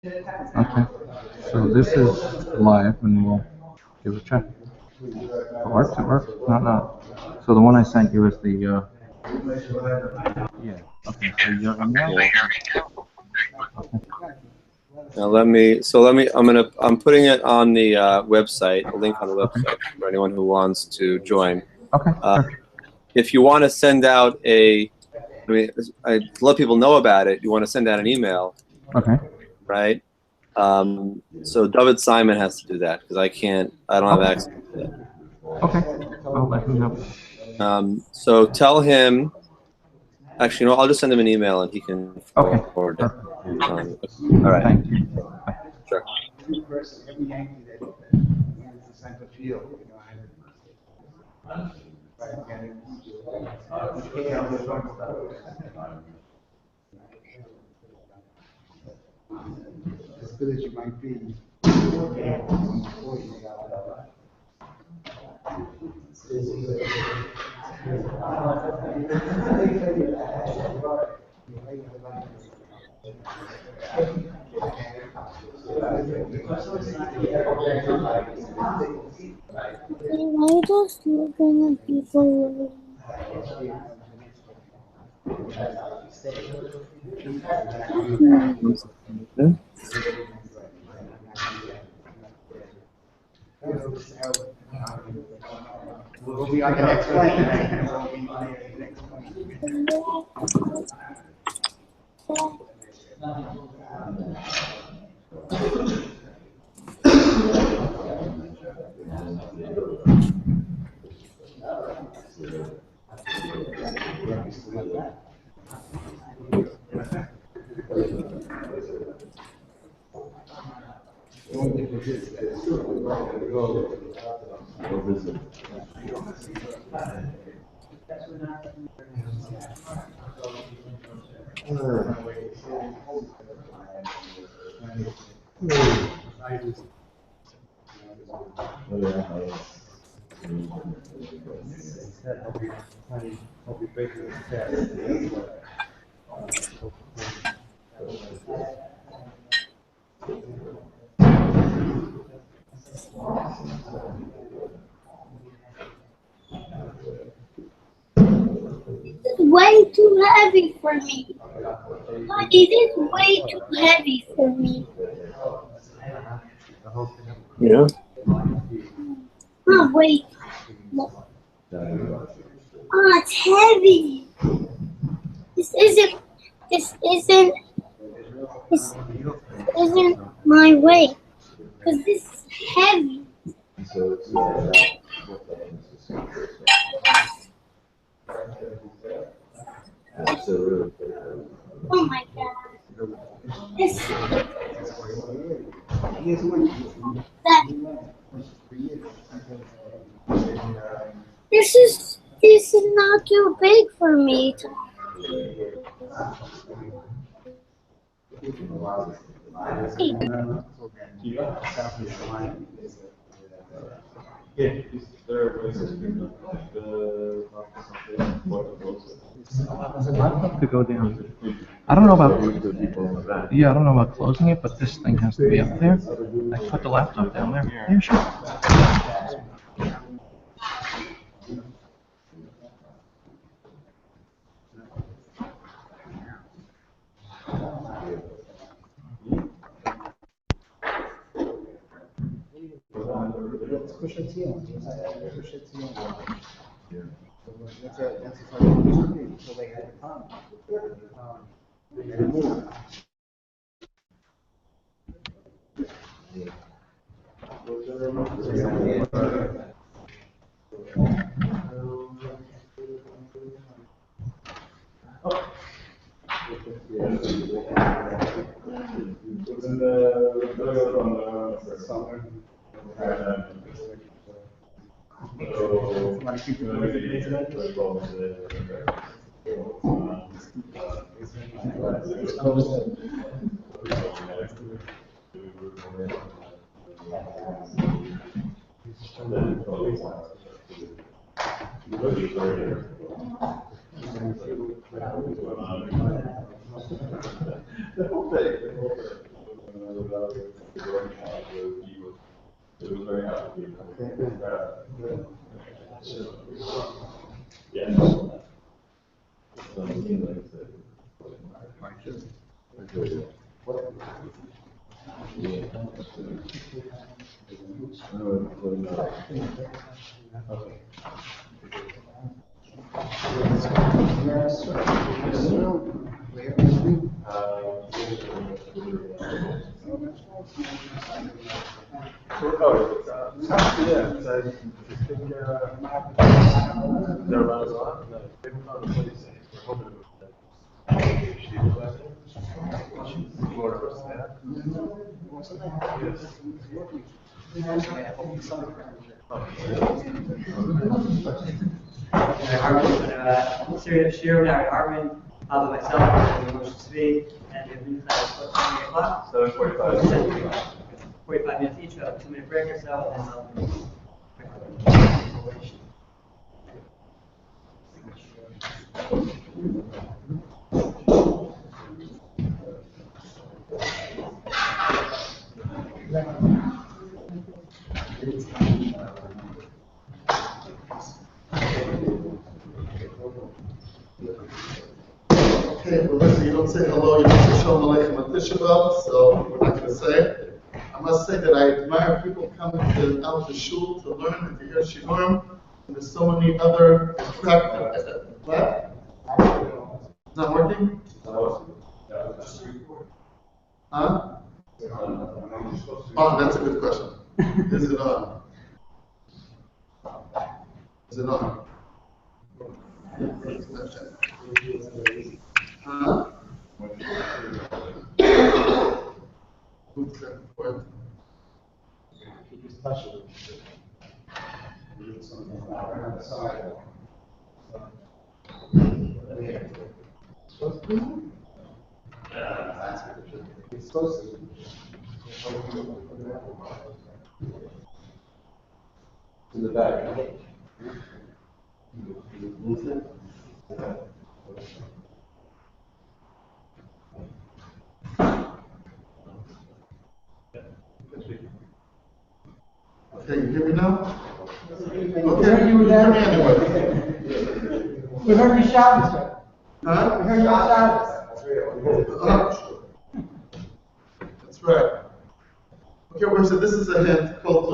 Okay. So this is live, and we'll give it a check. It works. It works. No. So the one I sent you is the. Yeah. Okay. So your email. Yeah. Okay. Now I'm putting it on the website, a link on the website for anyone who wants to join. Okay. Sure. If you want to send out I let people know about it. You want to send out an email, Okay. right? So David Simon has to do that because I don't have access to that. Okay. I'll let him know. So tell him. Actually, I'll just send him an email and he can forward it. All right. Thank you. Bye. Sure. As good as you might be. Why does looking at people? Way too heavy for me. It is way too heavy for me. Yeah. Oh, wait. Oh, it's heavy. This isn't my weight. Because this is heavy. Oh my god. This is not too big for me. To go down. I don't know about. Yeah, I don't know about closing it, but this thing has to be up there. I put the laptop down there. Yeah, sure. Shir, Hartman, by myself, Moshe, Tzvi, and we have 8 o'clock. 7:45. 45 minutes each, 2-minute break or so, and Okay, well listen, you don't say hello, you don't say Shalom Aleichem at Tisha B'Av, so we're not going to say it. I must say that I admire people coming out to shul to learn and to hear shiurim, and there's so many other practices. What? It's not working? Huh? Oh, that's a good question. Is it on? Is it on? Huh? Who's that? What? In the back. Okay, you hear me now? Okay, you hear me anyway. we heard you shout, sir. Huh? We heard you shout. That's right. Okay, well, so this is a hint, called to.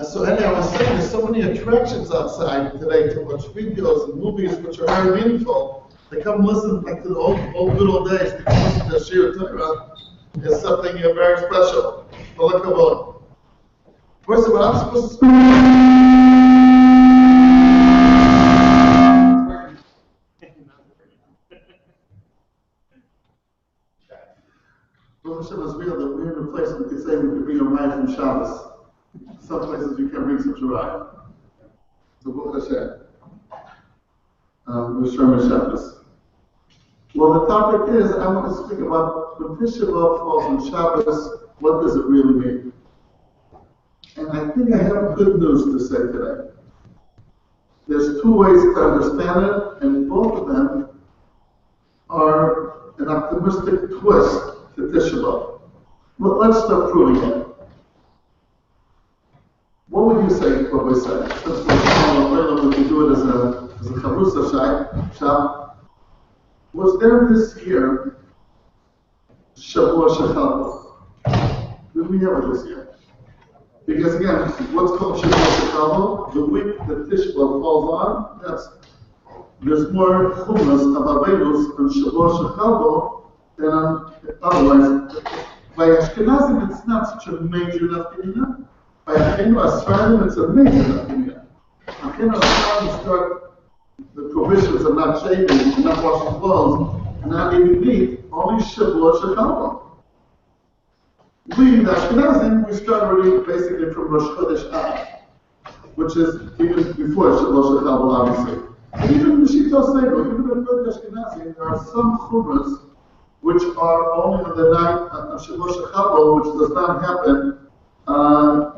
So anyway, I was saying there's so many attractions outside today to watch videos and movies which are very meaningful. They come listen like to the old good old days. They come listen to Shir Torah. It's something very special. Well, look about. First of all, I'm supposed to. Well, Hashem is real that we're in a place where we can say we can bring a ride from Shabbos. Some places you can't bring such a ride. So, Baruch Hashem. We're Sherman Shabbos. Well, the topic is, I want to speak about when Tisha B'Av falls on Shabbos, what does it really mean? And I think I have good news to say today. There's two ways to understand it, and both of them are an optimistic twist to Tisha B'Av. But let's start proving it. What would you say, what we say? Since we can do it as a Chavrusa Shab. Was there this year Shavua Shechavah? Did we have it this year? Because again, what's called Shavua Shechavah, the week that Tisha B'Av falls on, there's more chumras of Avedus on Shavua Shechavah than on otherwise. By Ashkenazim, it's not such a major nafkamina. By Achenu Asfarim, it's a major nafkamina. Achenu Asfarim start the provisions of not shaving, not washing clothes, not eating meat, only Shavua Shechavah. We, the Ashkenazim, we start already basically from Rosh Chodesh Av, which is even before Shavua Shechavah, obviously. And even in the Shittos Seigo, even in the Ashkenazim, there are some chumras which are only on the night of Shavua Shechavah, which does not happen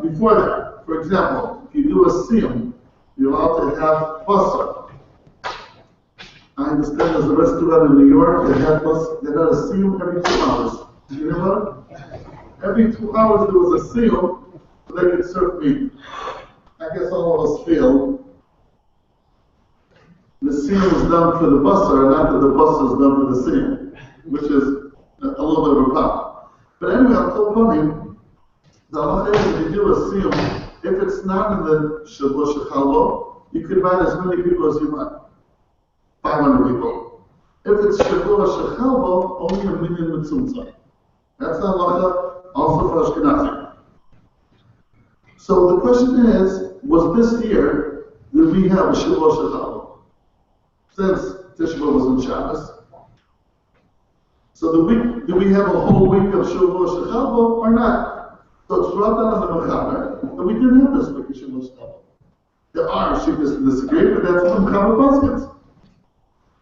before that. For example, if you do a siyum, you're allowed to have basar. I understand there's a restaurant in New York that had a seal every 2 hours. Did you know what? Every 2 hours there was a seal so they could serve meat. I guess all of us feel the seal is done for the busser, not that the busser is done for the seal, which is a little bit of a problem. But anyway, I'm told funny, the halacha is if you do a seal, if it's not in the Shavua Shechalbo, you can invite as many people as you want. 500 people. If it's Shavua Shechalbo, only a million mitzumtzah. That's the halacha also for Ashkenazi. So the question is, was this year, did we have a Shavua Shechalbo? Since Tisha B'Av was in Shabbos. So do we have a whole week of Shavua Shechalbo or not? So it's brought down on the Mechaber that we didn't have this week of Shavua Shechalbo. There are Shivas that disagree, but that's what the Mechaber Paskins.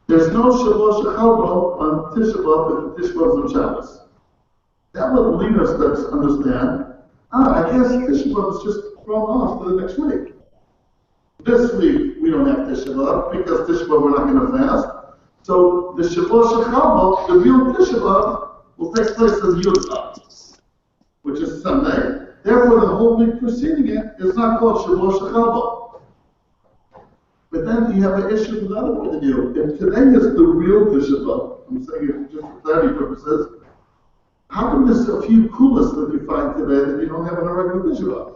There's no Shavua Shechalbo on Tisha B'Av if Tisha B'Av was in Shabbos. That would lead us to understand, I guess Tisha B'Av is just thrown off to the next week. This week, we don't have Tisha B'Av, because Tisha B'Av we're not going to fast. So the Shavua Shechalbo, the real Tisha B'Av, will take place on Yud B'Av, which is Sunday. Therefore, the whole week preceding it is not called Shavua Shechalbo. But then you have an issue with another point of view. If today is the real Tisha B'Av, I'm saying it just for clarity purposes, how come there's a few kulas that you find today that you don't have on a regular Tisha B'Av?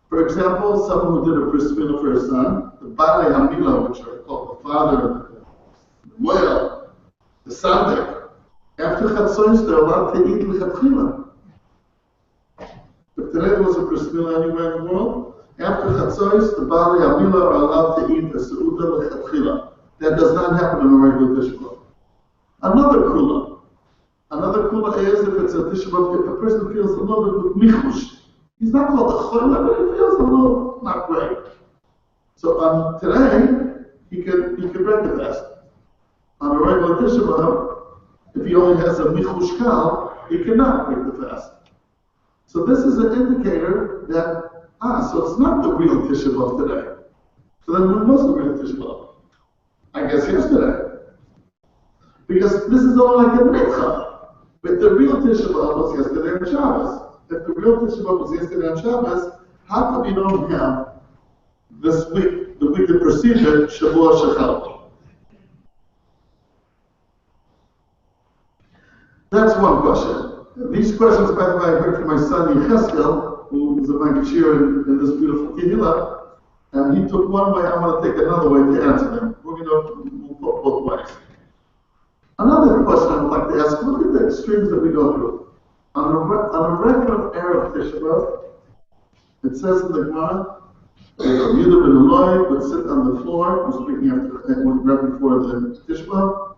For example, someone who did a bris milah for his son, the Balei Hamila, which are called the father, the Moel, the Sadek, after Chatzos, they're allowed to eat l'chatchila. But today there was a bris milah anywhere in the world. After Chatzos, the Balei Hamila are allowed to eat a Seudah l'chatchila. That does not happen in a regular Tisha B'Av. Another kula is if it's a Tisha B'Av, if a person feels a little bit with michush. He's not called a choila, but he feels a little not great. So today, he can break the fast. On a regular Tisha B'Av, if he only has a michush kal, he cannot break the fast. So this is an indicator that, so it's not the real Tisha B'Av today. So then when was the real Tisha B'Av? I guess yesterday. Because this is all like a mitzvah. But the real Tisha B'Av was yesterday on Shabbos. If the real Tisha B'Av was yesterday on Shabbos, how come you don't have this week, the week that preceded Shavua Shechalbo? That's one question. These questions, by the way, I heard from my son Yecheskel, who is a Magashir in this beautiful Kehillah, and he took one way, I'm going to take another way to answer them. We'll talk both ways. Another question I would like to ask, look at the extremes that we go through. On a regular Arab Tisha B'Av, it says in the Gemara, Yehuda ben Eloi would sit on the floor, I'm speaking right before the Tisha B'Av,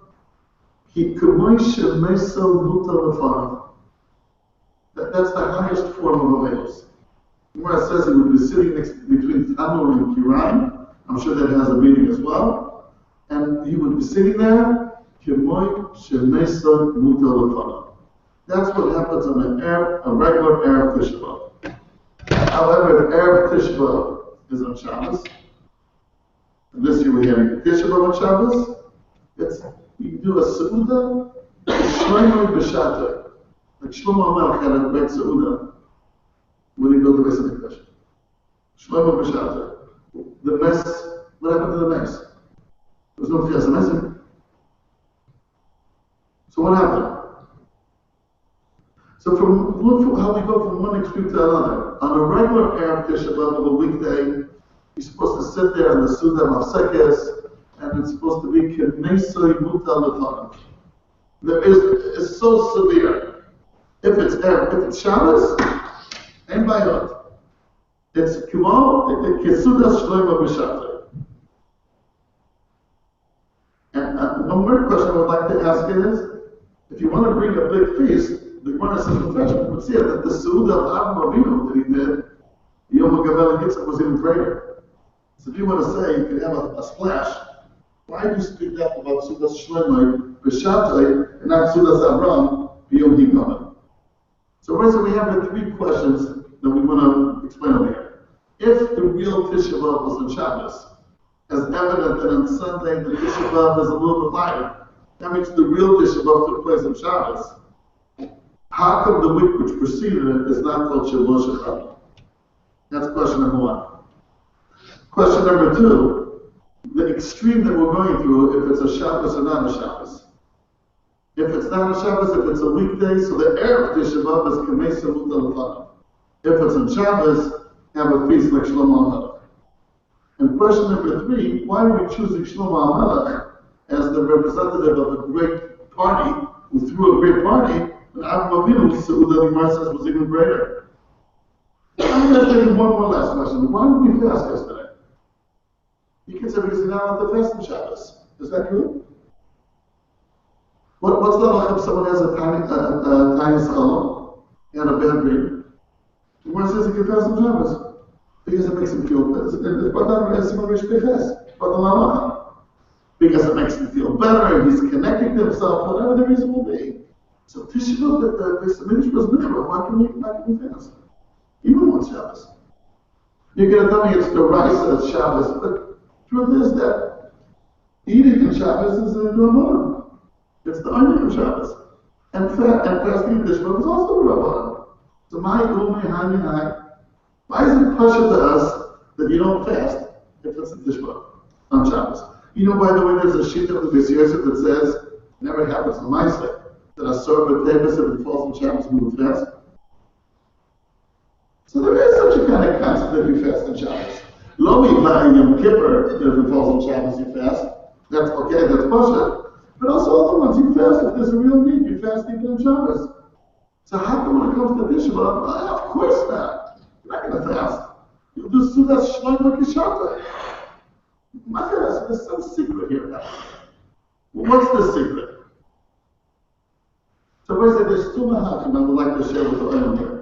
Ki Kamoisha Meso Muta Lefanav. That's the highest form of Avelos. The Gemara says he would be sitting between Tanur and Kirayim. I'm sure that has a meaning as well. And he would be sitting there, Kamoisha Meso Muta Lefanav. That's what happens on a regular Arab Tisha B'Av. However, if Arab Tisha B'Av is on Shabbos, and this year we're having Tisha B'Av on Shabbos, you do a Seudah, Shlomo B'Shater. Like Shlomo Melech had a great Seudah when he built the Beis HaMikdash. Shlomo B'Shater. The mess, what happened to the mess? There was no Tchias HaMesim. So what happened? So look how we go from one extreme to another. On a regular Arab Tisha B'Av of a weekday, you're supposed to sit there in the Suda Mafsekes, and it's supposed to be K'nesoi Muta L'Tanav. It's so severe. If it's Shabbos, ain't bayot. It's K'mo, K'sudas Shlomo B'Shater. And one more question I would like to ask is, if you want to bring a big feast, the Gemara says in the would see that the Seudah of Avraham Avinu that he did, Yom HaGavel and Yitzchak was even greater. So if you want to say you could have a splash, why do you speak that about Seudah Shlomo B'Shater and not Seudah Avraham B'Yom HaGavel? So we have the three questions that we want to explain over here. If the real Tisha B'Av was on Shabbos, as evident that on Sunday the Tisha B'Av is a little bit lighter. That means the real Tisha B'Av took place on Shabbos. How come the week which preceded it is not called Shavua Shechad? That's question number one. Question number two, the extreme that we're going through, if it's a Shabbos or not a Shabbos. If it's not a Shabbos, if it's a weekday, so the Erev Tisha B'Av is Kamei Samut Al-Chanav. If it's on Shabbos, have a feast like Shlomo HaMelech. And question number three, why are we choosing Shlomo HaMelech as the representative of a great party, who threw a great party, and Avraham Avinu's Seudah Nimar says was even greater? I'm going to take one more last question. Why did we fast yesterday? You can say because you're not allowed to fast on Shabbos. Is that true? What's the halach if someone has a tiny chalom and a bad dream? The Gemara says he can fast on Shabbos because it makes him feel better. Because it makes him feel better, he's connecting to himself, whatever the reason will be. So Tisha B'Av, the Semitic was mitzvah. Why can we fast? Even on Shabbos. You're going to tell me it's the rice of Shabbos, but truth is that eating on Shabbos is a Rabbanan. It's the onion of Shabbos. And fasting in Tisha B'Av is also a Rabbanan. So why is it pressure to us that you don't fast if it's a Tisha B'Av on Shabbos? You know, by the way, there's a sheet of the Beis Yosef that says, it never happens in my side, that a servant tables if it falls on Shabbos, we will fast. So there is such a kind of concept that you fast on Shabbos. Lo Yom Kippur, if it falls on Shabbos, you fast. That's okay, that's Pasha. But also other ones, you fast if there's a real need, you fast even on Shabbos. So how come when it comes to Tisha B'Av, of course not. You're not going to fast. You'll do Sudas Shlomo Kishata. My goodness, there's some secret here now. Well, what's the secret? So basically, there's two mahachim I would like to share with the oil here.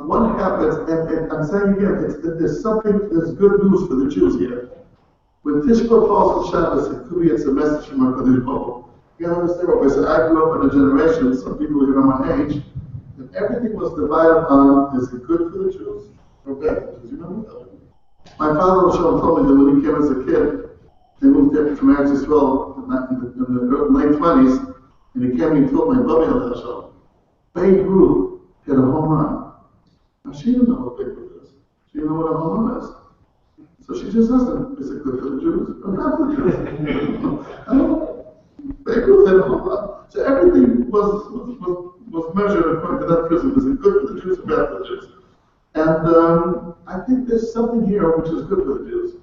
What happens, and I'm saying again, there's good news for the Jews here. When Tisha B'Av falls on Shabbos, it could be it's a message from our Kodesh Baruch. You gotta understand what I said. I grew up in a generation, some people here are my age, and everything was divided on, is it good for the Jews or bad for the Jews? You remember that? My father told me that when he came as a kid, they moved there from Eretz Yisrael in the late 20s, and he came and he told my Rabbi on that show, Babe Ruth hit a home run. Now she didn't know what Babe Ruth is. She didn't know what a home run is. So she just asked him, is it good for the Jews or not for the Jews? I don't know. Babe Ruth hit a home run. So everything was measured according to that prism. Is it good for the Jews or bad for the Jews? And I think there's something here which is good for the Jews.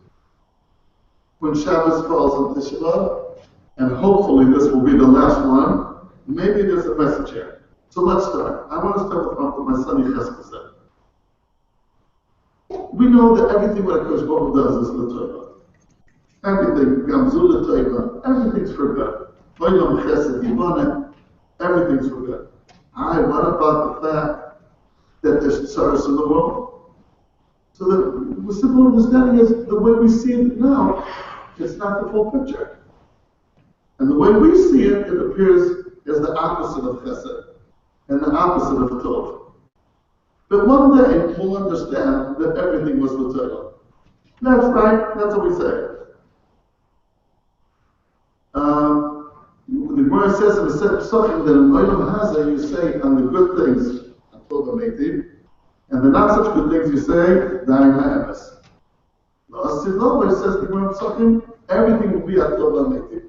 When Shabbos falls on Tisha B'Av, and hopefully this will be the last one, maybe there's a message here. So let's start. I want to start with what my son Yecheskel said. We know that everything what HaKadosh Baruch Hu does is l'toiva. Everything, Gamzu l'toiva, everything's for good. V'yom chesed yivoneh, everything's for good. What about the fact that there's tzaros in the world? So the simple understanding is the way we see it now, it's not the full picture. And the way we see it, it appears as the opposite of chesed and the opposite of tov. But one day we'll understand that everything was l'toiva. That's right, that's what we say. The Gemara says in the set of Psachim that in Olam Hazeh you say on the good things, and the not such good things you say, Dain ha'emes. The Asilova says the Gemara Psachim, everything will be Atov ha'metiv.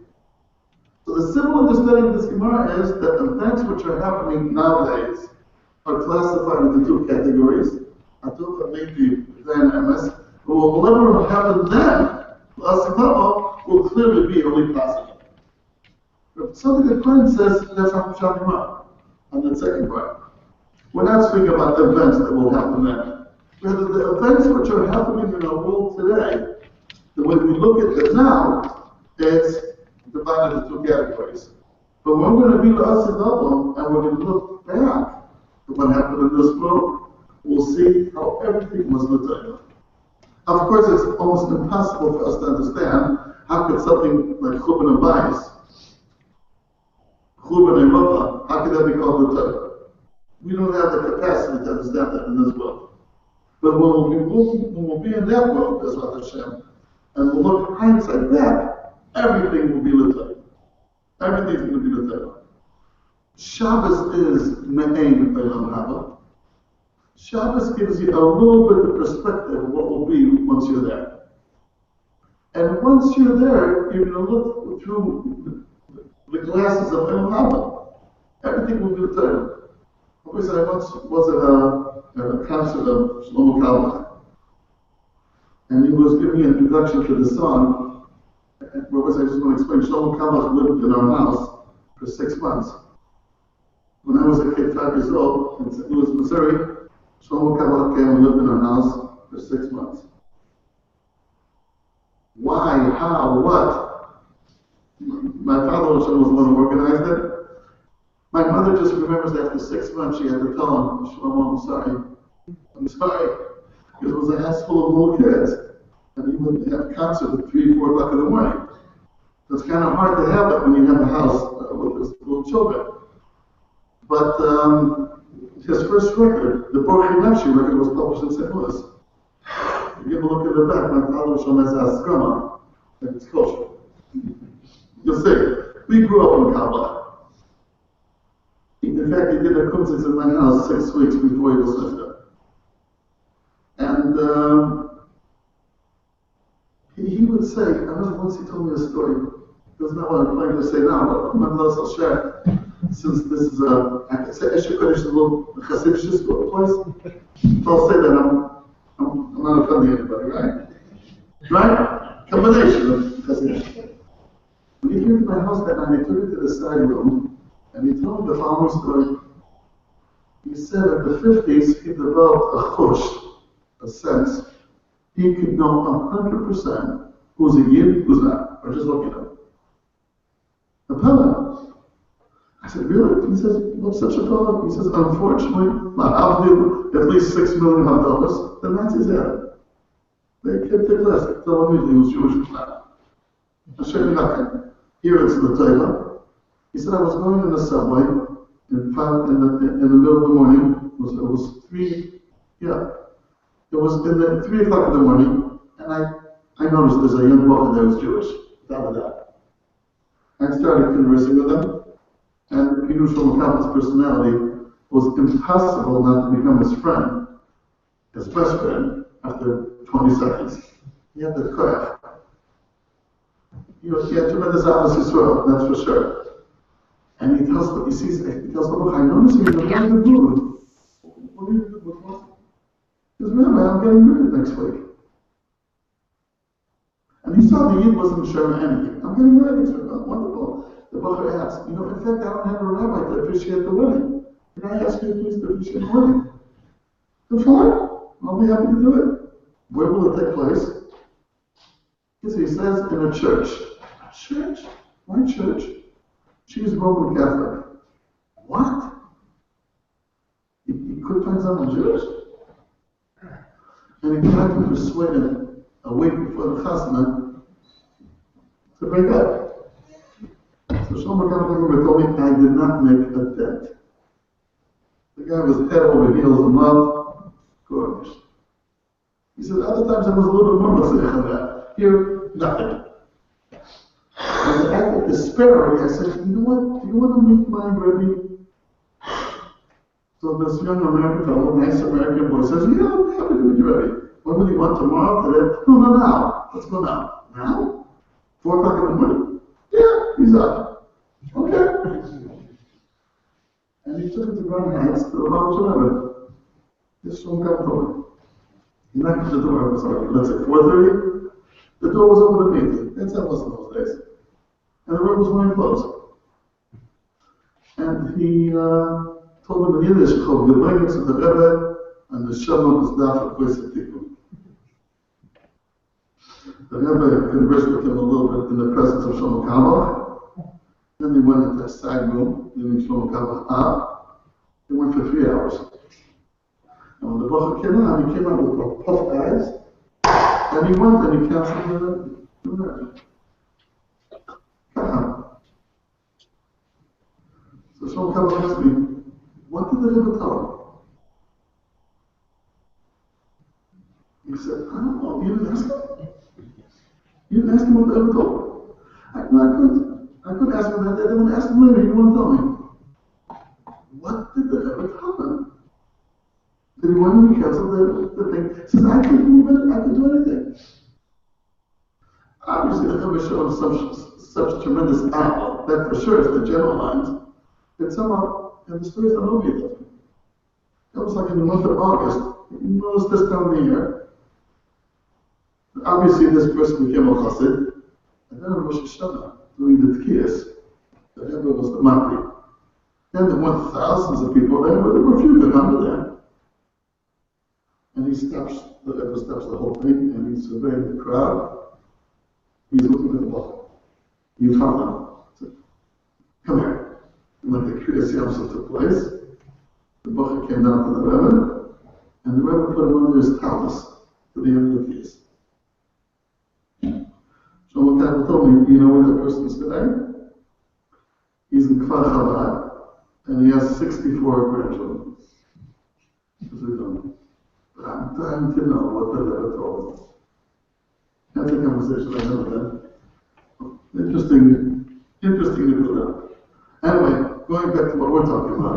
So the simple understanding of this Gemara is that events which are happening nowadays are classified into two categories, Atov ha'metiv, Dain ha'emes. But whatever will happen then, the Asilova will clearly be only positive. Something that Klein says, that's how Shavimah, on the second part. We're not speaking about the events that will happen then. Rather, the events which are happening in our world today, that when we look at it now, it's divided into two categories. But we're going to be the Asilava, and we're going to look back at what happened in this world, we'll see how everything was l'toiva. Of course, it's almost impossible for us to understand how could something like Churban Abayis, Churban Europa, how could that be called l'toiva? We don't have the capacity to understand that in this world. But when we'll be in that world, as Hashem, and we'll look hindsight back, everything will be lit. Everything's going to be lit. Shabbos is me'ain Olam Haba. Shabbos gives you a little bit of perspective of what will be once you're there. And once you're there, you're going to look through the glasses of Olam Haba. Everything will be lit. I once was at a concert of Shlomo Kalbach, and he was giving an introduction to the song. I just want to explain. Shlomo Kalbach lived in our house for 6 months. When I was a kid, 5 years old, in St. Louis, Missouri, Shlomo Kalbach came and lived in our house for 6 months. Why? How? What? My father was the one who organized it. My mother just remembers that after 6 months she had to tell him, Shlomo, I'm sorry. Because it was a house full of little kids. And he would have concerts at 3, 4 o'clock in the morning. So it's kind of hard to have that when you have a house with little children. But his first record, the Borchi Nafshi record, was published in St. Louis. You give a look at the back, my father was shown as Askrama, and it's kosher. You'll see. We grew up in Kabbalah. In fact, he did a kunzitz in my house 6 weeks before he was lifted. And he would say, I remember once he told me a story, that's not what I'm planning to say now, but I'm not going to share, since this is I can say Aish Kodesh is a little Hasidic place. So I'll say that I'm not offending anybody, right? Right? Combination of Hasidic. When he came to my house that night, he took it to the side room, and he told me the following story. He said in the 50s, he developed a chush, a sense. He could know 100% who's a Yid, who's not, or just looking at him. A fellow. I said, really? He says, what's such a fellow? He says, unfortunately, I'll do at least $6 million the Nazis had it. They kept their class. They told me he was Jewish or not. I'll show you nothing. Here it's the Torah. He said, I was going in the subway in the middle of the morning. It was 3, yeah. It was in the 3 o'clock in the morning, and I noticed there's a young boy that was Jewish. Without a doubt. I started conversing with him, and he knew from Kalbach's personality, it was impossible not to become his friend, his best friend, after 20 seconds. He had the koyach. He had tremendous opposite soil, that's for sure. And he tells what he sees, he tells the book, I noticed you're in a very good mood. What are you doing? He says, Rabbi, I'm getting married next week. And he saw the Yid wasn't sure of anything. I'm getting married next week. Oh, wonderful. The Bacher asked, in fact, I don't have a rabbi to officiate the wedding. Can I ask you please to officiate the wedding? So fine. I'll be happy to do it. Where will it take place? He says in a church. A church? Why church? She's Roman Catholic. What? He couldn't find someone Jewish? And he tried to persuade him a week before the chasna to break up. So Shlomo Kalbach told me I did not make a dent. The guy was head over heels in love. Gorgeous. He said, other times I was a little bit more matzliach than that. Here, nothing. And the act of despair, I said, you know what? Do you want to meet my Rabbi? So this young American fellow, nice American boy, says, yeah, I'm happy to meet you, Rabbi. When will you want tomorrow, today? No, now. Let's go now. Now? 4 o'clock in the morning? Yeah, he's up. Okay. And he took him to Grand Heights to the Baruch Levin. This one got going. He knocked at the door, let's say 4:30. The door was open immediately. That's how it was in those days. And the room was wearing clothes. And he told them in Yiddish, "Chov Gebeignet to the Rebbe, and the Shalom is down for Kwesed Tikkun." The Rebbe conversed with him a little bit in the presence of Shlomo Kalbach. Then they went into a side room, leaving Shlomo Kalbach out. They went for 3 hours. And when the Bacher came out, he came out with puffed eyes. And he went and he canceled the marriage. So Shlomo Kalbach asked me, what did the Rebbe tell him? He said, I don't know, you didn't ask him? You didn't ask him what the Rebbe told you. I couldn't ask him that. I didn't ask him later. He didn't want to tell me. What did the Rebbe tell him? Did he want me to cancel the thing? He says, I could move it. I could do anything. Obviously, the Rebbe showed such tremendous apple that for sure is the general lines. That somehow, and the stories don't know me. That was like in the month of August. You notice this time of the year. Obviously, this person became a chassid. And then Rosh Hashanah, doing the tkiyas, the Rebbe was the makri. Then there went thousands of people there, but there were a few that number there. And the Rebbe stops the whole thing, and he's surveying the crowd. He's looking at the book. You found him. So, come here. And like the Kriyas Yamsuf took place, the Bacher came down to the Rebbe, and the Rebbe put him under his talus to the end of the piece. Shlomo Kappa told me, you know where that person is today? He's in Kfar Chabad, and he has 64 grandchildren. But I'm trying to know what the Rebbe told me. That's a conversation I never had. Interesting to put up. Anyway, going back to what we're talking about.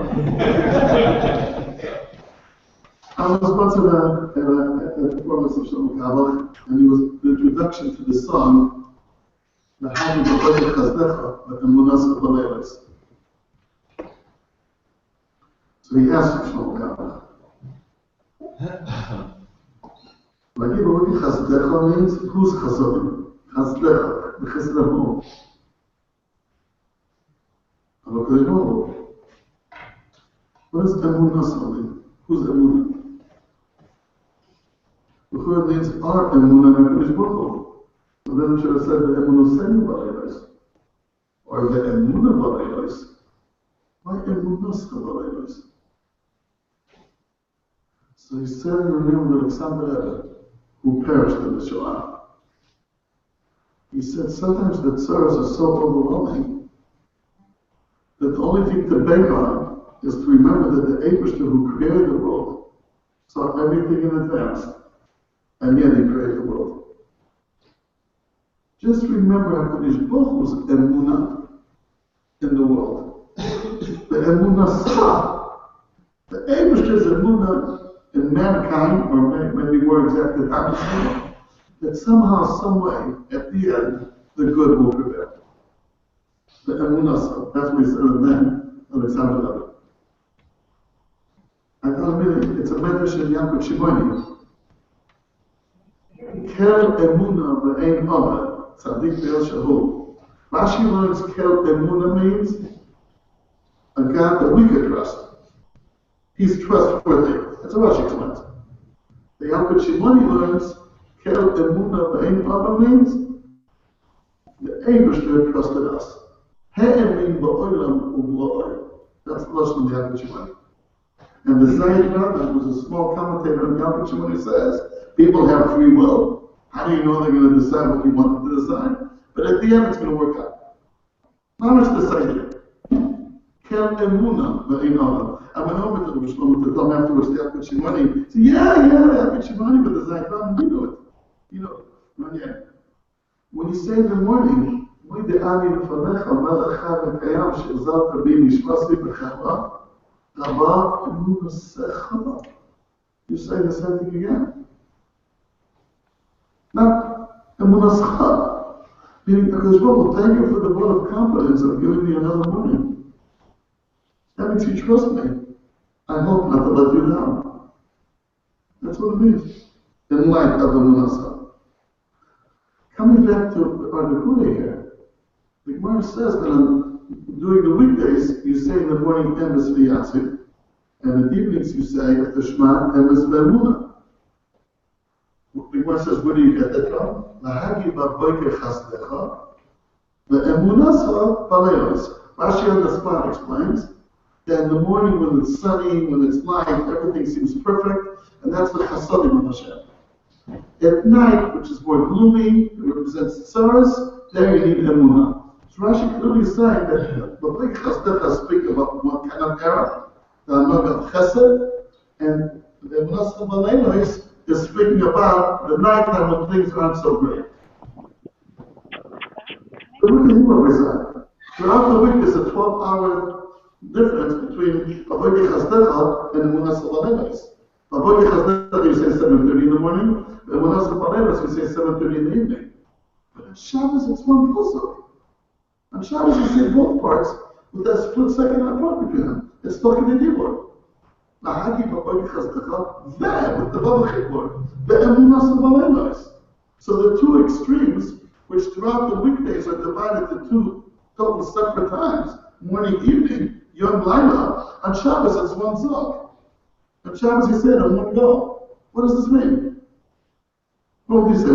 I was once at a performance of Shlomo Kappa, and it was the introduction to the song, the Hagi B'Chodesh Chazdecha, the Emunas B'Leilos. So he asked Shlomo Kappa, like you know what Chazdecha means? Who's Chazodim? Chazdecha, the Chazdecha. What does Emunah mean? Who's Emunah? The word means our Emunah HaKadosh Baruch Hu. So then we should have said the Emunah Senu B'Leilos. Or the Emunah B'Leilos. Why Emunah B'Leilos? So he said in the name of Alexander Rebbe, who perished in the Shoah. He said sometimes the tzaras are so overwhelming that the only thing to bank on is to remember that the Eibishter who created the world saw everything in advance, and yet he created the world. Just remember HaKadosh Baruch Hu's emunah in the world. The emunah saw the Eibishter's emunah in mankind, or maybe more exactly opposite, that somehow, some way, at the end, the good will prevail. The emunah, that's what he said in the name of Alexander Rebbe. I thought it's a medrash in Yaakov Shimoni. Kel emunah v'ein omer, tzaddik ve'el shahu. Rashi learns kel emunah means a God that we could trust. He's trustworthy. That's what Rashi explains. The Yaakov Shimoni learns kel emunah v'ein omer means the Eibishter trusted us. He'emin ba'olam u'b'la'olam. That's the lesson of the Yaakov Shimoni. And the Zayid Rabbi, who's a small commentator on Yaakov Shimoni, says, people have free will. How do you know they're going to decide what you want them to decide? But at the end, it's going to work out. How much decided? Kel emunah v'ein olam. I went over to the Shlomo to tell him afterwards the Yaakov Shimoni. He said, yeah, Yaakov Shimoni, but the Zayid Rabbi, you know it. You know it. When you say in the morning, you say the same thing again. Not emunah, meaning HaKadosh Baruch Hu, thank you for the vote of confidence of giving me another morning. That means you trust me. I hope not to let you down. That's what it means. In light of emunah. Coming back to our Nekuda here, the Gemara says that during the weekdays, you say in the morning, Emes v'yatzir, and in the evenings you say, after Shema, Emes v'emunah. The Gemara says, where do you get that from? Lahagi ba'boiker chasdecha, ve'emunasa b'leilos. Rashi on the spot explains that in the morning when it's sunny, when it's light, everything seems perfect, and that's the chasadim of Hashem. At night, which is more gloomy, it represents tzaras, there you need emunah. So Rashi clearly is saying that b'boiker chasdecha speak about one kind of era, the Anag of Chesed, and the emunasa b'leilos is speaking about the nighttime when things aren't so great. look at what we said. Throughout the week, there's a 12-hour difference between Avodah Chasdecha and Emunah Solanelis. Avodah Chasdecha, you say 7:30 in the morning, and Emunah Solanelis, we say 7:30 in the evening. But on Shabbos, it's one pasuk. On Shabbos, you see both parts with that split second apart between them. It's talking to Dibur. Nahagi Avodah Chasdecha, with the Baba Chibur, the Emunah Solanelis. So the two extremes, which throughout the weekdays are divided to two total separate times, morning, evening, Yom Laila. On Shabbos, it's one zog. On Shabbos, he said, in one go. What does this mean? What would you say,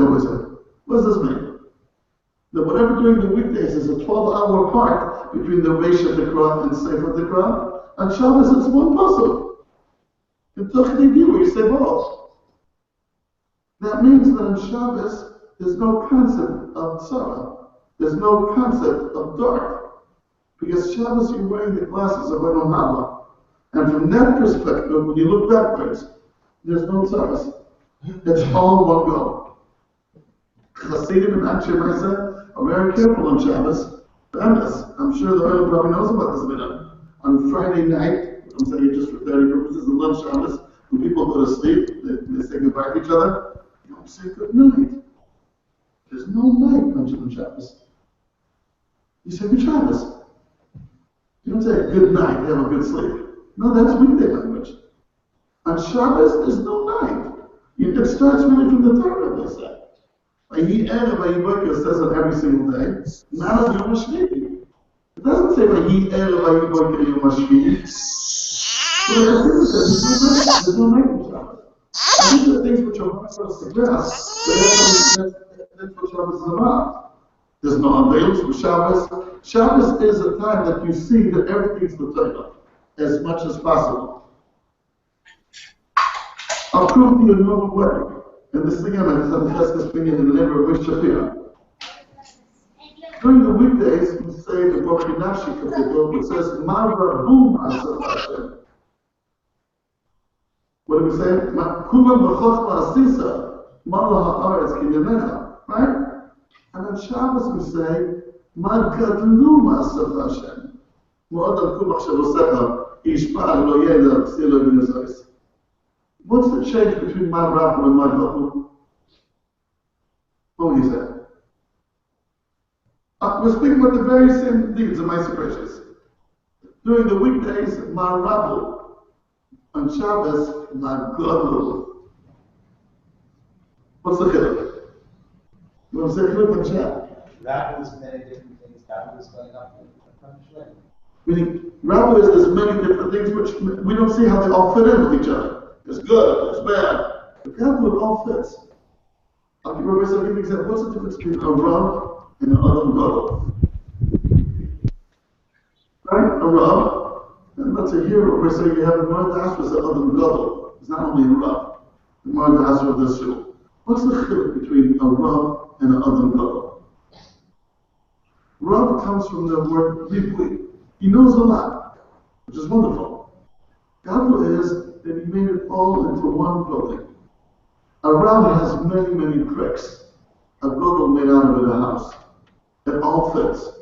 What does this mean? That whatever during the weekdays is a 12-hour part between the Reish of the Quran and Sefer of the Quran, on Shabbos, it's one pasuk. In Tochidei Gibur, you say both. That means that on Shabbos, there's no concept of tzara. There's no concept of dark. Because Shabbos, you're wearing the glasses of Olam Haba. And from that perspective, when you look backwards, there's no tzaras. It's all one go. Chassidim and Anshe Maisa are very careful on Shabbos. I'm sure the oil probably knows about this minute. On Friday night, I'm saying it just for 30 purposes, on lunch Shabbos, when people go to sleep, they say goodbye to each other. You don't say good night. There's no night on Shabbos. You say good Shabbos. You don't say good night, have a good sleep. No, that's weekday language. On Shabbos, there's no night. It starts really from the Torah, they say. Vayi Erev, Vayi Boker says it every single day. Not on Yom HaShvi'i. It doesn't say Vayi Erev, Vayi Boker, Yom HaShvi'i. There's no night on Shabbos. And these are the things which are hard for us to grasp. That's what Shabbos is about. There's no unveils for Shabbos. Shabbos is a time that you see that everything's the Torah as much as possible. I'll prove to you another way. And this thing I'm going to discuss this opinion in the name of Rabbi Shapira. During the weekdays, we say the Bochinashi Kapitel, which says, Mara Boom Asaf Hashem. What do we say? Kulam B'chochma Asisa, Mala Ha'aretz Kinyanecha. Right? And on Shabbos we say, Mar Gadlu Asaf Hashem. What's the change between Mar Rabu and Mar Gadlu? What would you say? We're speaking about the very same deeds of my precious. During the weekdays, Mar Rabu. On Shabbos, Mar Gadlu. What's the chiluk? You want to say chiluk on Shabbos? Rabu is many different things. Rabu is going up from Shleim. Meaning, Rabbi is there's many different things which we don't see how they all fit in with each other. It's good, it's bad. But God, it all fits. I'll give you an example. What's the difference between a Rav and an Adam Gadol? Right? A Rav, and let's say here we're saying you have a Mordas with an Adam Gadol. It's not only a Rav. The Mordas with this shul. What's the chiluk between a Rav and an Adam Gadol? Rav comes from the word Ribui. He knows a lot, which is wonderful. Gadol is that he made it all into one building. A Rabbi has many, many bricks. A Gadol made out of it a house. It all fits.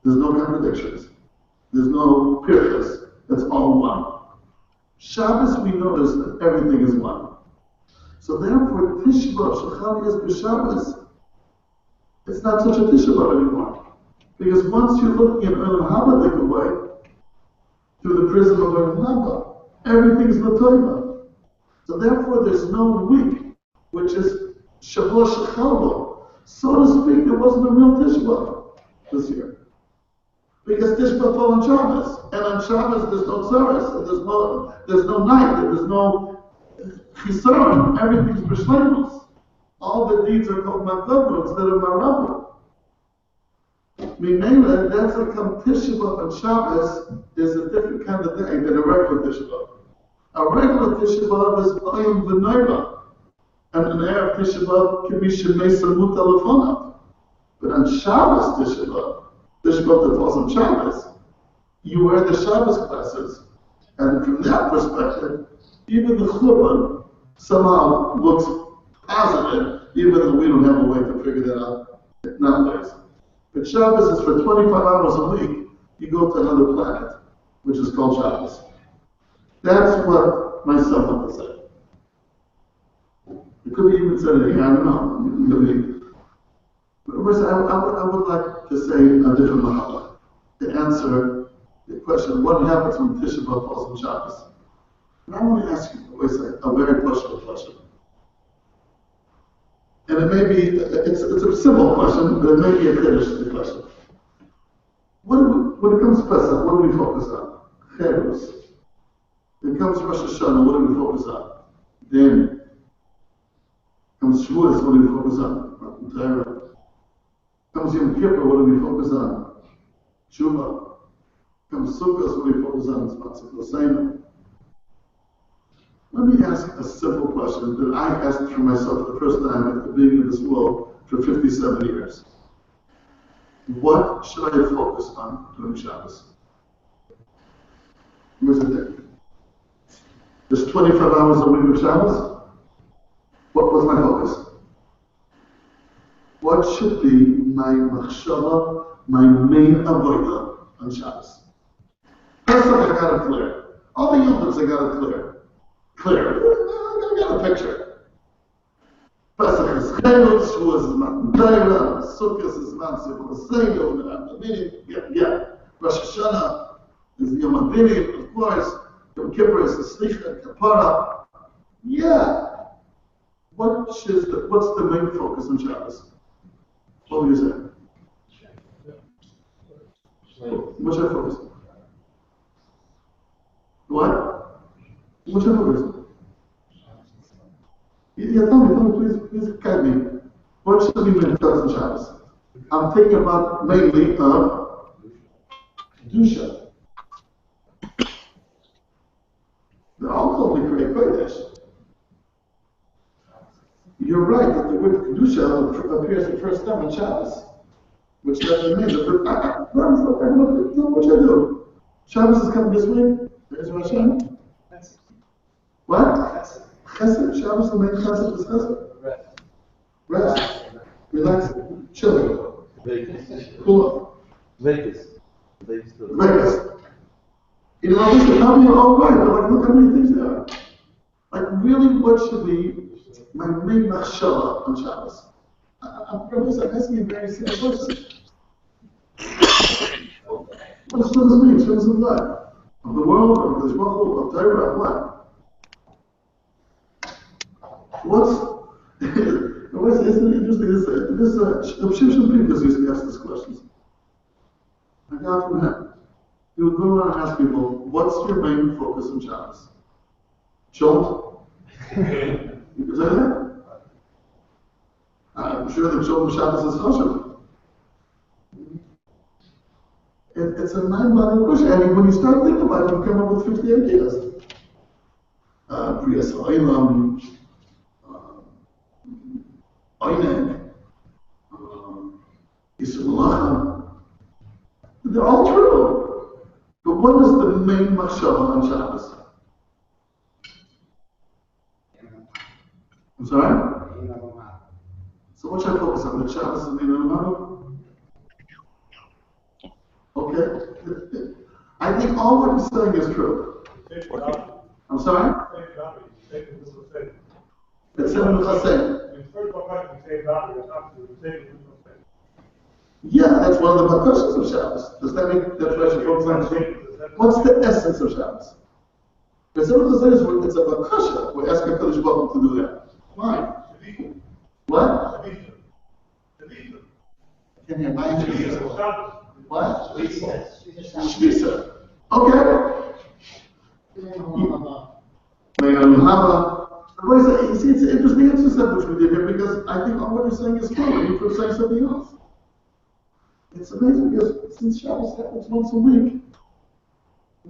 There's no contradictions. There's no periods. It's all one. Shabbos, we notice that everything is one. So therefore, Tisha B'Av, Shechani is b'Shabbos, it's not such a Tisha B'Av anymore. Because once you're looking at Olam Haba the way, through the prism of Olam Haba, everything's the Torah. So therefore, there's no week which is Shavua Shechalbo. So to speak, there wasn't a real Tisha B'Av this year. Because Tisha B'Av fell on Shabbos. And on Shabbos, there's no Tzaras, and there's no night, and there's no Chisaron. Everything's B'Shleimus. All the deeds are called Makabru instead of Marabu. Mimela, that's like Tisha B'Av on Shabbos is a different kind of day than a regular Tisha B'Av. A regular Tisha B'Av is Ayim V'Noira. And an Erev Tisha B'Av can be Shemei Samut Telefonat. But on Shabbos Tisha B'Av that falls on Shabbos, you wear the Shabbos glasses. And from that perspective, even the Churban somehow looks positive, even though we don't have a way to figure that out nowadays. But Shabbos is for 25 hours a week, you go to another planet, which is called Shabbos. That's what my son had to say. It could be even said it here, I don't know. But I would like to say a different mahala to answer the question, what happens when Tisha B'Av falls on Shabbos? And I want to ask you a very personal question. And it may be, it's a simple question, but it may be a Kiddush question. When it comes to Pesach, what do we focus on? Cherus. When it comes to Rosh Hashanah, what do we focus on? Then comes Shavuos, what do we focus on? Torah. Comes Yom Kippur, what do we focus on? Tshuva. Comes Sukkot, what do we focus on? Tzvi. Let me ask a simple question that I asked for myself the first time after being in this world for 57 years. What should I focus on during Shabbos? Here's the thing. There's 25 hours a week of Shabbos. What was my focus? What should be my machshava, my main avodah on Shabbos? Pesach, I got it clear. All the yomtivs, I got it clear. I got a picture. Pesach is Chayot, Shavuos is Matan Torah, Sukkot is Matan Sefer, yeah. Rosh Hashanah is Yom HaDinim, of course. Yom Kippur is the Slicha, Kapara. Yeah. What's the main focus on Shabbos? What would you say? What should I focus on? What? What should I focus on? Yeah, tell me, please guide me. What should be my focus on Shabbos? I'm thinking about mainly Kedusha. They're all called Eish Kodesh. You're right that the word Kedusha appears the first time on Shabbos, which doesn't mean that what should I do? Shabbos is coming this week. There's Rosh Hashanah. What? Chesed. Shabbos, the main concept is Chesed. Rest. Relax. Chill. Cool off. Vegas. You know, listen, now you're all right, but like, look how many things there are. Like, really, what should be my main machshava on Shabbos? I'm asking you a very simple question. What does this mean in terms of life? Of the world, of the Baruch, of Torah, of what? Isn't it interesting? The Shimshon Pincus used to ask these questions. I got from him. He would go around and ask people, what's your main focus on Shabbos? Jolt? You could say that? I'm sure that Jolt Shabbos is kosher. It's a mind-boggling question. And when you start thinking about it, you come up with 50 ideas. Priyas Oilam, Oineg, Yisrael. They're all true. But what is the main machshava on Shabbos? I'm sorry? So what should I focus on? The Shabbos and the Yom Okay. I think all what he's saying is true. I'm sorry? It's Seven Chassid. Yeah, that's one of the bakashas of Shabbos. Does that mean that's why I should focus on? What's the essence of Shabbos? But Seven Chassid is it's a bakasha. We're asking Kodesh Baruch to do that. Why? What? Can you imagine? What? Shvisa. Okay. You see, it's an interesting exercise which we did here because I think all what you're saying is true and you could say something else. It's amazing because since Shabbos happens once a week,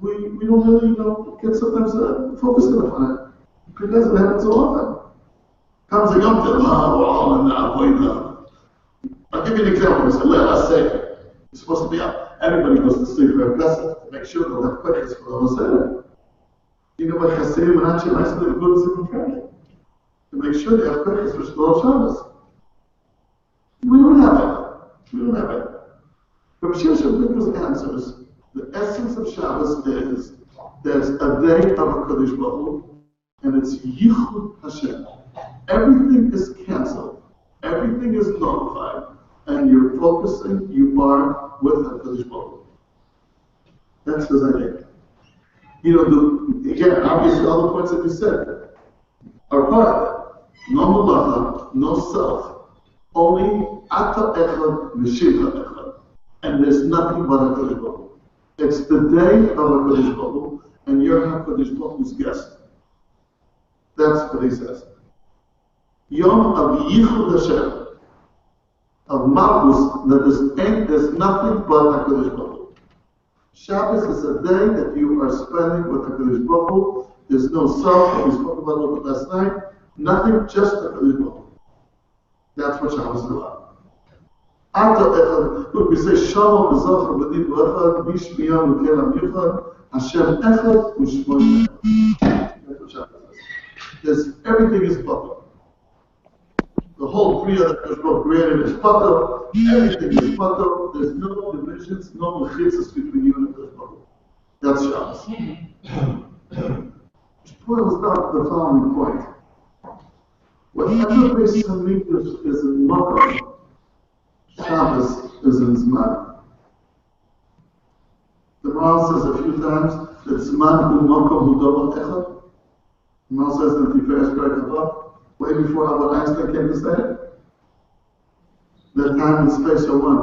we don't really, get sometimes focused upon it. It doesn't happen so often. Comes a Yom Tov, I'll give you an example. We said, let's say, it's supposed to be up. Everybody goes to sleep for a Pesach to make sure they'll have quickness for the Seder. You know what Hasidim and Anshe Ma'aseh go to sleep on Friday? To make sure they have quickness for Shlosh Shabbos. We don't have it. Rabbi Shimshon answers, the essence of Shabbos is there's a day of a Kodesh Baruch Hu, and it's Yichud Hashem. Everything is canceled. Everything is nullified. And you're focusing, you are with HaKadosh Baruch Hu. That's his idea. Again, obviously all the points that you said are part of it. No malacha, no self. Only Ata Echad, V'Shivcha Echad. And there's nothing but HaKadosh Baruch Hu. It's the day of HaKadosh Baruch Hu, and you're HaKadosh Baruch Hu's guest. That's what he says. Yom of Yichud Hashem, of Malchus, that there's nothing but HaKadosh Baruch Hu. Shabbos is a day that you are spending with HaKadosh Baruch Hu. There's no self, that we spoke about a little bit last night. Nothing, just HaKadosh Baruch Hu. That's what Shabbos is about. Look, we say Shalom B'Zocher B'Did B'Echad B'Shmiyam V'Kelam Yichad Hashem Echad U'Shmoy Echad. That's what Shabbos is. Everything is bottom. The whole Kriya that was created is bottom. Everything is bottom. There's no divisions, no mechitzas between you and the bottom. That's Shabbos. Which boils down to the following point. Whatever Beis Hamikdash is in Makkah, Shabbos is in Zman. The Maral says a few times that Zman hu Makom hu Davar Echad. The Maral says in the Tiferes Perek Haba, way before Albert Einstein came to say it, that time and space are one.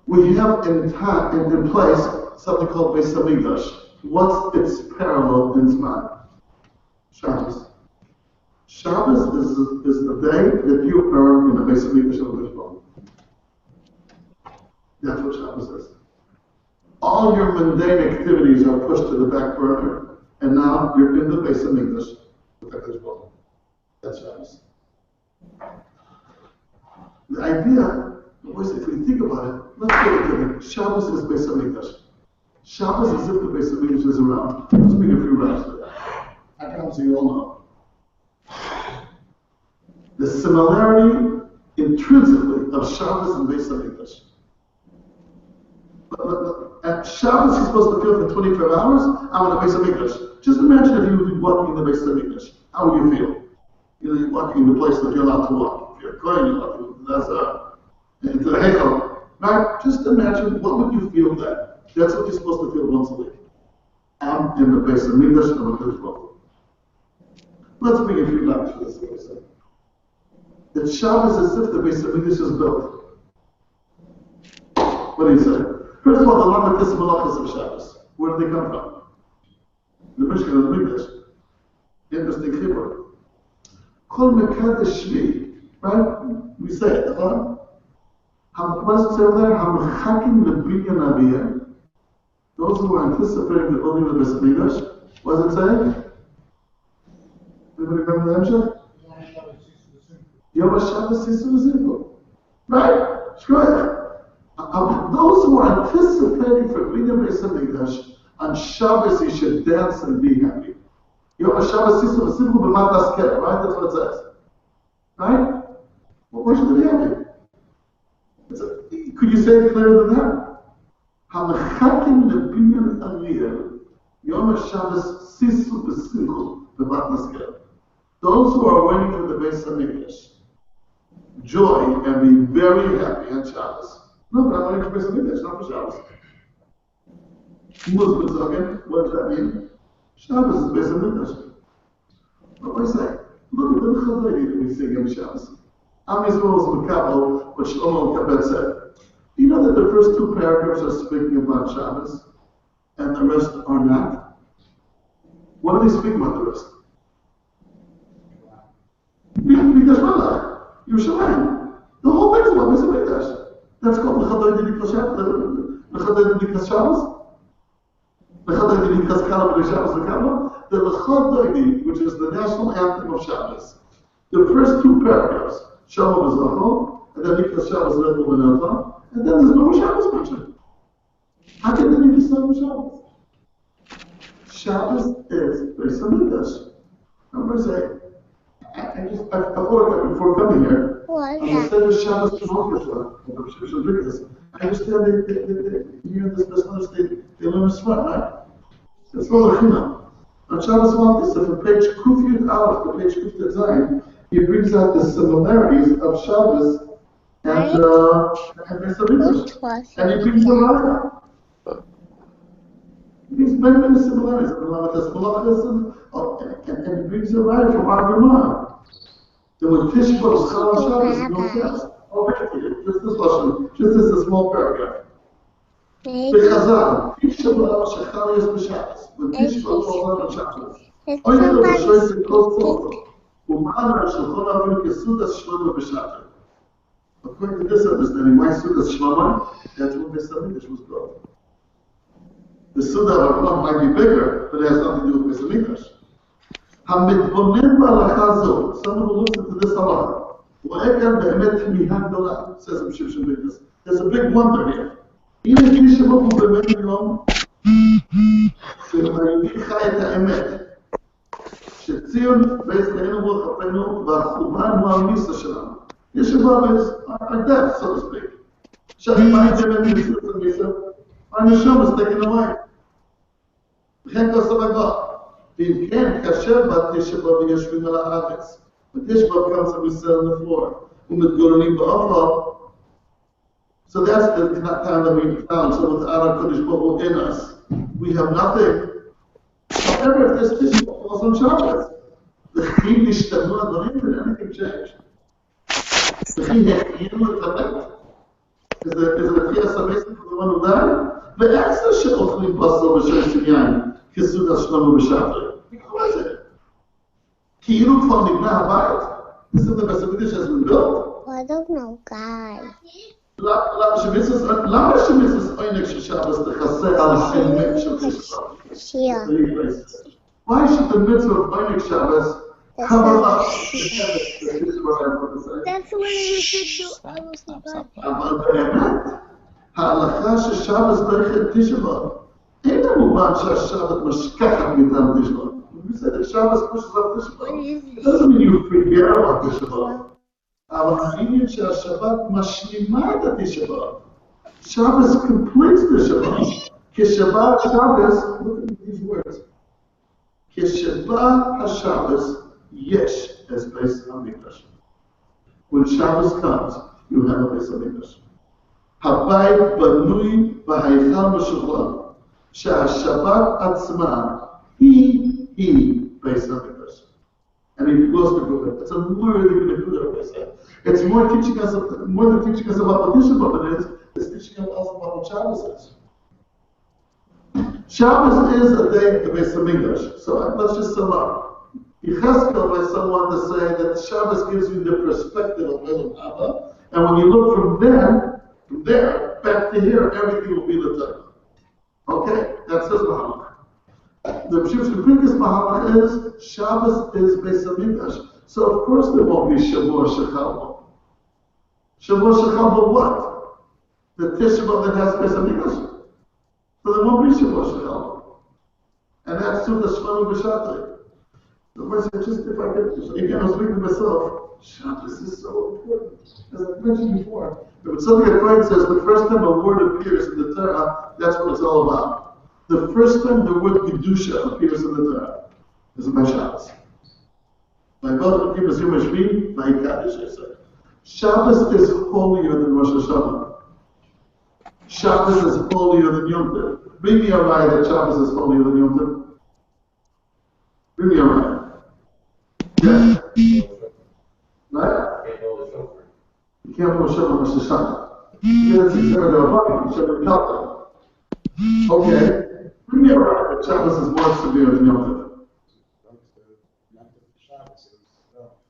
We have in place something called Beis Hamikdash. What's its parallel in Zman? Shabbos. Shabbos is the day that you are in the Beis Hamikdash of the Mishpah. That's what Shabbos is. All your mundane activities are pushed to the back burner, and now you're in the Beis Hamikdash with the Mishpah. That's Shabbos. The idea, if we think about it, let's get into it. Shabbos is Beis Hamikdash. Shabbos is if the Beis Hamikdash is around. Let's make a few rounds for that. I promise you all know. The similarity intrinsically of Shabbos and Beis Hamikdash. At Shabbos, you're supposed to feel for 24 hours. I'm in the Beis Hamikdash. Just imagine if you would be walking in the Beis Hamikdash. How would you feel? You're walking in the place that you're allowed to walk. If you're going, you're allowed to into the Heichal. Right? Just imagine what would you feel then. That's what you're supposed to feel once a week. I'm in the Beis Hamikdash and I'm a Kodesh. Let's bring a few lines for this. That Shabbos is as if the Beis Hamikdash is built. What do you say? First of all, the Lamatis Malachas of Shabbos. Where do they come from? The Mishkan of the Mikdash. Interesting chibur. Kol Mekadesh Shvi. Right? We say it. What does it say over there? Hamachakim lebinyan aviyah. Those who are anticipating the building of the Beis Hamikdash. What does it say? Anybody remember the Hemshech? Yom HaShabbos Yisur Zimku. Right? Shkoyach. Those who are anticipating for Bnei Beis Hamikdash, on Shabbos you should dance and be happy. Yom HaShabbos Yisur Zimku b'mat asker. Right? That's what it says. Right? Well, why should they be happy? Could you say it clearer than that? Hamachakim lebinyan aviyah. Yom HaShabbos Yisur Zimku b'mat asker. Those who are waiting for the Beis Hamikdash, joy and be very happy on Shabbos. No, but I'm waiting for Beis Hamikdash, not for Shabbos. Muslims again, what does that mean? Shabbos is Beis Hamikdash. What do I say? Look at the Chazaydi that we sing on Shabbos. Am Yisrael is Mekabel, what Shlomo Kabet said. Do you know that the first two paragraphs are speaking about Shabbos, and the rest are not? What are they speaking about the rest? Mikdash Malach, Yerushalayim. The whole thing is about Beis Hamikdash. That's called L'Chadai D'Nikas Shabbos. L'Chadai D'Nikas Shabbos. L'Chadai D'Nikas Kala B'Nei Shabbos L'Kala. The L'Chadai, which is the national anthem of Shabbos. The first two paragraphs, Shalom B'Zachol, and then Nikas Shabbos L'Echol B'Nelcha, and then there's no more Shabbos mentioned. How can there be the same Shabbos? Shabbos is Beis Hamikdash. Numbers 8. I thought before coming here, What on is the that? Seder Shabbos to Orchestra, I understand they hear this business, they learn smart, right? It's not a china. On Shabbos Malchus, if a page Kufyud Aleph, the page Kufyud Zayin, he brings out the similarities of Shabbos and Beis Hamikdash. What was And he brings them out. He brings many similarities. And he brings them out from our Gemara. That when Tisha B'Av was Chal Shabbos, he goes down. Just this a small paragraph. Bechazal, Tisha B'Av Shechal Yes B'Shabbos. When Tisha B'Av falls on Shabbos. Oyer lo b'shoy se kol tzorot. U'ma'ana shulchan aviv kesudas shlomo b'shabbos. According to this understanding, why Sudas Shlomo? That's when Beis Hamikdash was built. The Suda of Avraham might be bigger, but it has nothing to do with Beis Hamikdash. Hamidbonen b'alacha zo. Someone who looks into this halacha. Wa'ekan be'emet tmiha gdola, says Rabbi Shimshon Bigdus. There's a big wonder here. Even Tisha B'Av הוא באמת יום שהיהודי חי את האמת. שציון וישראל רוח חפנו והחורבן הוא המיסה שלנו. Tisha B'Av is our death, so to speak. Shani Ma'id Yemen Mitzvot and Misa, our neshama is taken away. V'chen kosav hagah. V'im ken kasher bat Tisha B'Av yeshvim al haaretz. When Tisha B'Av comes and we sit on the floor, u'mitgorenim ba'ochel. So that's the time that we found. So with Ara Kodesh Baruch Hu in us, we have nothing. However, if this Tisha B'Av falls on Shabbos, the chim nishtanu advarim, and anything changed. Is it a Tchias HaMesim for the one who died? ואיך זה שאוכלים בשר ושישים יין כסעודת שלמה בשבת? מה זה? כאילו כבר נבנה הבית? This is the Beis Hamikdash has been built? I don't know, guys. למה שמיסס עונג של שבס תכסה על השם של Tisha B'Av? Why should the mitzvah of עונג Shabbos cover up That's what you should do. I was about אבל באמת, ההלכה ששבס דרך את Tisha B'Av, אין המובן שהשבת משכחת מטעם Tisha B'Av. בסדר, שבס כמו שזה Tisha B'Av. It doesn't mean you forget about Tisha B'Av. אבל העניין שהשבת משלימה את Tisha B'Av. Shabbos completes Tisha B'Av. כשבא Shabbos, look at these words. כשבא השבס, יש as Beis Hamikdash. When Shabbos comes, you have a Beis Hamikdash. Habayit banui v'haychal meshulchan. שהשבת עצמה היא Beis Hamikdash. And he goes to go there. It's a more It's more than teaching us about Tisha B'Av it's teaching us about what Shabbos is. Shabbos is a day of the Beis Hamikdash. So let's just sum up. Yecheskel by someone to say that Shabbos gives you the perspective of Elam Abba, and when you look from there, back to here, everything will be the Torah. Okay? That's his Mahalach. The Shimshon Bigdus Mahalach is, Shabbos is Beis Hamikdash. So of course there won't be Shavua Shechal. Shavua Shechal what? The Tisha B'Av that has Beis Hamikdash. So there won't be Shavua Shechal. And that's Suda Shmanu B'Shatri. The person just, if I could, again, I was thinking to myself, Shabbos is so important. As I mentioned before, when something according says the first time a word appears in the Torah, that's what it's all about. The first time the word Kedusha appears in the Torah is by Shabbos. By God, Yom Shvi, by Kaddish, I said. Shabbos is holier than Rosh Hashanah. Shabbos is holier than Yom Tov. Bring me a lie that Shabbos is holier than Yom Tov. Bring me a lie. Yes. Right? You can't put Shem on Rosh Hashanah. That's exactly what Shem on Yom Tov. Okay. Bring me a lie that Shabbos is more severe than Yom Tov.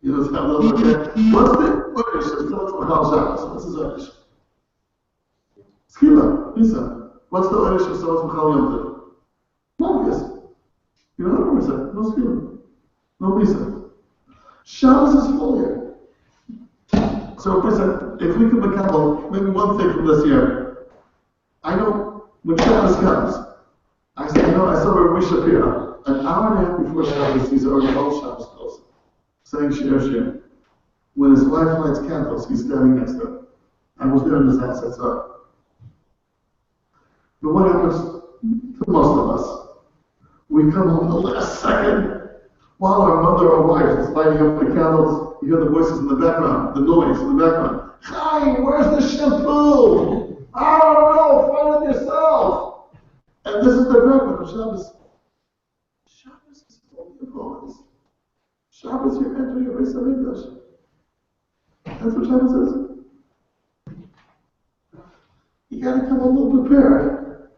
You know, what's the Oish? What's his Oish? Skila, Lisa. What's the Oish of someone's Mechal Yom Tov? No, yes. You know what I'm saying? No Skila. No Lisa. Shabbos is holier. So, if we could become maybe one thing from this year, I know when Shabbos comes, I say, I saw where we Shapira, an hour and a half before Shabbos, he's already all Shabbos close. saying Shir. When his wife lights candles, he's standing next to her. I was there in his house, I saw it. But what happens to most of us? We come home the last second, while our mother or wife is lighting up the candles, you hear the voices in the background, the noise in the background. Hi, where's the shampoo? I don't know, find it yourself. And this is the background of Shabbos. Shabbos is holy of holies. Shabbos, you're entering your Beis HaMikdash. That's what Shabbos is. You got to come a little prepared.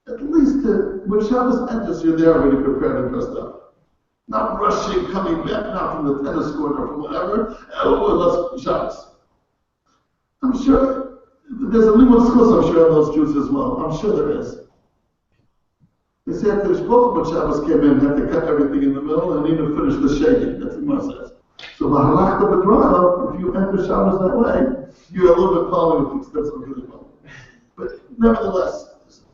At least when Shabbos enters, you're there already prepared and dressed up. Not rushing, coming back now from the tennis court or from whatever. Oh, let's Shabbos. I'm sure there's a limud schus, I'm sure, of those Jews as well. I'm sure there is. They say after the when Shabbos came in, had to cut everything in the middle and even finish the shading. That's what Moshe says. So if you enter Shabbos that way, you're a little bit following the footsteps of the Levin. But nevertheless,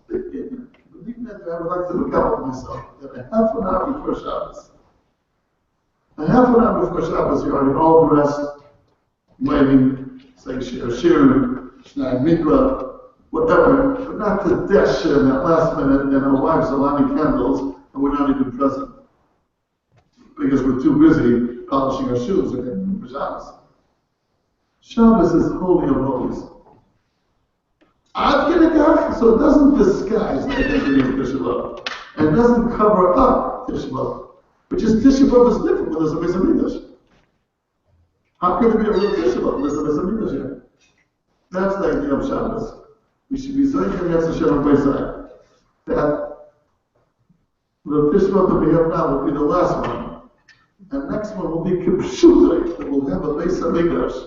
believe me, I would like to look out for myself that a half an hour before Shabbos, you're already all dressed, waving, saying Shir, Shnai Mikra, whatever, but not to dash in that last minute and our wives are lighting candles and we're not even present because we're too busy polishing our shoes and getting pajamas. Shabbos is holy of holies. So it doesn't disguise the identity of Tisha B'Av, and it doesn't cover up Tisha B'Av, which is Tisha B'Av is different when there's a Beis HaMikdash. How can there be a real Tisha B'Av when there's a Beis HaMikdash here? That's the idea of Shabbos. We should be Zoychen Yetz Hashem on Beisai. That the Tisha B'Av that we have now will be the last one, and next one will be Kipshutai, that will have a Beis HaMikdash,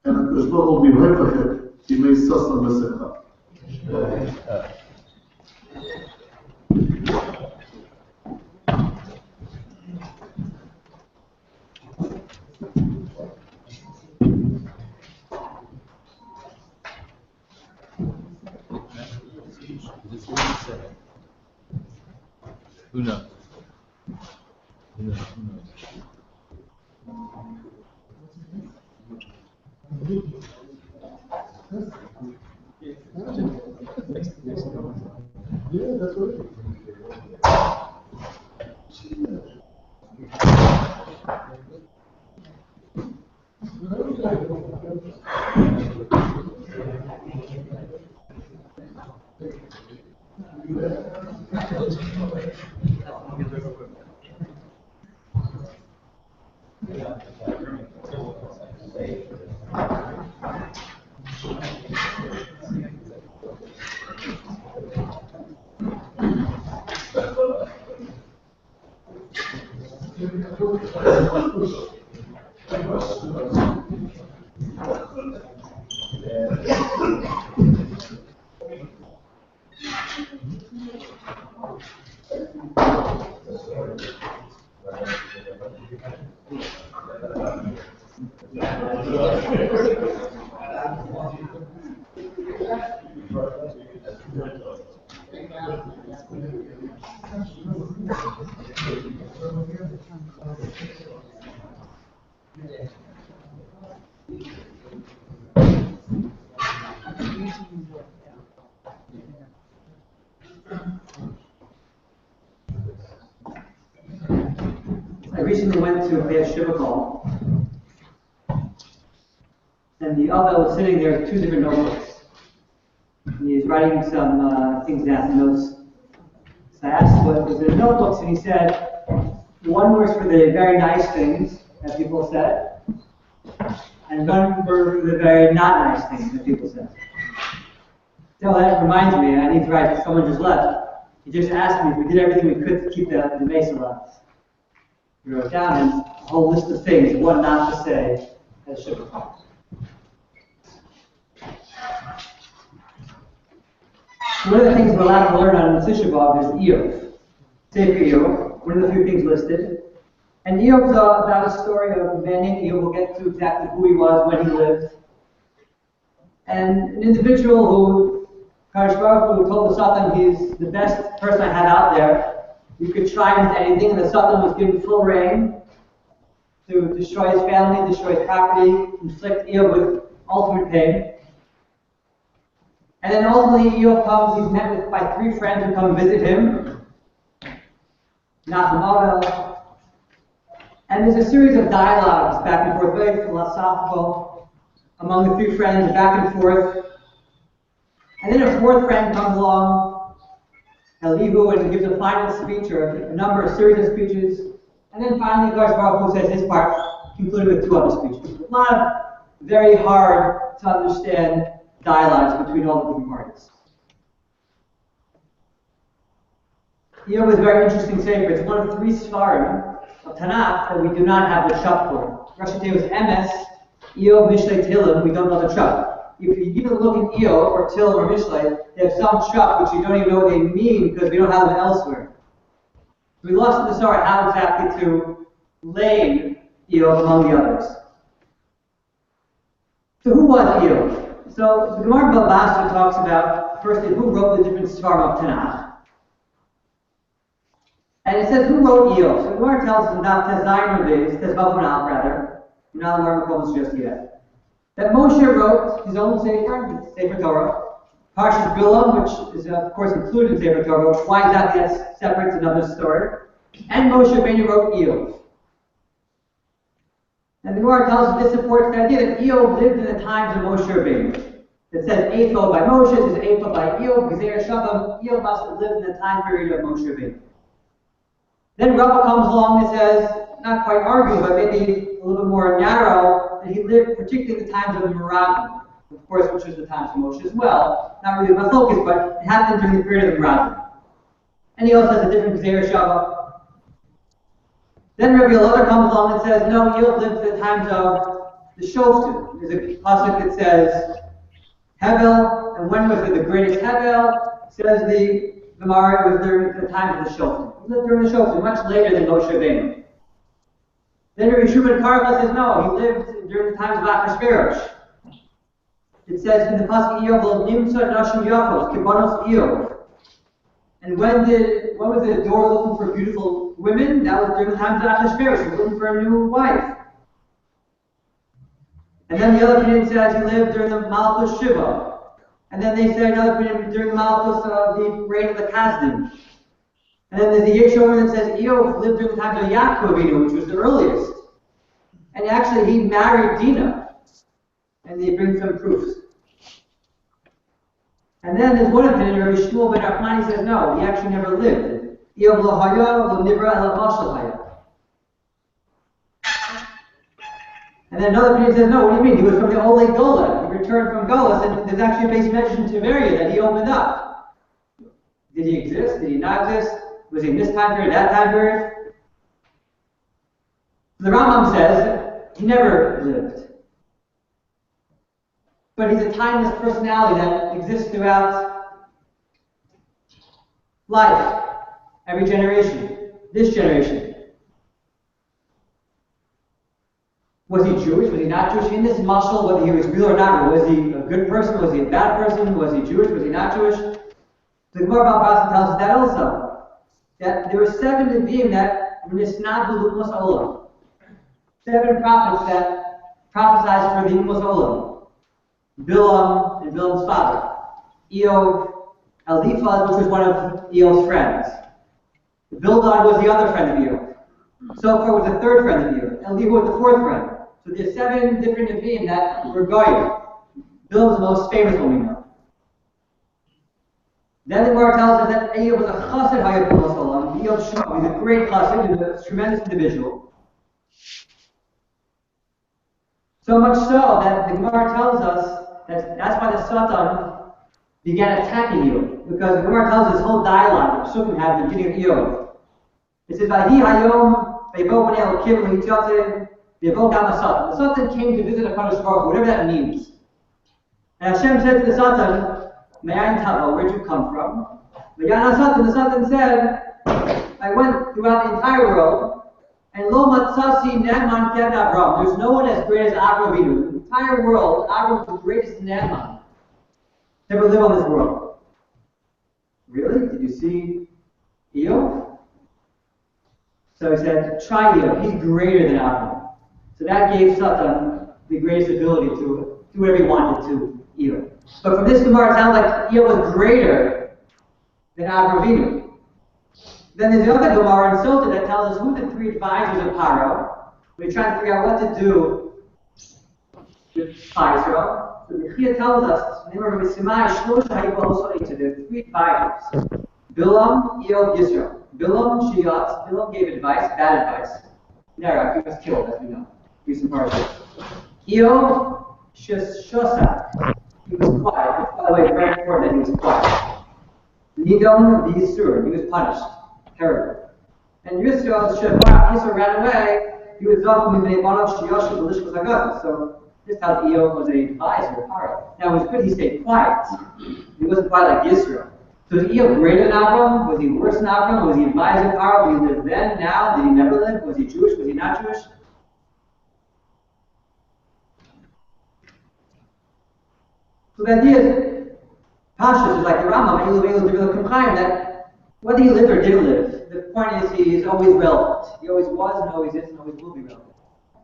and the Tisha B'Av will be Hefachit. He may sustain the Who knows? Yeah, that's what it is. I recently went to a Shiva call, and the Abba was sitting there with two different notebooks. And he was writing some things down, notes. So I asked what was in the notebooks, and he said, one was for the very nice things that people said, and one for the very not nice things that people said. So that reminds me, I need to write, someone just left. He just asked me if we did everything we could to keep the mace alive. We wrote down a whole list of things, what not to say at Shiva. One of the things we're allowed to learn on Tisha B'Av is Eov. Sefer Eov, one of the few things listed. And Eov's about a story of a man named Eov. We'll get to exactly who he was, when he lived. And an individual who, Kadosh Baruch Hu told the Satan, he's the best person I had out there. You could try him with anything, and the Satan was given full reign. to destroy his family, destroy his property, inflict Eob with ultimate pain. And then ultimately Eob comes, he's met with by 3 friends who come visit him. Nachum, and there's a series of dialogues back and forth, very philosophical, among the 3 friends, back and forth. And then a 4th friend comes along, Elihu, and gives a final speech, or a number of series of speeches. And then finally, Baruch Hu says his part, concluded with 2 other speeches. A lot of very hard to understand dialogues between all the different parties. Eob is a very interesting sefer. It's one of 3 Sfarim of Tanakh that we do not have the Shap for. Rashi Tei was Emes, Eob, Mishlei, Tehillim, we don't know the Shap. If you even look in Eob or Tehillim or Mishlei, they have some Shap which you don't even know what they mean because we don't have them elsewhere. We lost in the story how exactly to lay Eob among the others. So who was Eob? So the Gemara Babasta talks about, firstly, who wrote the different Sfarim of Tanakh. And it says, who wrote Eob? So the Gemara tells us about Tezayin Rabbi, Tezvav rather, not the Gemara calls just yet, that Moshe wrote his own Sefer, Sefer Torah, Parshas Bilam, which is of course included in Sefer Torah, which why exactly that's separate is another story. And Moshe Rabbeinu wrote Eob. And the Gemara tells us this supports the idea that Eob lived in the times of Moshe Rabbeinu. It says Eiffel by Moshe, it says Eiffel by Eob, Gezer Shabbat. Eob must have lived in the time period of Moshe Rabbeinu. Then Rabbi comes along and says, not quite arguing, but maybe a little bit more narrow, that he lived particularly in the times of Meragim, of course, which was the times of Moshe as well. Not really my focus, but it happened during the period of Meragim. And he also has a different Gezer Shabbat. Then Rabbi Elazar comes along and says, no, Eob lived in the times of the Shoftim. There's a pasuk that says, Hevel, and when was it the greatest Hevel? Says the Gemara, it was during the time of the Shoftim. He lived during the Shoftim, much later than Moshe Rabbeinu. Then Rabbi Shimon Karva says, no, he lived during the times of Achashverosh. It says in the pasuk Eob, Nimsa Nashim Yachos, Kibanos Eob. And when was the door looking for beautiful women? That was during the times of Achashverosh. He was looking for a new wife. And then the other opinion says he lived during the Malchus Shiva. And then they say another opinion during the Malchus of the reign of the Kasdim. And then there's the Yehoshua that says Eob lived during the times of Yaakov Avinu, which was the earliest. And actually he married Dinah. And they bring some proofs. And then there's one opinion, Rabbi Shmuel ben Hartman says no, he actually never lived. Eob lo haya, lo nivra, ela mashal haya. And then another opinion says no, what do you mean? He was from the Ole Gola. He returned from Gola, and there's actually a base measure in Tiberia that he opened up. Did he exist? Did he not exist? Was he in this time period, that time period? The Rambam says he never lived. But he's a timeless personality that exists throughout life, every generation, this generation. Was he Jewish? Was he not Jewish? In this mashal, whether he was real or not, was he a good person? Was he a bad person? Was he Jewish? Was he not Jewish? The Gemara Babasa tells us that also. That there were 7 Levin that were nisnad b'lumos olam. 7 prophets that prophesied for the Umos olam. Bilam and Bilam's father. Eob, Eliphaz, which was one of Eob's friends. Bildad was the other friend of Eob. Sophar was the 3rd friend of Eob. Elihu was the 4th friend. So there's 7 different Nevi'im that were Goyim. Bilam's the most famous one we know. Then the Gemara tells us that Eob was a chassid hayat b'Umas olam. Eob Shmuel, he's a great chassid, he's a tremendous individual. So much so that the Gemara tells us that's why the Satan began attacking Eob. Because the Gemara tells us this whole dialogue that Sukkim had at the beginning of Eob. It says, Vahi hayom ve'bo b'nei Elokim v'hityatzeh ve'bo gam ha-Satan. The Satan came to visit HaKadosh Baruch Hu, whatever that means. And Hashem said to the Satan, Me'ayin tavo, where'd you come from? V'yan ha-Satan, the Satan said, I went throughout the entire world, and lo matzasi ne'eman k'ed Avram. There's no one as great as Avram Avinu. The entire world, Avram was the greatest ne'eman to ever live on this world. Really? Did you see Eob? So he said, try Eob. He's greater than Avram. So that gave Satan the greatest ability to do whatever he wanted to Eo. But from this Gemara, it sounds like Eo was greater than Avraham Avinu. Then there's the other Gemara in Sota that tells us who the three advisors of Paro. We're trying to figure out what to do with Israel. So the Chia tells us, the three advisors. Bilam, Eo, Yisrael. Bilam, Shiatz. Bilam gave advice, bad advice. Nera, he was killed, as we know. Recent parts. Eo, Shosa. He was quiet. By the way, very important that he was quiet. Nidon, Yisur. He was punished. Terrible. And Yisrael, Yisrael ran away. He was up with the one of Shiyosha, the Lishkos Hagazah. So this how Eo was an advisor of Paro. Now it was good he stayed quiet. He wasn't quiet like Yisrael. So is Eo greater than Avram? Was he worse than Avram? Was he advisor of Paro? Did he live then, now? Did he never live? Was he Jewish? Was he not Jewish? So the idea is, Pashas is like the Rambam, that whether he lived or didn't live, the point is he is always relevant. He always was and always is and always will be relevant.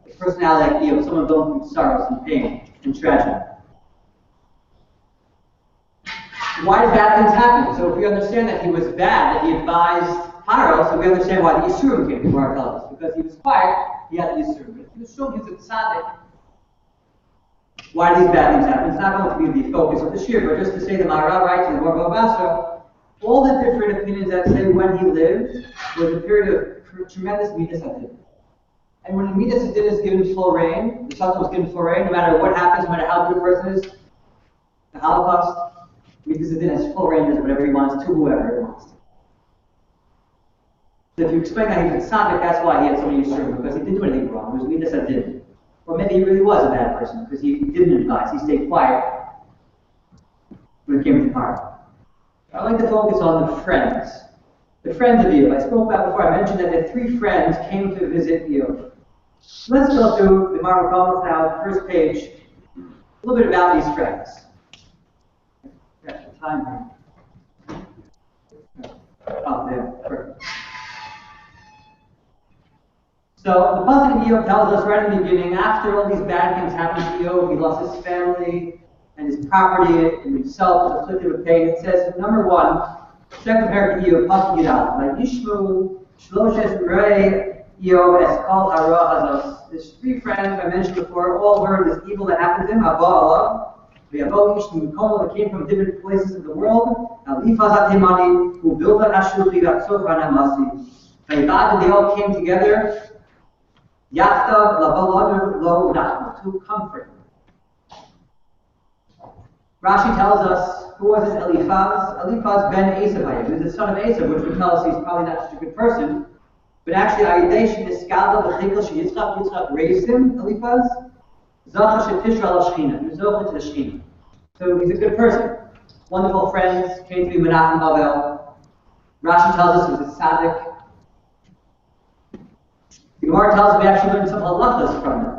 The personality like Eo, someone going through sorrows and pain and tragedy. Why did bad things happen? So if we understand that he was bad, that he advised Paro, so we understand why the Yisurim came to our tells us. Because he was quiet, he had the Yisurim. But if he was shown he was a tzaddik, why did these bad things happen? It's not going to be the focus of the shir, but just to say the Maharal writes in the Morval Basra, all the different opinions that say when he lived was a period of tremendous midas hadin. And when the midas hadin is given full reign, the Satan was given full reign, no matter what happens, no matter how good a person is, the Holocaust, midas hadin has full reign, does whatever he wants to whoever he wants to. So if you explain that he was a tzaddik, that's why he had so many yisurim, because he didn't do anything wrong. It was midas hadin. Or maybe he really was a bad person, because he didn't advise, he stayed quiet when it came to Paro. I like to focus on the friends. The friends of Eo. I spoke about before, I mentioned that the three friends came to visit Eo. Let's go through the Marvel Comics now, the first page, a little bit about these friends. Got some time here. Oh, there, perfect. So the Pasuk of Eo tells us right in the beginning, after all these bad things happened to Eo, he lost his family and his property and himself was afflicted with pain. It says, number one, second paragraph of Eo, Pasuk Yidal, like Yishmu, Shloshes Rei, Eo, Eskal Hara Hazos. There's three friends I mentioned before, all heard this evil that happened to him, Haba Allah. The Abo Yishmu Komo that came from different places of the world, Alifaz Atemani, who built an Ashuchi, Gatsof Hanamasi. They all came together. Yachtav Lavalad Lo Nachma, to comfort. Rashi tells us, who was this Eliphaz? Eliphaz ben Esav. He was the son of Esav, which would tell us he's probably not such a good person. But actually, Ayidesh Niskala V'Chikal Yitzchak raised him, Eliphaz. Zacha Shetishra Al Shechina. He was over to the Shechina. So he's a good person. Wonderful friends, came to be Menachem Babel. Rashi tells us he was a tzaddik. The Gemara tells us we actually learned some halachas from him.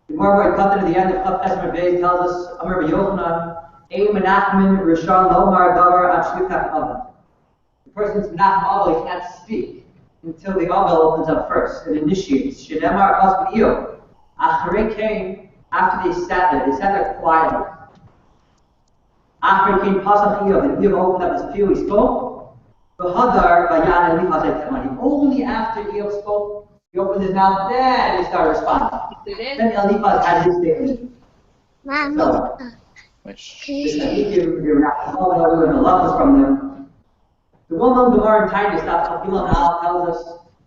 The Gemara cut to the end of Chav Pesach Beis tells us, Amar Yochanan, Ein Menachem Rishon Lomar Davar Ad Shlichach Abel. The person's Menachem Abel, he can't speak until the Abel opens up first and initiates. Shedemar Pasuk Eo. Acharei came, after they sat there quietly. Acharei came Pasuk Eo, then Eo opened up his field, he spoke. V'hadar Vayan Eliphaz Etemani. Only after Eo spoke, he opened his mouth, then he started responding. Then Eliphaz had his statement. So, you're not learning a lot from them. The well-known Gemara in Titus, Bilam Al tells us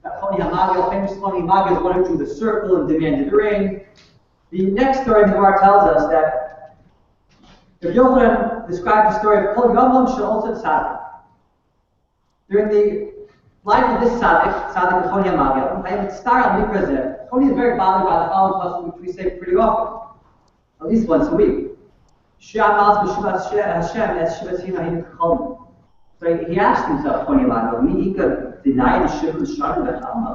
that Choni HaMagil, famous Choni HaMagil, went through the circle and demanded rain. The next story in the Gemara tells us that Rabbi Yochanan describes the story of Kol Yomam She'osat Tzaddik. During the life of this tzaddik Choni HaMagil, I have star al mikrazeh. Choni is very bothered by the following pasuk, which we say pretty often, at least once a week. So he asked himself, Choni HaMagil, deny the Shivah Shana B'Chalma.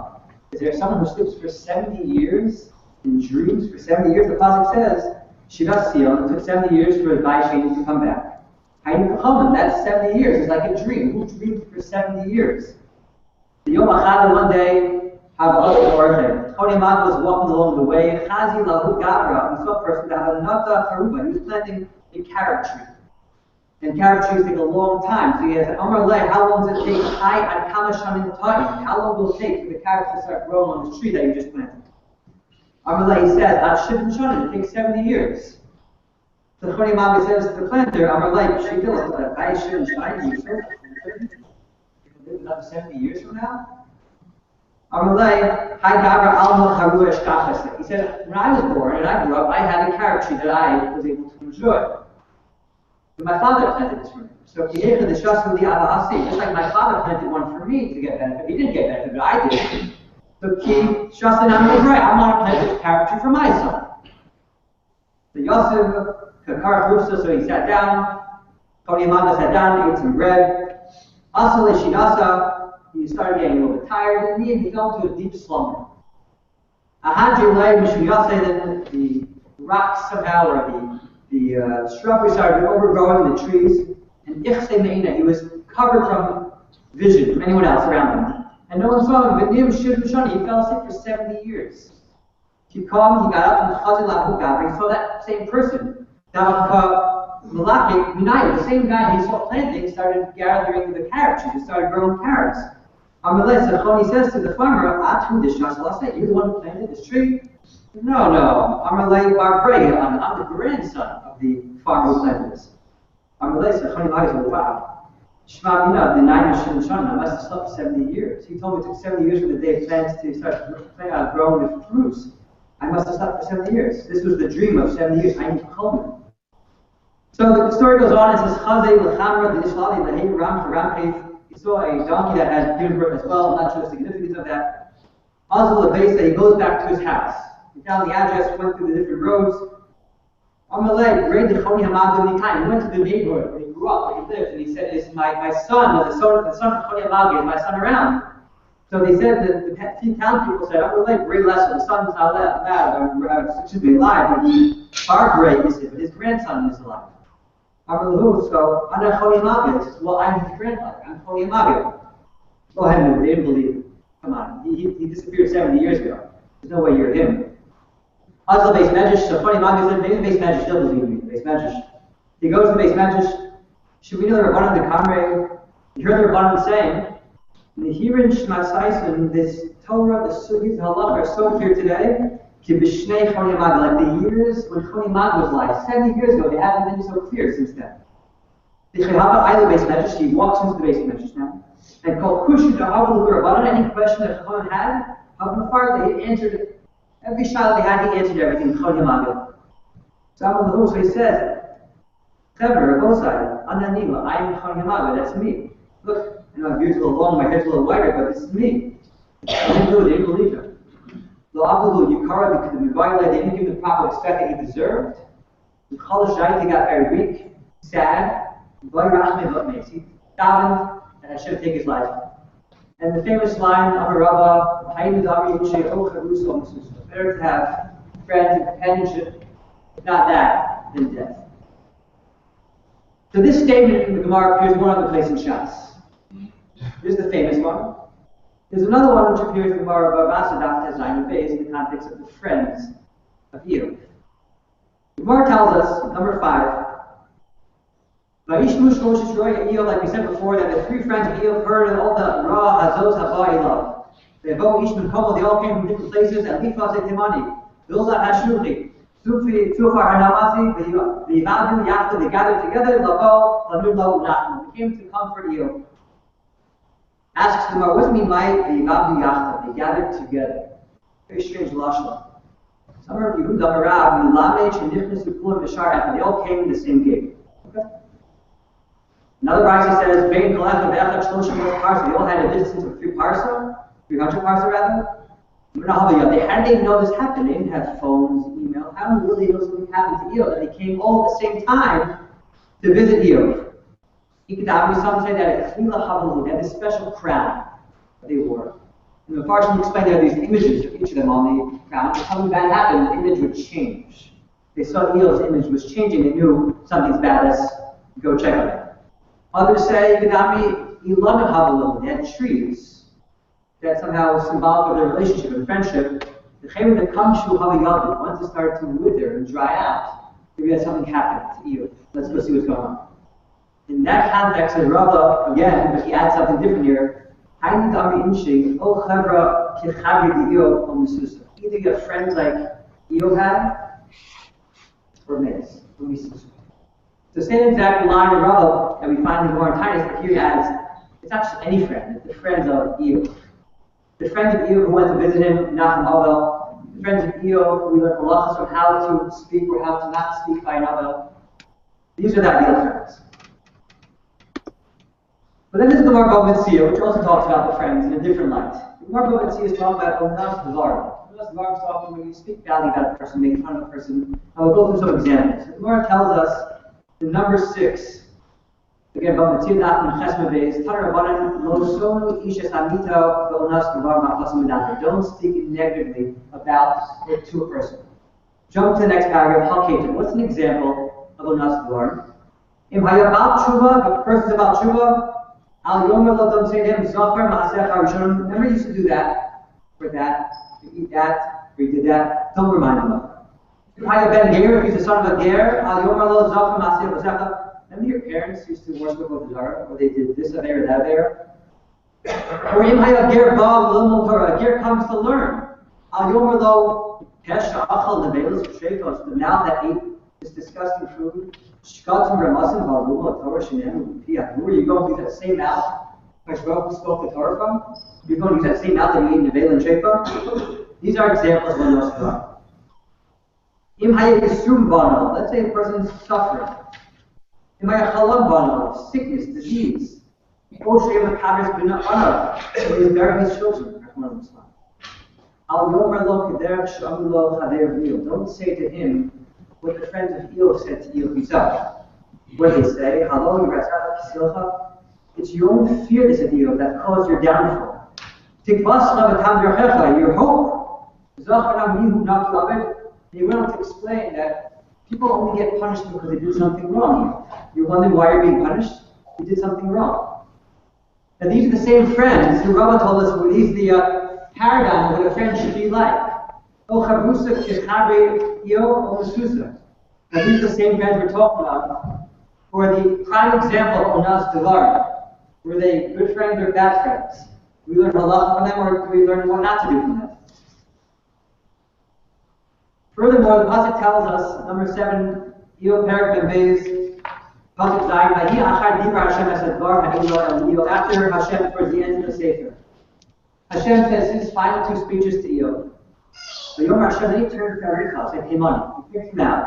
Is there someone who sleeps for 70 years in dreams? For 70 years, the pasuk says, Shiva Sion, it took 70 years for his Baishani to come back. That's 70 years. It's like a dream. Who dreamed for 70 years? The Yom Achad one day, have other origin. Choni Mag was walking along the way. Chazi Lahu Gabra, he saw a person that had another Haruba. He was planting a carrot tree. And carrot trees take a long time. So he has Amar Leh, how long does it take? Hi at Kamashanin Ta'i. How long will it take for the carrots to start growing on the tree that you just planted? Amar Leh, he says, at Shibin Shanin, it takes 70 years. So Choni Mag says to the planter, Amar Leh, Shikil, I Shibin Shanin, you sure? Live another 70 years from now? Amalei, Hi Gabra Alma Haruesh Kachase. He said, when I was born and I grew up, I had a carrot tree that I was able to enjoy. But my father planted this for me. So just like my father planted one for me to get benefit. He didn't get benefit, but I did. So Ki Shastanam is right. I want to plant this carrot tree for my son. So Yosef Kakar Rufsa, so he sat down. Tony Amanda sat down, ate some bread. Also, Shinasa, he started getting a little bit tired, and he fell into a deep slumber. Then the rocks somehow, or the shrubbery started overgrowing the trees, and he was covered from vision from anyone else around him. And no one saw him, but he fell asleep for 70 years. He got up, and he saw that same person. The same guy he saw planting started gathering the carrot trees, started growing carrots. Amalei says to the farmer, you're the one who planted this tree? No. Amalei Barbrei, I'm the grandson of the farmer who planted this. Amalei said, wow. Shema Bina, the 9 Shibin Shanin, I must have slept 70 years. He told me it took 70 years from the day of plants to start growing the fruits. I must have slept for 70 years. This was the dream of 70 years. I need to call him. So the story goes on, it says, Chazei l'chamra v'nishlali l'hei ram charam. He saw a donkey that had given birth as well. I'm not sure the significance of that. Azul l'beisa, he goes back to his house. He found the address, went through the different roads. Amalei, grade the Choni Hamad Nikai. He went to the neighborhood where he grew up, where he lived, and he said, "Is my son, or the son of Choni Hamad, is my son around?" So they said that the few town people said, Amalei, great lesson. The son's not alive, but our is it, but his grandson is alive. So Ana Choni Hamad says, well, I'm his grandfather. I'm Choni Hamad. Go ahead, they didn't believe him. Come on, he disappeared 70 years ago. There's no way you're him. Azal base medrash, so Choni Hamad said, maybe the base medrash still believe me. Base medrash. He goes to the base medrash. Should we know the Rabbanan the Kamre? He heard the Rabbanan saying, Nehirin Shmasaisun, this Torah, the Sugis, the Halach are so clear today. Kibishnei Choni Hamad, like the years when Choni Hamad was alive, 70 years ago, they haven't been so clear since then. The Chehava Ayla base medrash, he walks into the base medrash now, and called Kushu to Havul Rabbanan, any question that Choni had, Havul Far, they answered it. Every child they had, he answered everything. Choni Hamad. So he says, Chaver, both sides, Ananima, I am Choni Hamad, that's me. Look, my beard's a little long, my hair's a little whiter, but this is me. They didn't do it, they didn't believe him. The Abdul Yukara, because the Mubailah, they didn't give him the proper respect that he deserved. The Chalash Shaiti got very weak, sad. He davened that I should take his life. And the famous line of a Rabbi, better to have friends and companionship, if not that, than death. So this statement in the Gemara appears one other place in Shas. Here's the famous one. There's another one which appears in the Gemara of Vasadat as Zayin Beis in the context of the friends of Eov. The Gemara tells us, number 5, like we said before, that the 3 friends of Eov heard all the Ra, Hazos, Haba, Elav. They all came from different places, and Lifa said Timani, Bilza Hashuchi, Sufi, Tufar Hanamasi, the Vadu, Yachta, they gathered together, Lavo, Lamur, Lahu, they came to comfort Eov. Asks the Gemara, what does it mean by the Vadu Yachta? They gathered together. Very strange lashon. Some of you, Damarab, Milamech, and Nichnas, Ukulim, Bishar, they all came in the same gate. Okay? Another Rashi says, Vein Kalach, Be'achach, Shloshim, Parsa. They all had a distance of 300 parsa rather. How did they know this happened? They didn't have phones, email. How did they really know something happened to Eov? That they came all at the same time to visit Eov. Some say that they had this special crown that they wore. And the Farshim explained there are these images of each of them on the crown. If something bad happened, the image would change. They saw Eov's image was changing. They knew something's bad. Let's go check on it. Others say they had trees that somehow was symbolic of their relationship and friendship. The chayim that comes to havayadu, once it started to wither and dry out, maybe that something happened to you. Let's go see what's going on. In that context, the Rabbi, again, but he adds something different here. Either you have friends like Eov had, or mates. The same exact line in Rabbi that we find in the Gemara in Titus, but here he adds, it's not just any friend, it's the friends of Eov. The friends of Eov who went to visit him, Nachum Avel. The friends of Eov who learned halachas from how to speak or how to not speak by an Avel. These are the ideal friends. But then there's the Gemara Bava Metzia, which also talks about the friends in a different light. The Gemara Bava Metzia is talking about Onas Devarim. Onas Devarim is talking when you speak badly about a person, make fun of a person. I will go through some examples. The Gemara tells us in number 6, again, Bava Metzia Nachman Chesma Beis, Taner Rabbanan Lo Sonu Ishes Amito Onas Devarim Achasim Medaber. Don't speak negatively about it to a person. Jump to the next paragraph. Halketim. What's an example of Onas Devarim? Im Hayabal Tshuva, if a person's about Tshuva. Remember, you used to do that, for that, you eat that, or you did that. Don't remind him of it. If he's the son of a ger, remember your parents used to worship with the Zara, or they did this aver or that aver? Or a ger comes to learn. The mouth that ate this disgusting food. Are you going to use that same mouth who spoke the Torah from? You're going to use that same mouth that you ate in Nevel and Shepha? These are examples of Onos Devarim. Let's say a person's suffering. Sickness, disease. Or he's burying his children. Don't say to him what the friends of Eov said to Eov himself. What they say, it's your own fear, they said to Eov, that caused your downfall. Your hope. They went on to explain that people only get punished because they did something wrong. You're wondering why you're being punished? You did something wrong. And these are the same friends who Rabbi told us were these the paradigm of what a friend should be like. And these are the same friends we're talking about. For the prime example of Onas Devarim, were they good friends or bad friends? Do we learn halacha from them, or do we learn what not to do from them? Furthermore, the pasuk tells us, number 7, Eov Perak Beis, pasuk Zayin, Vahi Achar Dibra Hashem Esadvar Ha'ilo El Eov. After Hashem, towards the end of the Sefer, Hashem says his final 2 speeches to Eov. So Yom Hashem, then he turned to Arichas and Himani. He picked him out.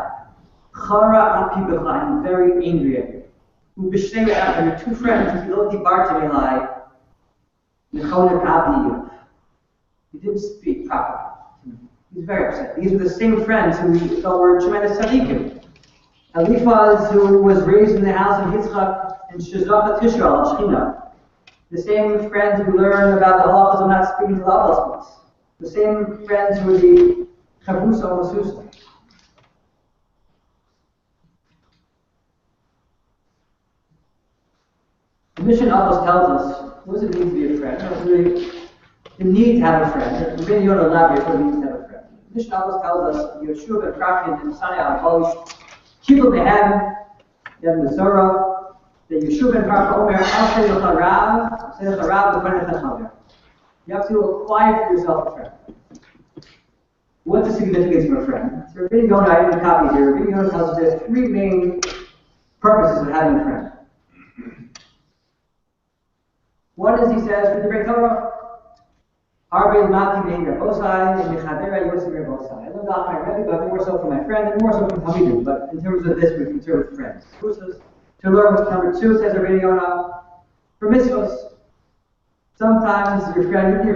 Chara Api Becha, I'm very angry at you. Ubishtei after your 2 friends, if you don't depart to me like Nechona Kapi. He didn't speak properly. He's very upset. These are the same friends who we thought were tremendous tzaddikim. Eliphaz, who was raised in the house of Yitzchak, and Shazach Tisha al Shechina. The same friends who learned about the halachas of not speaking to the Abbas. The same friends who were the Chavusa or Masusa. The mission Abbas tells us, what does it mean to be a friend? It's really the need to have a friend. Maybe you want to elaborate what it means to have a friend. The mission Abbas tells us, Yehoshua ben Kraken and Sani al-Polish, Kibul Behem, Yad Mizora, the Yehoshua ben Kraken Omer, Al Seyach Harav, Seyach Harav, the Kweneth HaChaver. You have to acquire for yourself a friend. What's the significance of a friend? So Rabbi Yoni, I have a copy here. Rabbi Yoni tells us there are 3 main purposes of having a friend. One is, he says, for the Beit Torah, Arbe Mati Bein Rabosai, and Mechadera Yosef Rabosai. I love that my Rebbe, but more so for my friend, and more so from Talmidim. But in terms of this, we consider with friends. To learn what's number 2, says Rabbi Yoni, for mitzvahs. Sometimes your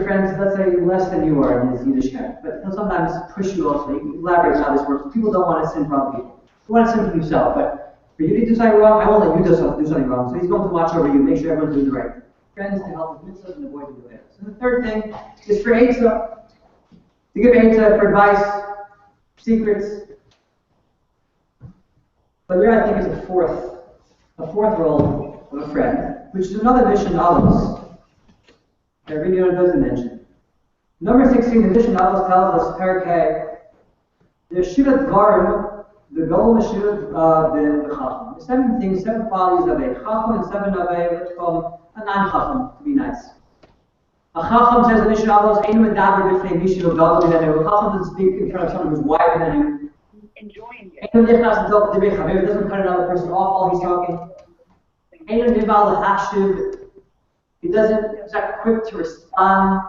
friends, let's say less than you are in his Yiddishkeit, but he'll sometimes push you also. You elaborate how this works. People don't want to sin for other people. They want to sin for themselves, but for you to do something wrong, I won't let you do something wrong. So he's going to watch over you, make sure everyone's doing the right. Friends to help with mitzvahs and avoid the errors. So the third thing is for Eitzah. To give Eitzah for advice, secrets. But there I think is a fourth role of a friend, which is another mission of others that Rabbi Yoni doesn't mention. Number 16, the Mishnah tells us, Parakeh, the Shiva Dvarim, the goal of the Chacham. The 7 things, 7 qualities of a Chacham and 7 of a, let's call him, a non-Chacham, to be nice. A Chacham says the Mishnah Avos, Ein Medaber B'fnei Mishu Gadol Min Anu. A Chacham doesn't speak in front of someone who's wiser than him. Enjoying it. Ein Nichnas L'Dov Divrei Chaver, doesn't cut another person off while he's talking. Ein Nival L'Hashiv, he doesn't, he's not quick to respond.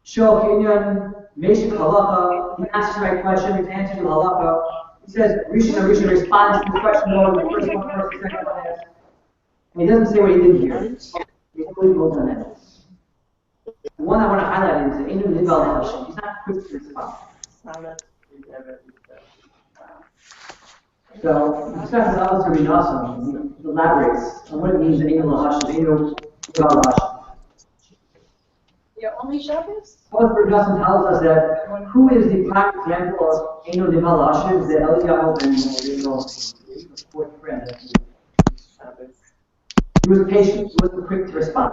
Shol Kinyan, Meshik Halacha, he asks the right question, he answers the Halacha. He says, Rishon responds to the question more than the first one, first, second one asked. And he doesn't say what he didn't hear. He always moves on that. The one I want to highlight is the Ein Nival L'Hashiv. He's not quick to respond. So, the discussion of Rabbi Tzvi elaborates on what it means, Ein Nival L'Hashiv. Your only Shabbos? Rabbi Tzvi tells us that who is the prime example of Ein Nival L'Hashiv is the Eliyahu and the fourth friend. He was patient, he wasn't quick to respond.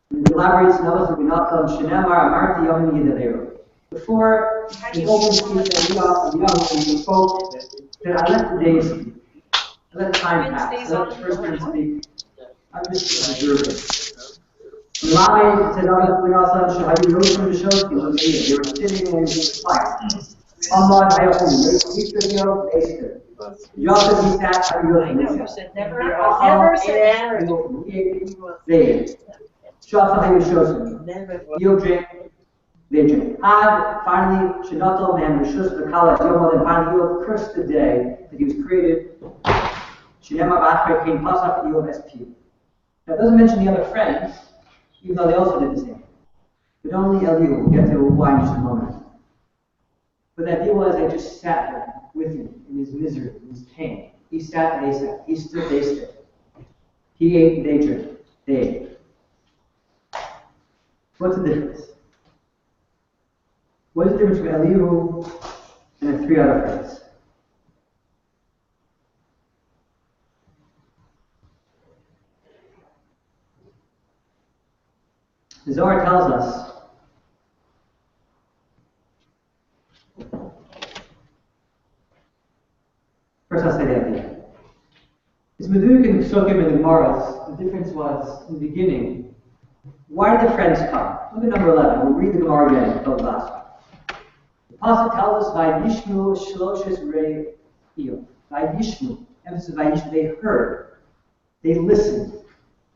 He elaborates in Rabbi Tzvi Shenemar Amarti Yoni Yidaveru. Before the open speech that Eliyahu spoke, that I let the days speak. I let time pass. I let the first man speak. I'm just observing. Rabbi said, Rabbi Tzvi Yoshua B'Shos, he was they were sitting and quiet. Allah Hayahum, Esther. Yosef, he sat, Never said never. Never said there. Shasa Hayashosim. never. You'll drink. They drink. Ad, finally, Shanato Man, Rishus, the Kala, Yom, and finally, Yom cursed the day that he was created. Shinema Bachre came Pasach Yom SP. Now, it doesn't mention the other friends, even though they also did the same. But only Eliyahu will get to why in just a moment. But the idea was they just sat there with him in his misery, in his pain. He sat, they sat. He stood, they stood. He ate, they drank. They ate. What's the difference? What is the difference between Eliyahu and the 3 other friends? The Zohar tells us first I'll say the idea. It's Meduyuk and Psukim and the Gemaras. The difference was in the beginning. Why did the friends come? Look at number 11. We'll read the Gemara again from last week. The Pasuk tells us, Vayishmu Shloshes Rei Iyov. Vayishmu. Emphasis Vayishmu. They heard. They listened.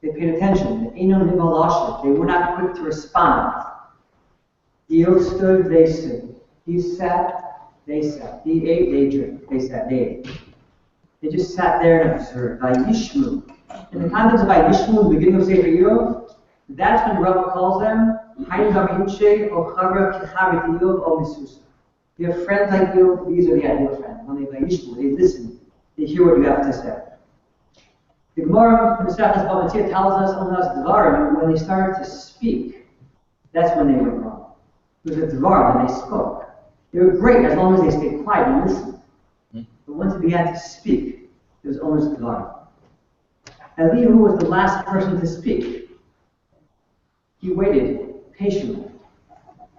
They paid attention. They were not quick to respond. Iyov stood, they stood. He sat, they sat. He ate, they drank. They sat, they ate. They just sat there and observed. Vayishmu. In the context of Vayishmu, the beginning of Sefer Iyov, that's when Rabbi calls them Hainu Gaminche or Chavra Kicharit Iyov or Misusa. You have friends like you, these are the ideal friends. When they Vayishmu, they listen. They hear what you have to say. The Gemara from Mesechus Bava Metzia tells us on those Dvarim, when they started to speak, that's when they went wrong. It was a Dvarim when they spoke. They were great as long as they stayed quiet and listened. But once they began to speak, it was almost Dvarim. Eliyahu was the last person to speak. He waited patiently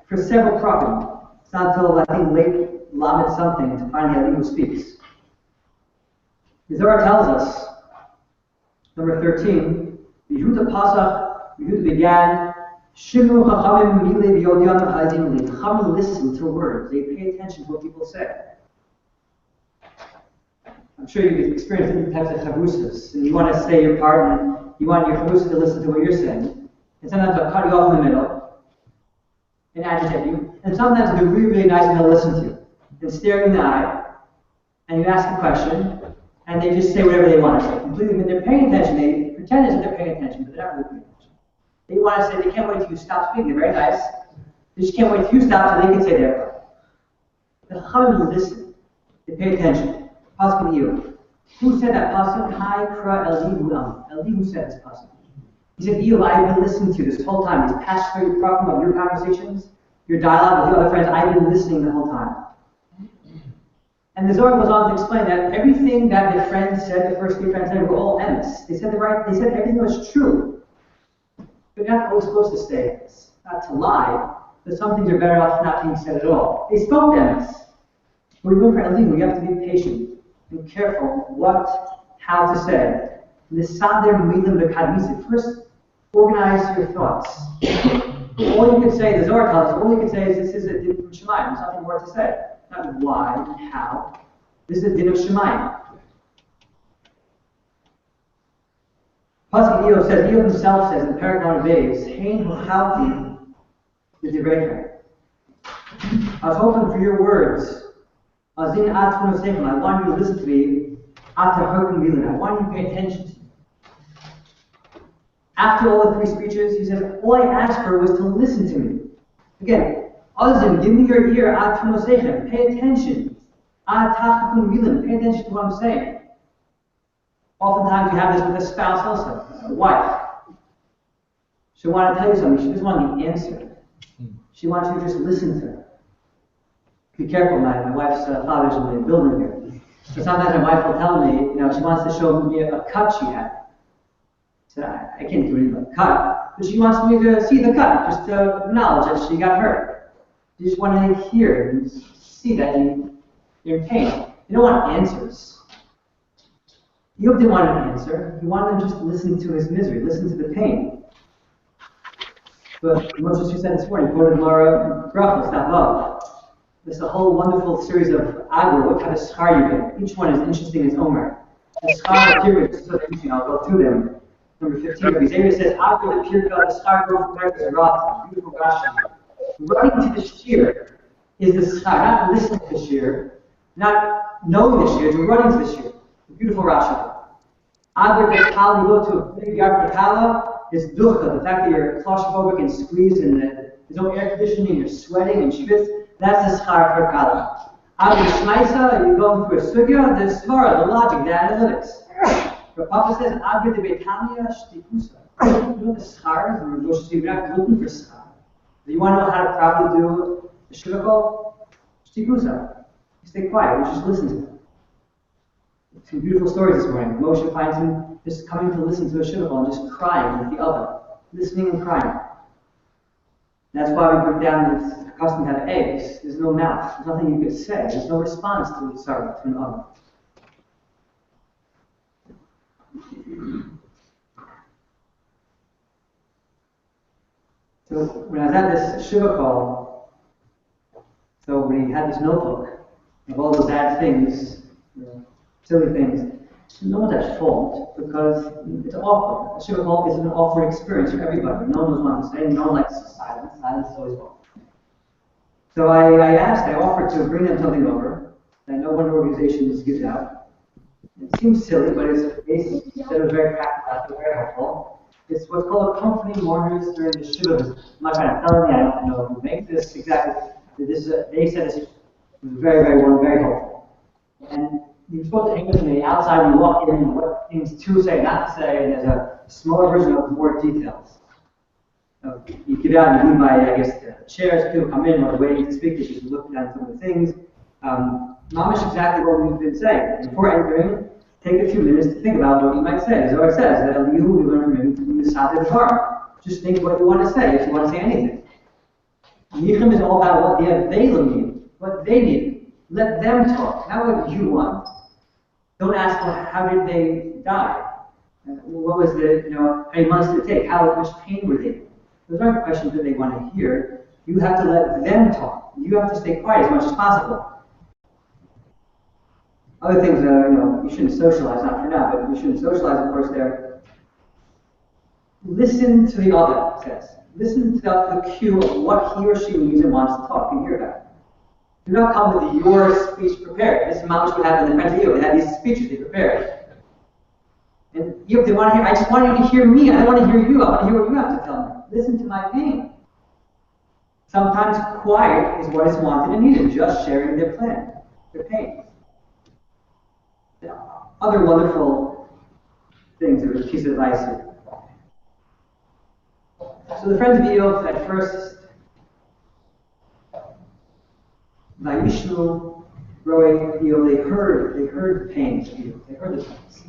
for several prophets. It's not until I think late Lamed something to finally Eliyahu speaks. The Zohar tells us, number 13, Yehuda Pasach, Yehuda began, Shimu Chachamim Mile V'Yodiyam Ha'adimli. Chachamim listen to words. They pay attention to what people say. I'm sure you've experienced different types of chavrusas, and you want to say your part, and you want your chavrusa to listen to what you're saying. And sometimes they'll cut you off in the middle and agitate you. And sometimes they'll be really, really nice and they'll listen to you and stare you in the eye. And you ask a question, and they just say whatever they want to say. Completely, when they're paying attention, they pretend as if they're paying attention, but they're not really paying attention. They want to say they can't wait till you stop speaking. They're very nice. They just can't wait till you stop so they can say their part. The Chachamim listen. They pay attention. Pasuk Iyov. Who said that pasuk? Hai Kra Eliyahu Am. Eliyahu said this pasuk. He said, Iyov, I've been listening to you this whole time. These past 30 problem of your conversations, your dialogue with your other friends, I've been listening the whole time. And the Zohar goes on to explain that everything that the friends said, the first 3 friends said, were all emes. They said they said everything was true. But you're not always supposed to say this. Not to lie, that some things are better off not being said at all. They spoke emes. When we learn for illegal, you have to be patient and careful how to say. First, organize your thoughts. All you can say, the Zohar tells us, all you can say is this is a din from Shemayim. There's nothing more to say. Not why and how. This is a din of Shemayim. Pasuk Eov says, Eov himself says in Parak of Days, Hein Hochalti L'Divreichem. I was hoping for your words. Azin Atfun Osechem. I want you to listen to me. Atahurkum Milan. I want you to pay attention to me. After all the 3 speeches, he said, all I asked for was to listen to me. Again, Azin, give me your ear. Atfun Osechem. Pay attention. Atahurkum Milan. Pay attention to what I'm saying. Oftentimes you have this with a spouse also, a wife. She'll want to tell you something. She doesn't want the answer. She wants you to just listen to her. Be careful, my wife's father's in the building here. So sometimes my wife will tell me, she wants to show me a cut she had. So I can't do anything about a cut, but she wants me to see the cut, just to acknowledge that she got hurt. You just want to hear and see that you're in pain. You don't want answers. Job didn't want an answer. He wanted them just to listen to his misery, listen to the pain. But Moshe said this morning, quoted Mara Brachos, that love. There's a whole wonderful series of agro, what kind of schar you get. Each one is interesting in its own right. The schar of Pirka is so interesting, I'll go through them. Number 15, Rabbi Zera says, agro the Pirka, the schar growth of is rot, beautiful Rashi. Running to the shear is the schar, not listening to the shear, not knowing the shear, it's running to the shear. Beautiful Rashi. Agro Bekala, you go to a big yard Bekala, is ducha, the fact that you're claustrophobic and squeezed and there's no air conditioning, you're sweating and schwitz. That's the schar for Kala. Out of the Shmaisa, you go through a sugya, the svara, the logic, the analytics. But Papa says, Agri de Betania Shtikusa. You know the schar is, and you're not looking for schar. Do you want to know how to properly do the shivakol? Shtikusa. You stay quiet, you just listen to them. Some beautiful stories this morning. Moshe finds him just coming to listen to a shivakol and just crying with the other. Listening and crying. That's why we put down this custom to have eggs. There's no mouth. There's nothing you could say. There's no response to an other. So when I was at this shiva call, so when he had this notebook of all the bad things, silly things, no one's at fault because it's awkward. A shiva call is an awkward experience for everybody. No one knows what to say. No one likes silence. Silence is always awkward. So I offered to bring them something over that no one organization gives out. It seems silly, but it's basically very practical, very helpful. It's what's called comforting mourners during the Shiva visit. I'm not trying to tell you, I don't know who makes this exactly. They said this was very, very well, very helpful. And you're supposed to hang from the outside and you walk in and what things to say, not to say, and there's a smaller version of more details. You get out and you by, I guess, the chairs, people come in or waiting to speak, you can look at some of the things. Mamish exactly what we've been saying. Before entering, take a few minutes to think about what you might say. As it says, that you will learn from him from the side of the heart. Just think what you want to say, if you want to say anything. Yichum is all about what the Avelim need, what they need. Let them talk, not what you want. Don't ask, well, how did they die? What was the, how many months did it take? How much pain were they in? Those aren't questions that they want to hear. You have to let them talk. You have to stay quiet as much as possible. Other things, you shouldn't socialize, not for now, but you shouldn't socialize, of course, there. Listen to the other, it says. Listen to the cue of what he or she needs and wants to talk and hear about. Do not come with your speech prepared. This is how much we have in the French video. They have these speeches they prepared. And if they want to hear, I just want you to hear me. I don't want to hear you. I want to hear what you have to tell me. Listen to my pain. Sometimes quiet is what is wanted and needed, just sharing their plan, their pain. Other wonderful things are a piece of advice here. So the friends of Eov at first, Vayishnu, Roy, Eov, they heard the pains of Eov, they heard the pains.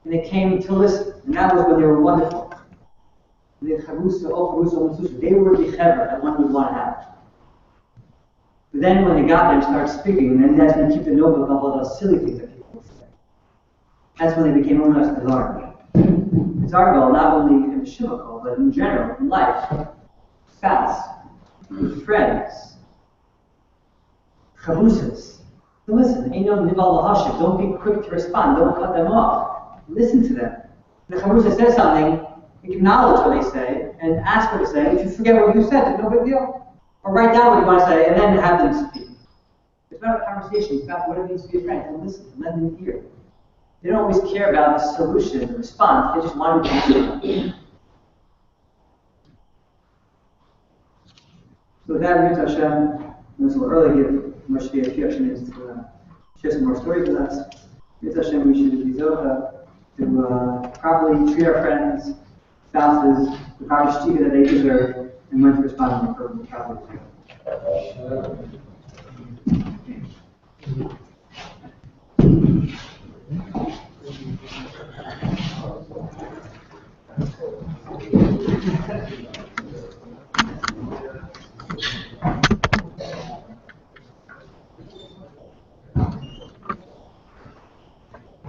And they came to listen, and that was when they were wonderful. The Charusa, they were the Chaver that one would want to have. But then when they got there and started speaking, and then that's when they keep the notebook of all those silly things that people would say. That's when they became almost the Zargal. The Zargal, not only in the Shivakol, but in general, in life, fast, with friends, Charusas. So listen, don't be quick to respond, don't cut them off. Listen to them. The Charusa says something, acknowledge what they say, and ask what they say. If you forget what you said, it's no big deal. Or write down what you want to say, and then have them speak. It's not a conversation, it's about what it means to be a friend, and listen, and let them hear. They don't always care about the solution, the response, they just want to answer. So with that, Yud Hashem, this will early give Moshe a few extra minutes to share some more stories with us. Yud Hashem, we should be zocha to properly treat our friends, spouses, the proper shtika that they deserve, and when to respond in the proper way.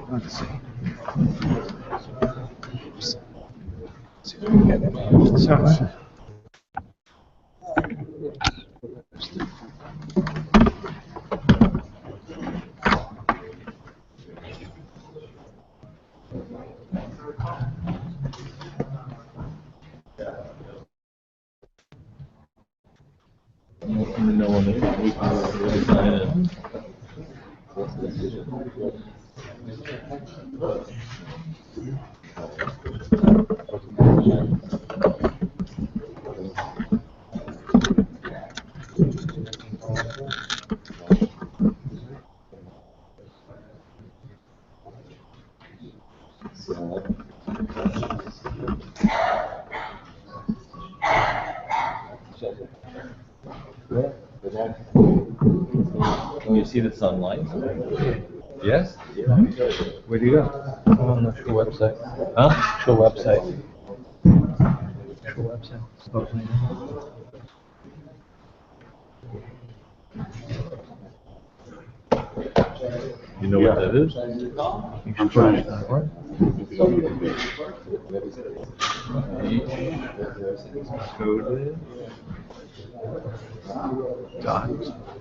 Let's see. See if we can get it. So, Can you see the sunlight? Yes? Where do you go? On the show website. Huh? Show website. Show website. You know what that is? You should try it.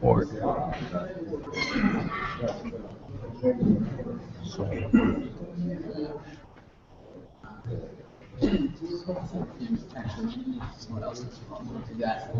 .org. Someone else is wrong. Do that.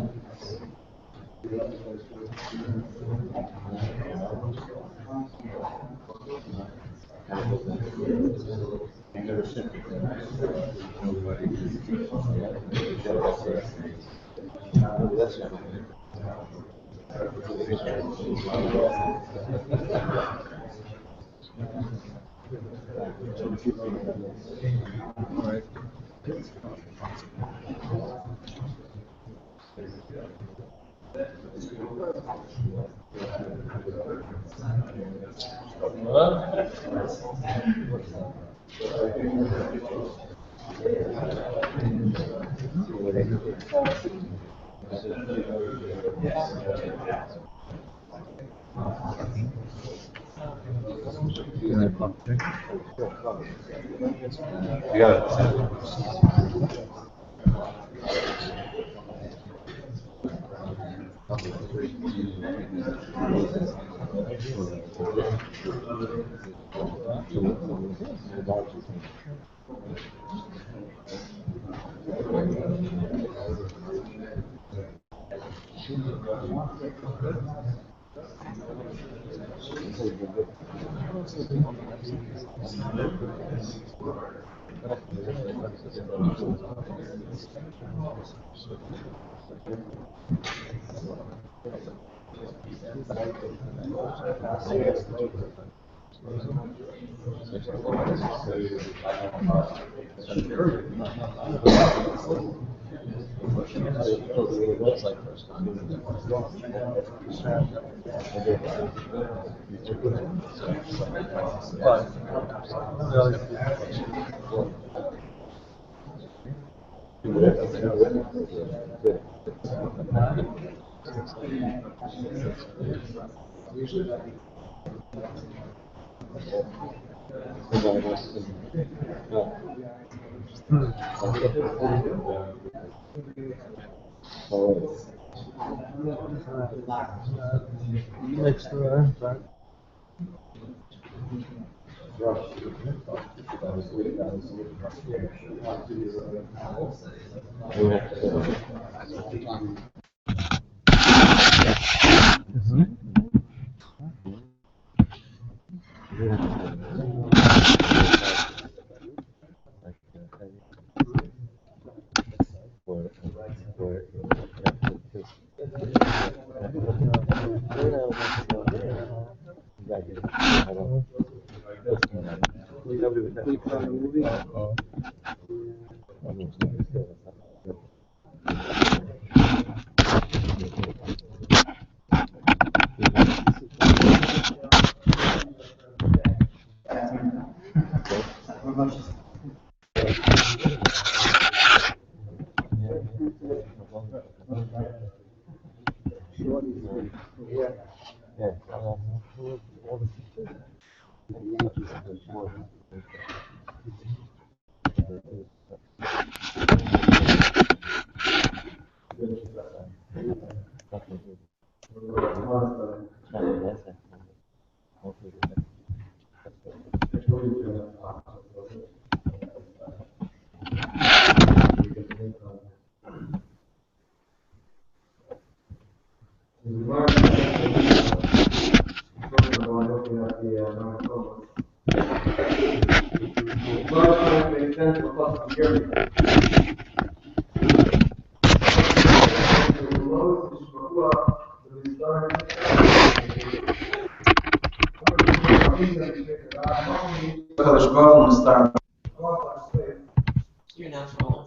You got it.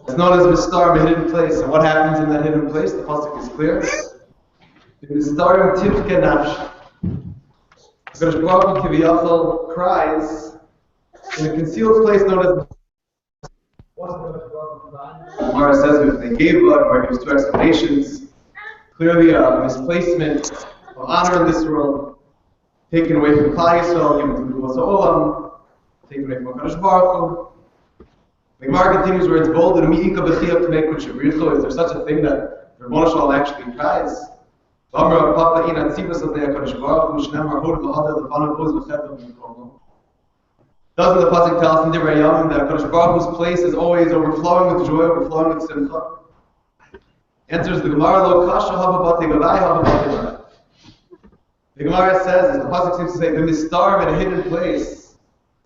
It's known as Mistar, a hidden place. And what happens in that hidden place? The pasuk is clear. Mistar tivke nafsh. HaKadosh Baruch Hu Kiviyachol cries in a concealed place known as. Gemara says if they gave blood, or gives two explanations. Clearly, a misplacement of honor in this world, taken away from Klal Yisrael, given to the Gvul Olam, taken away from HaKadosh Baruch Hu. The Gemara continues where it's bold and mi'ika b'chiyah to make kutshavricho. Is there such a thing that Rabbi Shalom actually cries? Doesn't the pasuk tell us in Divrei Yamim that HaKadosh Baruch Hu's place is always overflowing with joy, overflowing with simcha? Answers the Gemara, Lo kasha hava batei gavai hava batei gavai. The Gemara says, as the pasuk seems to say, the mistar in a hidden place,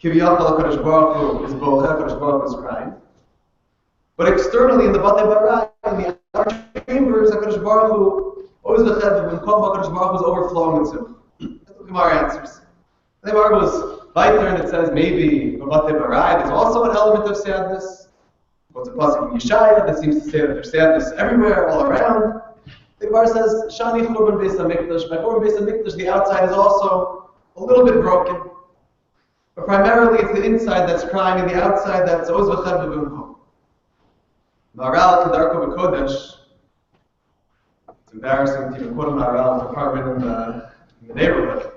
Kiviyachol HaKadosh Baruch Hu is bold, HaKadosh Baruch Hu is crying. But externally, in the batei barai, in the outer chambers, HaKadosh Baruch Hu, always the chedv, when HaKadosh Baruch Hu is overflowing with simcha. That's what the Gemara answers. The Gemara goes weiter and it says maybe B'batei Barai, there's also an element of sadness. What's a pasuk in Yeshaya that seems to say that there's sadness everywhere, all around. The Gemara says, Shani Churban Beis HaMikdash. By Churban Beis HaMikdash, the outside is also a little bit broken. But primarily it's the inside that's crying and the outside that's Oz V'Ched V'Bimkom. Maharal Kedarko B'Kodesh. It's embarrassing to even quote a Maharal's apartment in the neighborhood.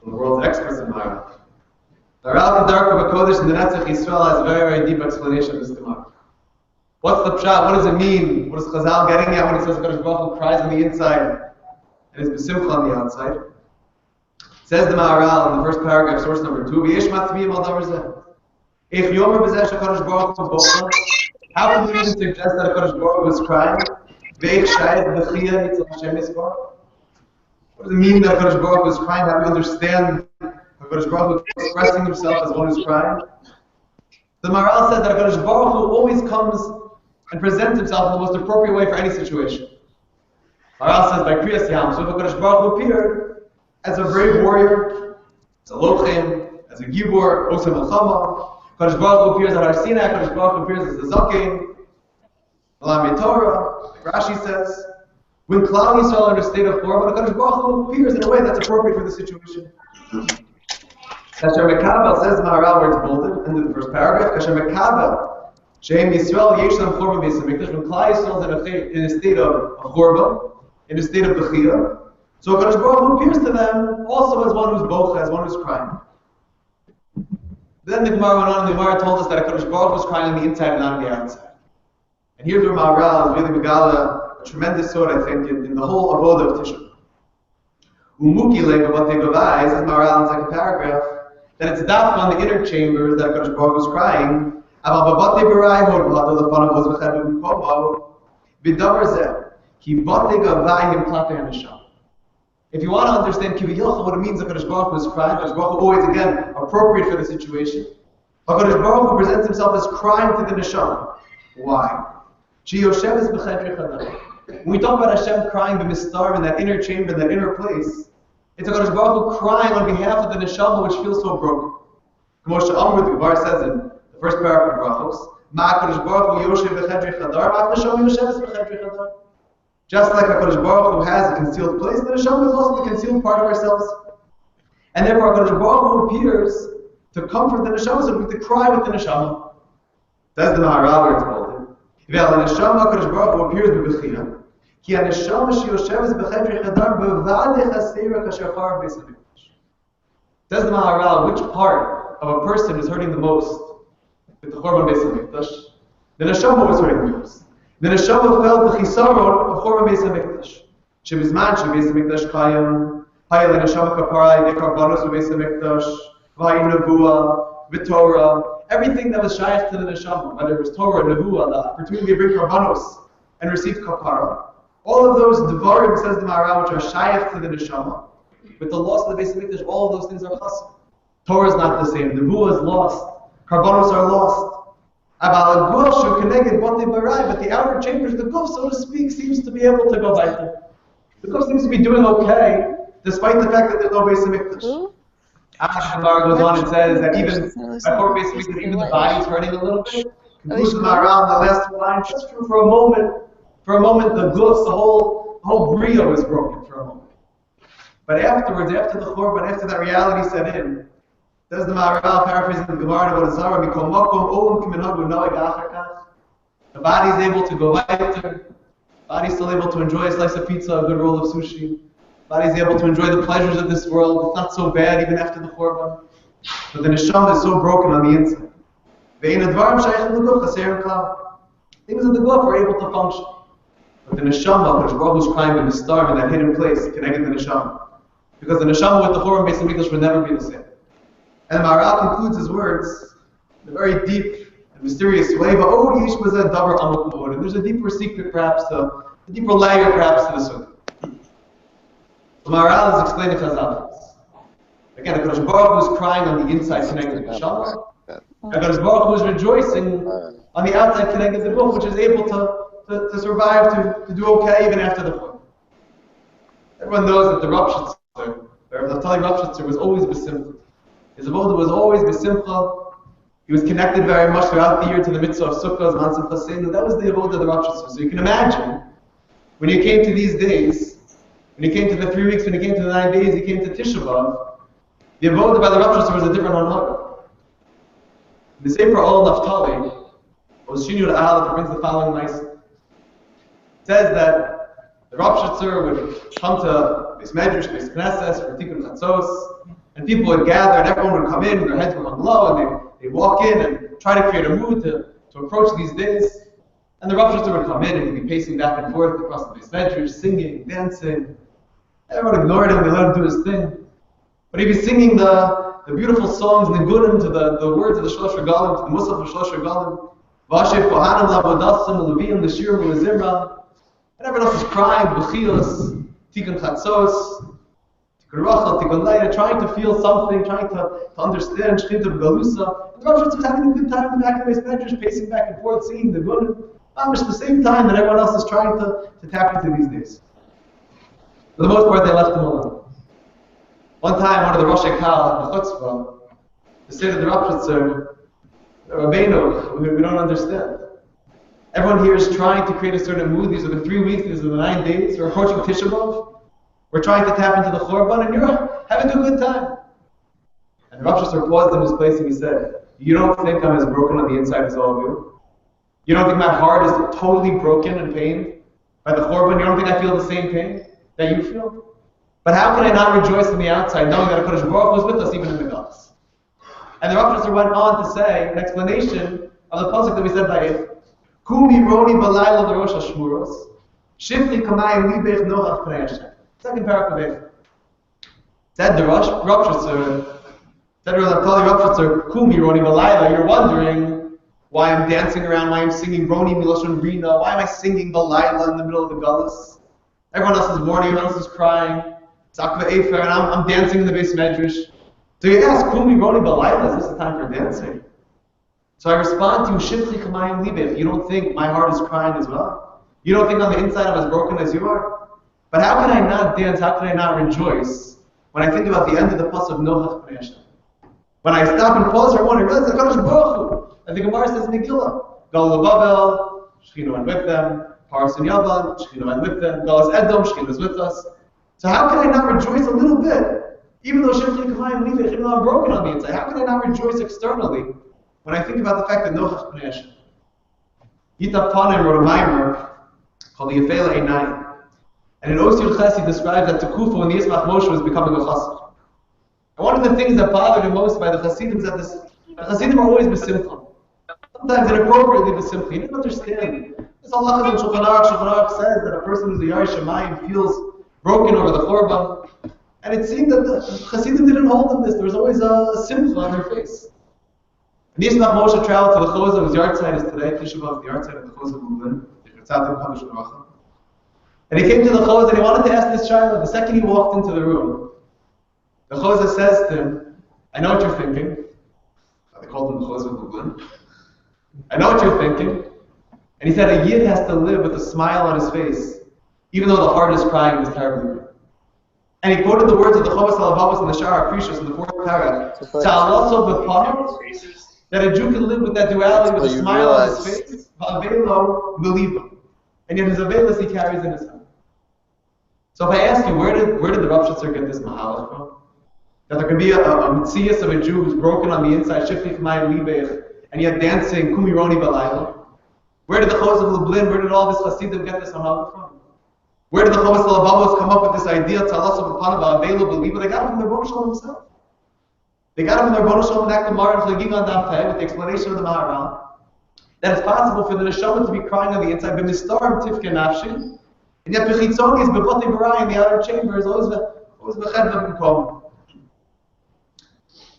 From the world's experts in Maharal. Maharal Kedarko B'Kodesh in the Netzach Yisrael has a very, very deep explanation of this Gemara. What's the pshat? What does it mean? What is Chazal getting at when it says HaKadosh Baruch Hu cries on the inside and is besimcha on the outside? Says the Maharal in the first paragraph, source number 2, V'yesh matzviyim al davar zeh. If yomer b'zeh HaKadosh Baruch Hu bocha, how can we even suggest that HaKadosh Baruch Hu is crying? V'eich shayet b'chiyah nitzal Hashem yisbar. What does it mean that HaKadosh Baruch Hu is crying? How do we understand HaKadosh Baruch Hu expressing himself as one who's crying? The Maharal says that HaKadosh Baruch Hu always comes and presents himself in the most appropriate way for any situation. Maharal says by Kriyas Yam, so if HaKadosh Baruch Hu appeared as a brave warrior, as a lochem, as a gibor, Osem Melchama, HaKadosh Baruch Hu appears at Har Sinai, HaKadosh Baruch Hu appears as a zaken, Malam Torah, like Rashi says, when Klal Yisrael are in a state of war, but HaKadosh Baruch Hu appears in a way that's appropriate for the situation. Kasher Mekabel says Maharal where it's bolded, into the first paragraph, Kasher Mekabel, Shem Yisrael Yeshlam Chorban Beis Hamikdash. When Klal Yisrael is in a state of Chorban, in a state of Bechia, so HaKadosh Baruch Hu appears to them also as one who's bocha, as one who's crying. Then the Gemara went on, and the Gemara told us that HaKadosh Baruch Hu was crying on the inside and not on the outside. And here's where Maharal is really megala a tremendous sword, I think, in the whole avoda of Tisha. Umuki leva what they gavai, says Maharal in the second paragraph, that it's dafka on the inner chambers that HaKadosh Baruch Hu was crying. Aval b'batei b'rai hod b'hado l'fanav was v'chedu b'kobo v'davar zeh ki batei gavai him platei hanesham. If you want to understand Kiviyach, what it means that HaKadosh Baruch Hu is crying, HaKadosh Baruch Hu always, again, appropriate for the situation. HaKadosh Baruch Hu presents himself as crying to the neshama. Why? When we talk about Hashem crying b'mistar in that inner chamber, in that inner place, it's HaKadosh Baruch Hu crying on behalf of the neshama which feels so broken. Moshe Amr, the Gemara says in the first paragraph of Brachos, Ma HaKadosh Baruch Hu yoshev b'chedrei chadar, ma neshama yoshev b'chedrei chadar. Just like HaKadosh Baruch Hu has a concealed place, the neshama is also the concealed part of ourselves. And therefore HaKadosh Baruch Hu appears to comfort the neshama, so we have to cry with the neshama. That's the Maharal we're told. Vel neshama HaKadosh Baruch Hu appears b'bechia, ki ha-neshama sheyosheves b'chedrei chadar b'vadei chaseira k'shachar beis hamikdash. Says the Maharal, which part of a person is hurting the most with the Chorban beis hamikdash? The neshama was hurting the most. The neshama felt the chisaron of Chorban beis hamikdash. Shebizman shebeis hamikdash kayim, hayel neshama kapara de karbanos beis hamikdash, v'hayin nevuah, v'torah. Everything that was shaykh to the neshama, whether it was Torah, nevuah, the opportunity to bring karbanos and receive kapara. All of those devarim, says the Maharal, which are shaykh to the neshama, with the loss of the beis hamikdash, all of those things are chassid. Torah is not the same. Nevuah is lost. Karbanos are lost. But the outer chambers, the guf, so to speak, seems to be able to go weiter. The guf seems to be doing okay, despite the fact that there's no beis hamikdash. Gemara goes on and says that even before beis hamikdash, even the body is hurting a little bit. Concludes the Maharal in the last line, just for a moment, the guf, the whole brio is broken for a moment. But afterwards, after the chorban, after that reality set in, says the Maharal, paraphrasing the Gemara, the body is able to go weiter. The body is still able to enjoy a slice of pizza, a good roll of sushi. The body is able to enjoy the pleasures of this world. It's not so bad even after the Chorban. But the neshama is so broken on the inside. Things of the guf are able to function. But the neshama, HaKadosh Baruch Hu is crying in the star in that hidden place, connected to the neshama. Because the neshama with the Chorban beis hamikdash would never be the same. And Maharal concludes his words in a very deep and mysterious way. And there's a deeper secret, perhaps, a deeper layer, perhaps, to the sunnah. So Maharal is explaining Chazal. Again, HaKadosh Baruch Hu is crying on the inside, connected to the neshama. HaKadosh Baruch Hu is rejoicing on the outside, connected to the guf, which is able to survive, to do okay even after the fall. Everyone knows that the Rav Shitzer was always besimcha. His avodah was always b'simcha. He was connected very much throughout the year to the mitzvah of Sukkot, Man Simcha. That was the avodah of the Rav Shitzer. So you can imagine, when you came to these days, when you came to the 3 weeks, when you came to the 9 days, you came to Tisha B'Av, the avodah by the Rav Shitzer was a different anhaga. The Sefer Ol Naftali was Shinyur Al that brings the following nice. It says that the Rav Shitzer would come to Beis Medrash, Beis Knesses for Tikkun Chatzos, and people would gather, and everyone would come in, their heads were hung low, and they walk in and try to create a mood to approach these days. And the Rav Shitzer would come in, and he'd be pacing back and forth across the Beis Medrash, singing, dancing. Everyone ignored him, they let him do his thing. But he'd be singing the beautiful songs, Nigunim, to the words of the Shlosh Regalim, to the Musaf of Shlosh Regalim, Vashev Kohanim Lavodasim, Levin, the Shir, Zimra. And everyone else is crying, B'chios, Tikkun Chatzos, trying to feel something, trying to understand Shechita B'Galusa. And the Rav Shitzer was having a good time in the back of his Medrash, pacing back and forth, singing the Gunim, at the same time that everyone else is trying to tap into these days. For the most part, they left him alone. One time, one of the Rosh Kal, the Chutzpah, they said to the Rav Shitzer, Rabbeinu, we don't understand. Everyone here is trying to create a certain mood. These are the 3 weeks, these are the 9 days. We're approaching Tisha B'Av. We're trying to tap into the Chorban, and you're having a good time. And Rav Shitzer paused in his place and he said, you don't think I'm as broken on the inside as all of you? You don't think my heart is totally broken and pained by the Korban? You don't think I feel the same pain that you feel? But how can I not rejoice on the outside, knowing that HaKadosh Baruch Hu is with us even in the guts? And the Rabbi went on to say an explanation of the pasuk that we said by it. Kumi roni balayla l'rosh hashmuros, shifli kamayim libech noach pnei Hashem. Second paragraph. Said the Rabshitzer, said Rabshitzer, Kumi roni balayla. You're wondering why I'm dancing around, why I'm singing roni milashon rina, why am I singing balayla in the middle of the galus? Everyone else is mourning, everyone else is crying. Zakva Efer, and I'm dancing in the base medrash. So you ask, Kumi roni balayla, is this the time for dancing? So I respond to you, Shifli kamayim libech. You don't think my heart is crying as well? You don't think on the inside I'm as broken as you are? But how can I not dance? How can I not rejoice when I think about the end of the pasuk Noach Pnei Hashem? When I stop and pause for a moment, I realize HaKadosh Baruch Hu. As the Gemara says in Megillah, Galus Babel, Shechina went with them. Paras and Yavan, Shechina went with them. Galus Edom, Shechina is with us. So how can I not rejoice a little bit? Even though Shifli kamayim libech, even though I'm broken on the inside, how can I not rejoice externally when I think about the fact that Noach Pnei Hashem? Yitab Panim wrote a mimer called the Yefela Einayim. And in Os Yud Ches he describes that Tekufa when the Yismach Moshe was becoming a chassid. And one of the things that bothered him most by the Chassidim is that the Chassidim are always besimcha. Sometimes inappropriately besimcha. He didn't understand. This halacha in Shulchan Aruch says that a person who's a Yarei Shemayim feels broken over the Korban. And it seemed that the Chassidim didn't hold on this. There was always a simcha on their face. And Yismach Moshe traveled to the Chozah, whose yard site is today, Tisha B'Av, the yard site of the Chozah Levin. And he came to the Chozah and he wanted to ask this child. The second he walked into the room, the Chozah says to him, I know what you're thinking. They called him the Chozah Levin. I know what you're thinking. And he said a Yid has to live with a smile on his face, even though the heart is crying and is terribly grieved. And he quoted the words of the Chovas HaLevavos in the Shara Precious in the fourth paragraph. That a Jew can live with that duality with a smile on his face, and yet his aveilus he carries in his hand. So if I ask you, where did the Rav Shitzer get this mahalach from? That there can be a mitzias of a Jew who's broken on the inside, shifli kamayim libech, and yet dancing kumi roni balayla. Where did the Chos of Lublin, where did all this Hasidim get this mahalach from? Where did the Chovas HaLevavos come up with this idea, tzalas of panav aveilu believer? They got it from their Rebbeinu Shalom himself. They got it from their Rebbeinu Shalom in Act Gemara and Chlagig on Daf Peh with the explanation of the Maharal that it's possible for the neshama to be crying on the inside, b'mistarim tifke nafshi, and yet b'chitzoni is b'votei barai in the outer chamber is always b'chedva b'kom.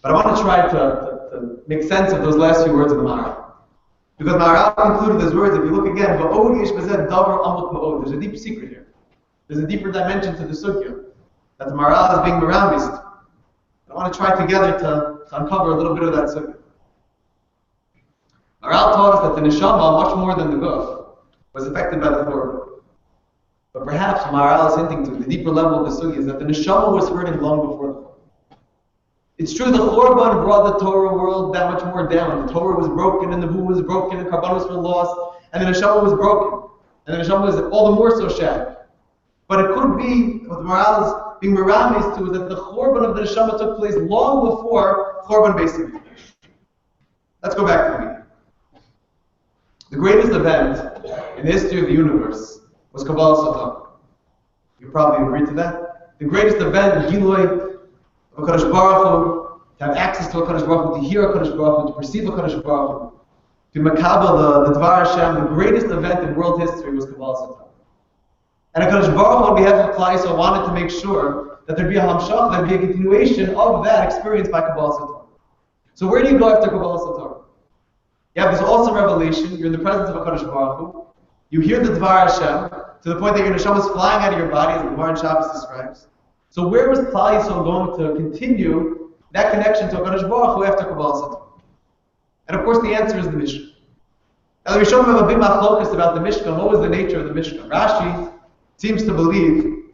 But I want to try to make sense of those last few words of the Maharal. Because Maharal concluded his words, if you look again, there's a deep secret here. There's a deeper dimension to the sugya that the Maharal is being Marambist. I want to try together to uncover a little bit of that sugya. Maharal taught us that the neshama, much more than the guf, was affected by the Torah. But perhaps Maharal is hinting to the deeper level of the sugya is that the neshama was hurting long before the Torah. It's true the Korban brought the Torah world that much more down. The Torah was broken, and the Vu was broken, and Karbanos were lost, and the neshama was broken. And the neshama was all the more so shattered. But it could be, what the Maharal is being meramis to, is that the Korban of the neshama took place long before Korban Beis Hamikdash. Let's go back to the beginning. The greatest event in the history of the universe was Kabbalah Satan. You probably agree to that. The greatest event in Giloi of HaKadosh Baruch Hu, to have access to HaKadosh Baruch Hu, to hear HaKadosh Baruch Hu, to perceive HaKadosh Baruch Hu, to makabel the Dvar Hashem, the greatest event in world history was Kabbalah Satan. And HaKadosh Baruch Hu, on behalf of Klal Yisrael, wanted to make sure that there'd be a hamshach, there'd be a continuation of that experience by Kabbalah Satan. So where do you go after Kabbalah Satan? You have this awesome revelation, you're in the presence of HaKadosh Baruch Hu, you hear the Dvar Hashem, to the point that your neshama is flying out of your body, as the Gemara in Shabbos describes. So where was Klal Yisrael going to continue that connection to HaKadosh Baruch Hu after Kabbalah Satan? And of course the answer is the Mishkan. Now the Rishonim have a big machlokas about the Mishkan. What was the nature of the Mishkan? Rashi seems to believe,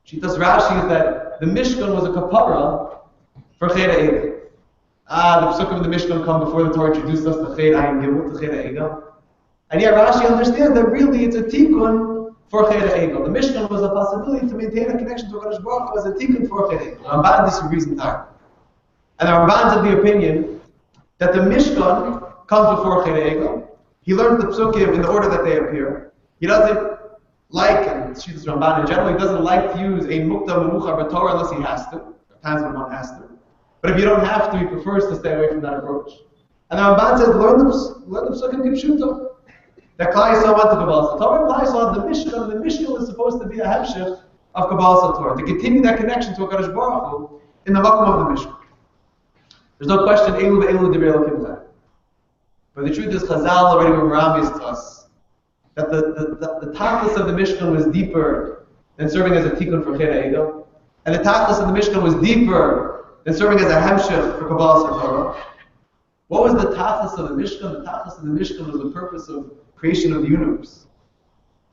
Shitas Rashi, is that the Mishkan was a kapara for Cheda Egel. The Pesukim of the Mishkan come before the Torah introduced us to Cheda Ayin Gimel, to Cheda Egel. And yet Rashi understands that really it's a tikkun for Cheda Egel. The Mishkan was a possibility to maintain a connection to HaKadosh Baruch Hu as a tikkun for Cheda Egel. Ramban disagrees entirely. And the Ramban's of the opinion that the Mishkan comes before Cheda Egel, He learns the psukim in the order that they appear. He doesn't like, and Shittas Ramban in general, he doesn't like to use a mukta memucha b'torah unless he has to. Times when one has to. But if you don't have to, he prefers to stay away from that approach. And the Ramban says, learn the psukim kipshuto. That Klal Yisrael went to Kabbalah Torah, Klal Yisrael had the Mishnah, and the Mishnah was supposed to be a hemshech of Kabbalah Torah, to continue that connection to HaKadosh Baruch Hu in the makom of the Mishnah. There's no question, Elu ve'elu divrei Elokim zeh. But the truth is, Chazal already ramiz to us that the tachlis of the Mishnah was deeper than serving as a tikkun for Cheda Edo, and the tachlis of the Mishnah was deeper than serving as a hemshech for Kabbalah Torah. What was the tachlis of the Mishnah? The tachlis of the Mishnah was the purpose of creation of the universe.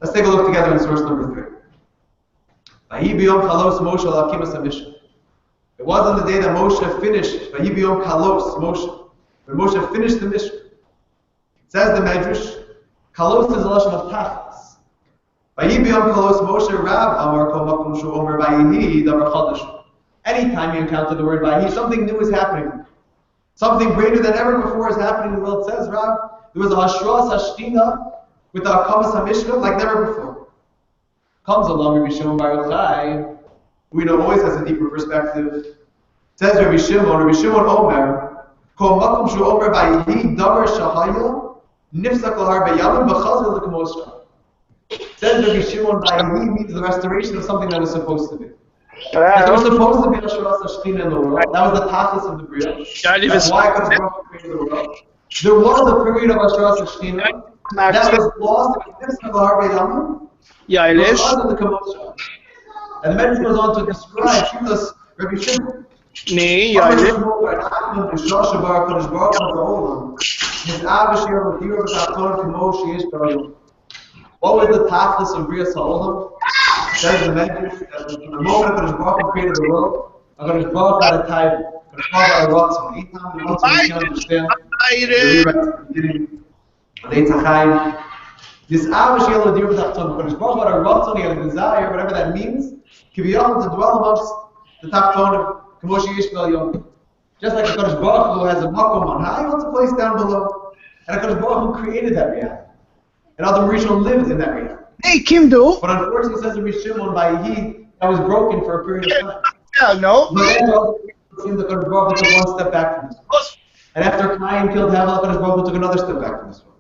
Let's take a look together in source number 3. Vahi biyom chalos Moshe al-Akimas HaMishnah. It was on the day that Moshe finished, Vahi biyom chalos Moshe, when Moshe finished the Mishnah. It says the Medrash, chalos is a lashon of tachlis. Vahi biyom chalos Moshe Rab Amar Kol Makom Shu Omer Vayihi Davar Chadash. Anytime you encounter the word Vahi, something new is happening. Something greater than ever before is happening in the world. It says, Rab, there was a hashras hashtina with the Akamas HaMishnah like never before. Comes along Rabbi Shimon Bar Yochai, who we know always has a deeper perspective. Says Rabbi Shimon Omer, Kol Makom Shu Omer Vayihi Davar Shahaya Nifsak Lahar Bayalim B'Chazar L'Kamosha. Says Rabbi Shimon Vayihi means the restoration of something that was supposed to be. There was supposed to be a Hashras HaShechina in the world. That was the tachlis of the Bria. That's why God created the world. There was a period of Hashras HaShechina that was lost in the Lahar Bayalim. And the Medrash goes on to describe Shittas Rabbi Shimon. What was the tachlis of Bria Sa'olam? Says the Medrash that from the moment HaKadosh Baruch Hu created the world, HaKadosh Baruch Hu had a time, HaKadosh Baruch Hu had a ratzon. Each time the ratzon, you can understand the rewrite at the beginning of the Eitz HaChaim. This Avish Yelo Dir B'Tachton, HaKadosh Baruch Hu had a ratzon, he had a desire, whatever that means, Kiviyachon to dwell amongst the Tachton, K'mosh Yesh B'Al Yom. Just like HaKadosh Baruch Hu has a makom on high, he wants a place down below. And HaKadosh Baruch Hu created that reality. And Adam Rishon lived in that reality. Hey, Kimdo. But unfortunately, says Rabbi Shimon Vayihi, that was broken for a period of time. Yeah, no. But then it seems that HaKadosh Baruch Hu took one step back from this world. And after Cain killed Havel, HaKadosh Baruch Hu took another step back from this world.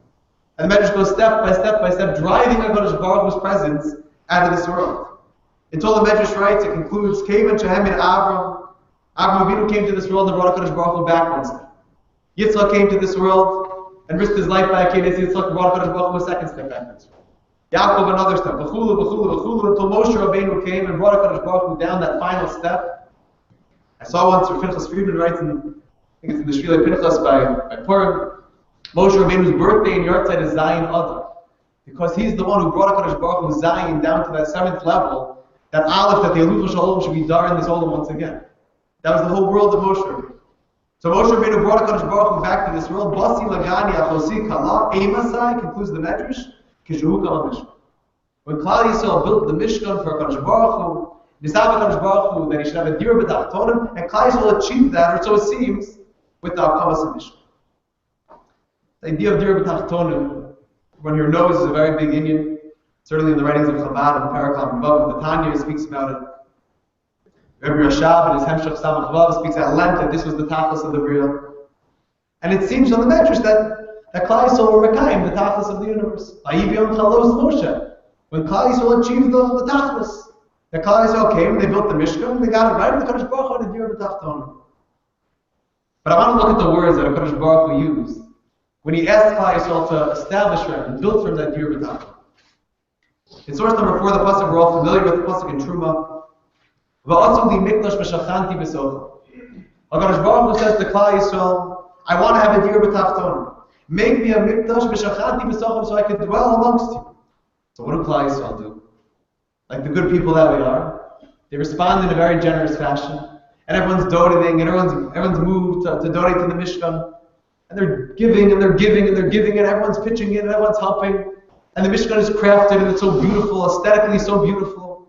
And the Medrash goes step by step by step, driving HaKadosh Baruch Hu's presence out of this world. Until the Medrash writes, it concludes, Kevan Shehem in Avram. Avram Avinu came to this world and brought HaKadosh Baruch Hu back one step. Yitzchak came to this world and risked his life by a kid. Yitzchak brought HaKadosh Baruch Hu a second step back from this world. Yaakov another step, until Moshe Rabbeinu came and brought HaKadosh Baruch Hu down that final step. I saw once where Pinchas Friedman writes in, I think it's in the Shvili Pinchas by Purim, Moshe Rabbeinu's birthday in Yortzeit is Zion Adar. Because he's the one who brought HaKadosh Baruch Hu Zion down to that 7th level, that Aleph, that the Eluv Shalom should be dar in this Olam once again. That was the whole world of Moshe Rabbeinu. So Moshe Rabbeinu brought HaKadosh Baruch Hu back to this world. Basi Lagani Achosi Kala, Eimasai concludes the Medrash. When Klal Yisrael built the Mishkan for HaKadosh Baruch Hu, Nisav HaKadosh Baruch Hu, that he should have a dir b'tachtonim, and Klal Yisrael achieved that, or so it seems, with the Akamas HaMishkan. The idea of dir b'tachtonim, everyone here knows, is a very big Indian. Certainly in the writings of Chabad and Paraklam Vav, the Tanya speaks about it. Rabbi Rashab in his Hemshach Samach Vav speaks at length that this was the tachlis of the Bria. And it seems on the Medrash that Klal Yisrael were Mekayim, the tachlis of the universe. Vayibiyom chalos Moshe. When Klal Yisrael achieved the tachlis, the Klal Yisrael came, they built the Mishkan, they got it right, and the Kadosh Baruch Hu had a dir b'tachtonim. But I want to look at the words that Kadosh Baruch Hu used when he asked Klal Yisrael to establish for him and build for him that dir b'tachtonim. In source number 4, the pasuk we're all familiar with, the pasuk in Truma. Va'atzum li mikdash v'shachanti b'socha. HaKadosh Baruch Hu says to Klal Yisrael, I want to have a dir b'tachtonim. Make me a mikdash v'shachanti b'socha so I can dwell amongst you. So what do Klal Yisrael do? Like the good people that we are, they respond in a very generous fashion. And everyone's donating, and everyone's moved to donate to the Mishkan. And they're giving, and they're giving, and they're giving, and everyone's pitching in, and everyone's helping. And the Mishkan is crafted, and it's so beautiful, aesthetically so beautiful.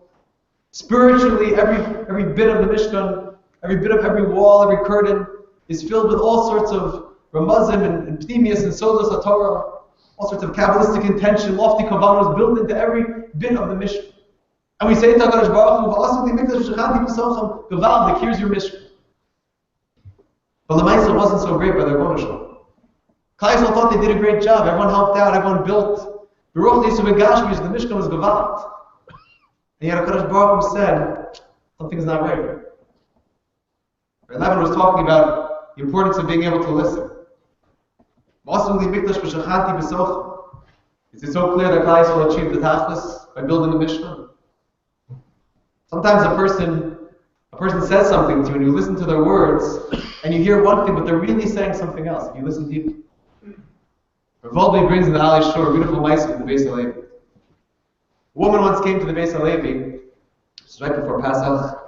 Spiritually, every bit of the Mishkan, every bit of every wall, every curtain is filled with all sorts of Ramazim and Pnimius and Sodos HaTorah. all sorts of Kabbalistic intention, lofty kavanos built into every bit of the Mishnah. And we say to HaKadosh Baruch Hu, "V'asu li mikdash v'shachanti b'sochem," Gavaldik, here's your Mishnah. But the Maisa wasn't so great by their Bonashon. Klal Yisrael thought they did a great job. Everyone helped out. Everyone built. Baruch Yisrael Begashmish, the Mishnah was Gavalt. And yet HaKadosh Baruch Hu said, something's not right. Levin was talking about the importance of being able to listen. Is it so clear that Klal Yisrael achieved the Tachlis by building the Mishnah? Sometimes a person says something to you and you listen to their words and you hear one thing but they're really saying something else if you listen deeply. Rabbi brings in the Ali Shur a beautiful mice in the Beis HaLevi. A woman once came to the Beis HaLevi, this was right before Pesach,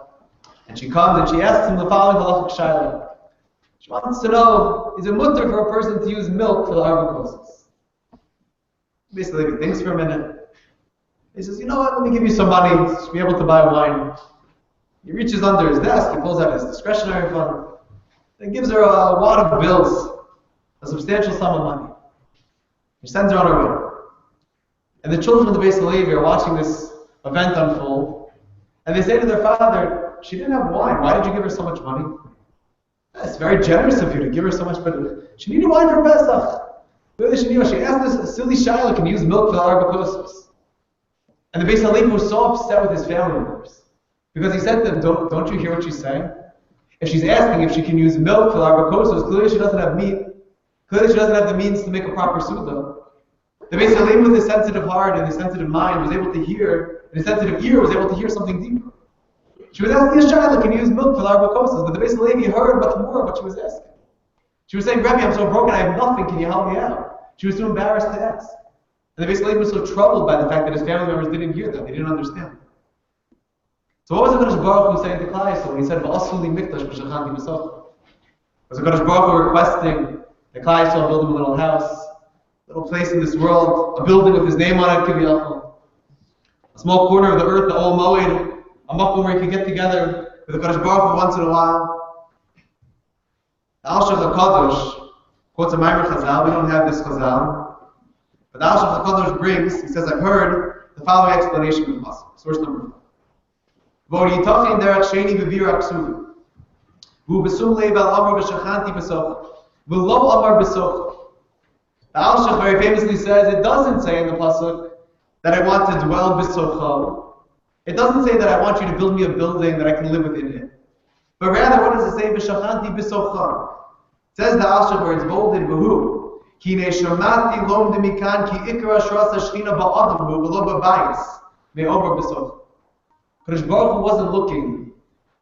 and she comes and she asks him the following halachic shaila. She wants to know, is it mutter for a person to use milk for the Arba Kosas? Beis HaLevi thinks for a minute. He says, you know what, let me give you some money to be able to buy wine. He reaches under his desk, he pulls out his discretionary fund, and gives her a wad of bills, a substantial sum of money. He sends her on her way. And the children of the Beis HaLevi are watching this event unfold, and they say to their father, she didn't have wine, why did you give her so much money? It's very generous of you to give her so much, but she needed wine for Pesach. She asked this silly shaila, can you use milk for the Arba Kosas? And the Beis HaLevi was so upset with his family members. Because he said to them, don't you hear what she's saying? If she's asking if she can use milk for the Arba Kosas, clearly she doesn't have meat. Clearly she doesn't have the means to make a proper suda. The Beis HaLevi with his sensitive heart and his sensitive mind was able to hear, and his sensitive ear was able to hear something deeper. She was asking a shaila, can you use milk for the Arba Kosas? But the Beis HaLevi heard much more of what she was asking. She was saying, Rabbi, I'm so broken, I have nothing, can you help me out? She was too embarrassed to ask. And the Beis HaLevi was so troubled by the fact that his family members didn't hear that, they didn't understand. So what was the HaKadosh Baruch Hu saying to Klal Yisrael when he said, "V'asu li mikdash v'shachanti b'sochem"? Was the HaKadosh Baruch Hu requesting that Klal Yisrael build him a little house, a little place in this world, a building with his name on it, kiviyachol, a small corner of the earth, the Ol Moed, a makom where he could get together with the HaKadosh Baruch Hu once in a while? The Aish Kodesh quotes a Maimer Chazal. We don't have this Chazal, but the Aish Kodesh brings. He says, "I've heard the following explanation of the pasuk." Source number 4. V'oriyitachin derech sheni b'bira ksuvi, v'u besum leiv al amar b'shachanti b'soch, v'lo amar b'soch. The Aish very famously says, it doesn't say in the pasuk that I want to dwell b'sochah. It doesn't say that I want you to build me a building that I can live within it. But rather, what does it say? B'shachanti b'sochah. It says the Aish where it's bolded, v'hu ki neshamati lom demikan ki ikra shras hashchina ba'adam hu v'lo b'bayis me'omar b'soch. Kadosh Baruch Hu wasn't looking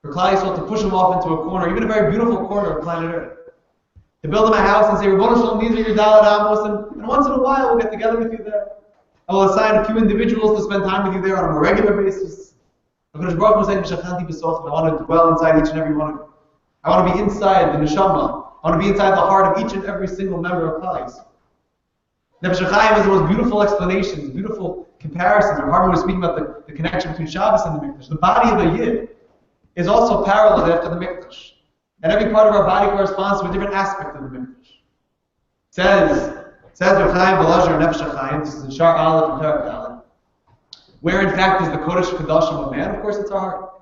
for Klal Yisrael to push him off into a corner, even a very beautiful corner of planet Earth, to build him a house and say, Ribono Shalom, these are your Daled Amos, and once in a while we'll get together with you there. I will assign a few individuals to spend time with you there on a more regular basis. Kadosh Baruch Hu saying, B'shachanti b'sochim, I want to dwell inside each and every one of you. I want to be inside the neshama. I want to be inside the heart of each and every single member of Klal Yisrael. Nefesh HaChaim has the most beautiful explanations, beautiful comparisons. Hartman was speaking about the connection between Shabbos and the Mikdash. The body of a Yid is also parallel after the Mikdash. And every part of our body corresponds to a different aspect of the Mikdash. Says Reb Chaim Belazar and Nefesh HaChaim, this is in Shar Aleph and Perek Dalet, where in fact is the Kodesh Kodashim of man? Of course it's our heart.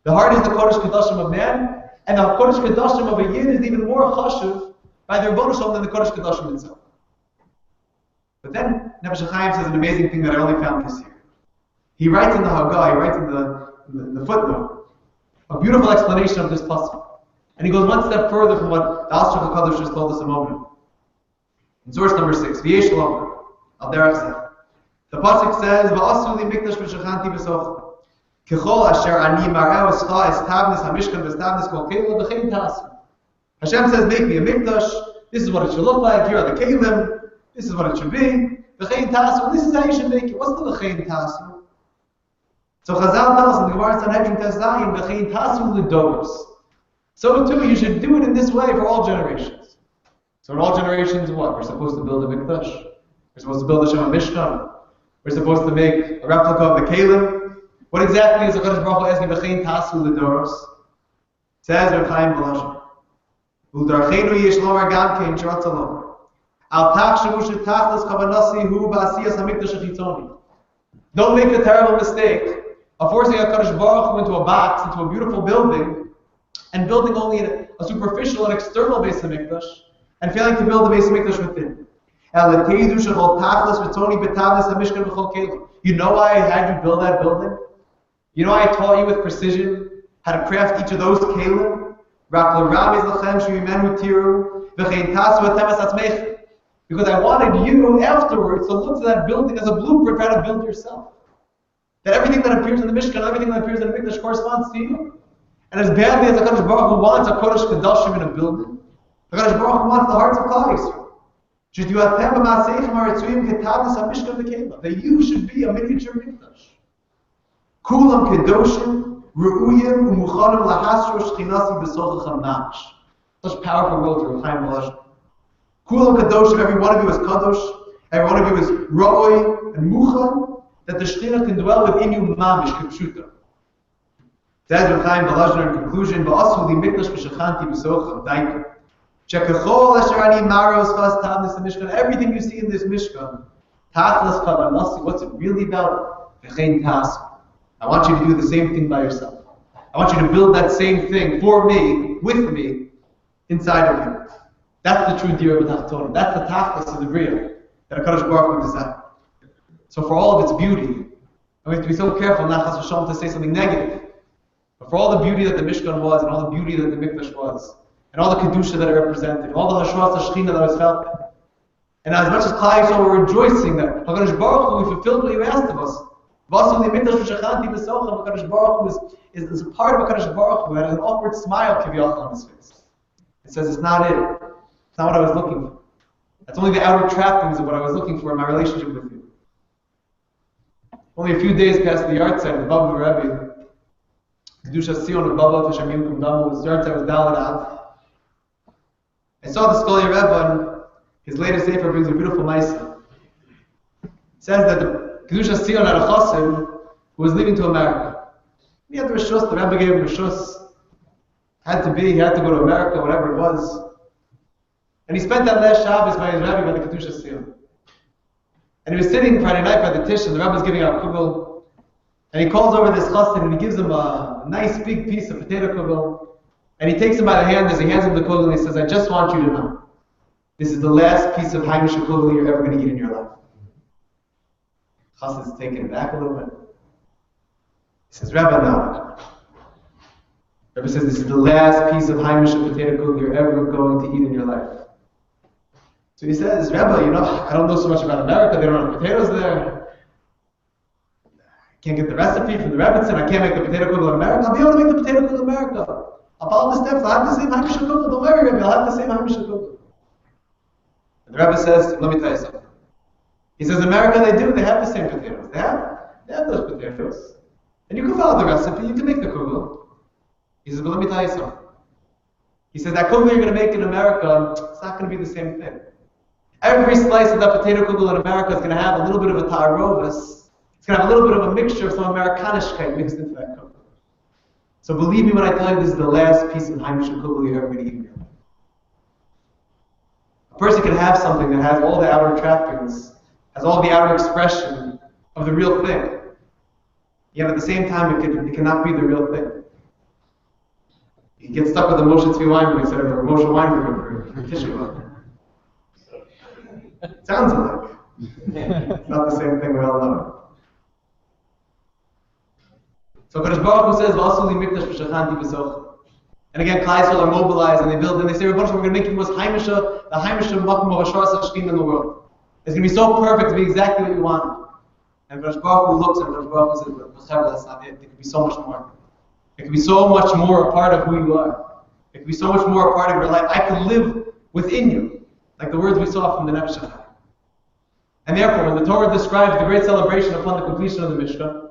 The heart is the Kodesh Kodashim of man, and the Kodesh Kodashim of a Yid is even more chashuv by the Ribono Shalom than the Kodesh Kodashim itself. But then Nefesh HaChaim says an amazing thing that I only found this year. He writes in the Hagah, he writes in the footnote, a beautiful explanation of this pasuk. And he goes one step further from what the Aish Kodesh just told us a moment ago. In source number 6, V'yesh Lomer, Al Derech Zeh. The pasuk says, "V'asu li mikdash v'shachanti b'sochim, kechol asher ani mar'eh escha estabnis hamishkan v'estabnis kol kelim v'chein tasu." Hashem says, make me a mikdash. This is what it should look like. Here are the kelim. This is what it should be. V'chein tasu. This is how you should make it. What's the v'chein tasu? So Chazal tells us in the Gemara Sanhedrin Tezayim, v'chein tasu l'doros. So too, you should do it in this way for all generations. So in all generations, what? We're supposed to build a mikdash. We're supposed to build a Shema Mishkan. We're supposed to make a replica of the kelim. What exactly is the HaKadosh Baruch Hu asking? V'chein tasu l'doros. Says Reb Chaim Belazar, "U'darchenu yesh lomar gam kein shratza lomar. Don't make the terrible mistake of forcing HaKadosh Baruch Hu into a box, into a beautiful building, and building only a superficial and external Beis HaMikdash, and failing to build the Beis HaMikdash within. You know why I had you build that building? You know why I taught you with precision how to craft each of those kelim? Because I wanted you afterwards to look to that building as a blueprint for how to build yourself. That everything that appears in the Mishkan, everything that appears in the Mikdash corresponds to you. And as badly as HaKadosh Baruch Hu wants a Kodesh Kodashim in a building, HaKadosh Baruch Hu wants the hearts of Klal Yisrael. That you should be a miniature Mikdash. Kulam Kedoshim, Ru'uyim, Umuchanim Lahasro Shchinasi B'sochacham Namash. Such powerful words of Chaim Volozhin. Kulam Kedoshim, every one of you is Kadosh, every one of you is Ra'oi and Mucha, that the Shekhinah can dwell within you Mamish, Kipshuta. Says Reb Chaim Volozhin in conclusion, Ba'asu li Mikdash B'shachanti B'socham Daika. Shekachol Asher Ani Maros Chas Tavnis Mishkan. Everything you see in this Mishkan, Tachlas Kavanasi, what's it really about? V'chein Tas. I want you to do the same thing by yourself. I want you to build that same thing for me, with me, inside of you. That's the true Dira B'Tachtonim. That's the Tachlis of the Bria that HaKadosh Baruch Hu designed. So for all of its beauty, we have to be so careful not Chas V'Shalom to say something negative. But for all the beauty that the Mishkan was, and all the beauty that the Mikdash was, and all the Kedusha that it represented, and all the Hashras HaShechina that was felt there, and as much as Klal Yisrael were rejoicing that HaKadosh Baruch Hu, we fulfilled what you asked of us. HaKadosh Baruch Hu is a part of HaKadosh Baruch Hu, and has an awkward smile kiviyachol on his face. It says, it's not it. It's not what I was looking for. That's only the outer trappings of what I was looking for in my relationship with you. Only a few days past the yard site of the Baba Rabbi, Kedusha Sion of Baba Hashem Yom Damu, his yard site was Daled Av. I saw the Skolya Rebbe, and his latest sefer brings a beautiful Maisa. It says that the Kedusha Sion had a Chassid who was leaving to America. He had the Rishus, the Rebbe gave him Rishus. He had to go to America, whatever it was. And he spent that last Shabbos by his Rabbi by the Kedusha Sion. And he was sitting Friday night by the Tish, and the Rebbe was giving out kugel. And he calls over this Chassid, and he gives him a nice big piece of potato kugel. And he takes him by the hand as he hands him the kugel, and he says, I just want you to know, this is the last piece of Haimish kugel you're ever going to eat in your life. Chassid's taken aback a little bit. He says, Rabbi, no. Rabbi says, this is the last piece of Haimish potato kugel you're ever going to eat in your life. So he says, Rabbi, I don't know so much about America, they don't have potatoes there. I can't get the recipe from the Rebbitzin, I can't make the potato kugel in America. I'll be able to make the potato kugel in America. I'll follow the steps, I'll have the same Haimish kugel. Don't worry, Rabbi, I'll have the same Haimish kugel. And the Rebbe says, let me tell you something. He says, in America they have the same potatoes. They have those potatoes. And you can follow the recipe, you can make the kugel. He says, but let me tell you something. He says, that kugel you're going to make in America, it's not going to be the same thing. Every slice of that potato kugel in America is going to have a little bit of a ta'arovis. It's going to have a little bit of a mixture of some Amerikanishkeit mixed into that kugel. So believe me when I tell you this is the last piece of Haimish kugel you're ever going to eat in your life. A person can have something that has all the outer trappings, has all the outer expression of the real thing. Yet at the same time, it cannot be the real thing. You get stuck with the Moshe Tzvi Weinberg instead of a Moshe Weinberg for Tisha. Sounds alike. It's not the same thing we all know. So Kodesh Baruch Hu says, "V'asu li mikdash v'shachanti b'soch." And again, Klal Yisrael are mobilized and they build and they say, "We're going to make the most Haimisha, the Haimisha makom of Hashras HaShechina in the world. It's going to be so perfect to be exactly what you want." And Kodesh Baruch Hu looks and Kodesh Baruch Hu says, "That's not it. It could be so much more. It could be so much more a part of who you are. It could be so much more a part of your life. I could live within you," like the words we saw from the Nefesh HaChaim. And therefore, when the Torah describes the great celebration upon the completion of the Mishkan,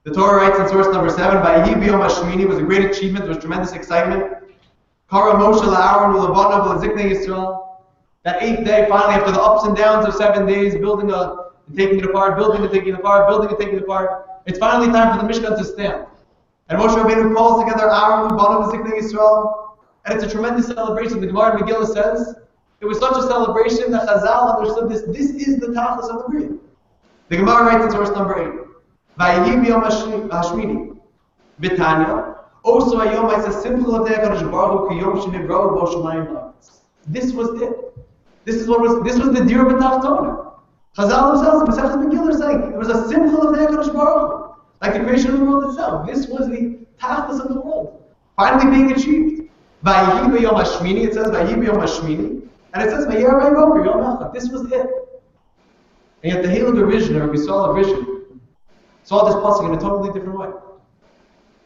the Torah writes in source number 7, "Vayehi b'yom hashmini" was a great achievement, there was tremendous excitement. Kara Moshe la'Aaron u'levanav u'leziknei Yisrael. That 8th day, finally, after the ups and downs of 7 days, building and taking it apart, building and taking it apart, building and taking it apart, it's finally time for the Mishkan to stand. And Moshe Rabbeinu calls together Aaron u'levanav u'leziknei Yisrael, and it's a tremendous celebration. The Gemara in Megillah says, It was such a celebration that Chazal understood this. This is the tachlis of the Bria. The Gemara writes in source number 8. Vayihi b'yom hashmini. B'tanya. Also ayom is a simple of the HaKadosh Baruch Hu kiyom shenibrau bo shamayim v'aretz. This was it. This was the Dira B'tachtona. Chazal themselves, Masechet Megillah, are saying it was a simple of the HaKadosh Baruch Hu, like the creation of the world itself. This was the tachlis of the world, finally being achieved. Vayihi b'yom hashmini. It says Vayihi b'yom hashmini, and it says Vayirei boker yom echad. This was it. And yet the Halakha Rishner, we saw a vision, saw this pasuk in a totally different way.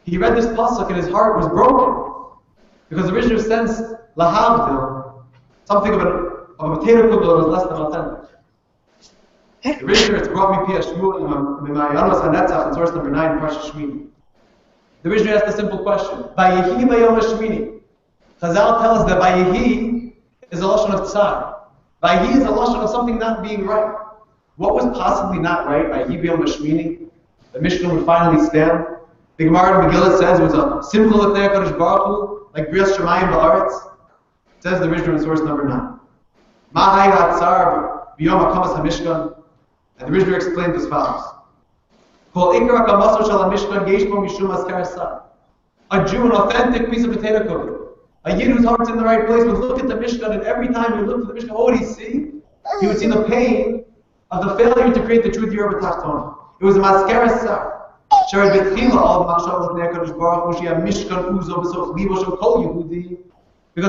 He read this pasuk and his heart was broken because the Rishner sensed lahavdil, something of a potato kugel that was less than authentic. The Rishner, it's brought me Pia Shmuel in my Yanos HaNetzach in source number 9, Parsha Shmini. The Rishner asked a simple question. Vayihi b'yom hashmini. Chazal tells us that Vayihi is a lashon of tsar. Vayihi is a lashon of something not being right. What was possibly not right? Vayihi b'yom hashmini. The Mishnah would finally stand. The Gemara in Megillah says it was a simple of the HaKadosh Baruch Hu, like Brias Shemayim Ba'aretz. It says the Rishner in source number 9. Mahai hatzar b'yom hakamas hamishkan. And the Rishner explained as follows. Kol ikar hakamasor shel hamishkan yesh bo mishum askar sar. A Jew, an authentic piece of potato cooking. A Yid whose heart's in the right place would look at the Mishkan, and every time he looked at the Mishkan, what would he see? He would see the pain of the failure to create the true Dira B'tachtona. It was a maskara sar. Because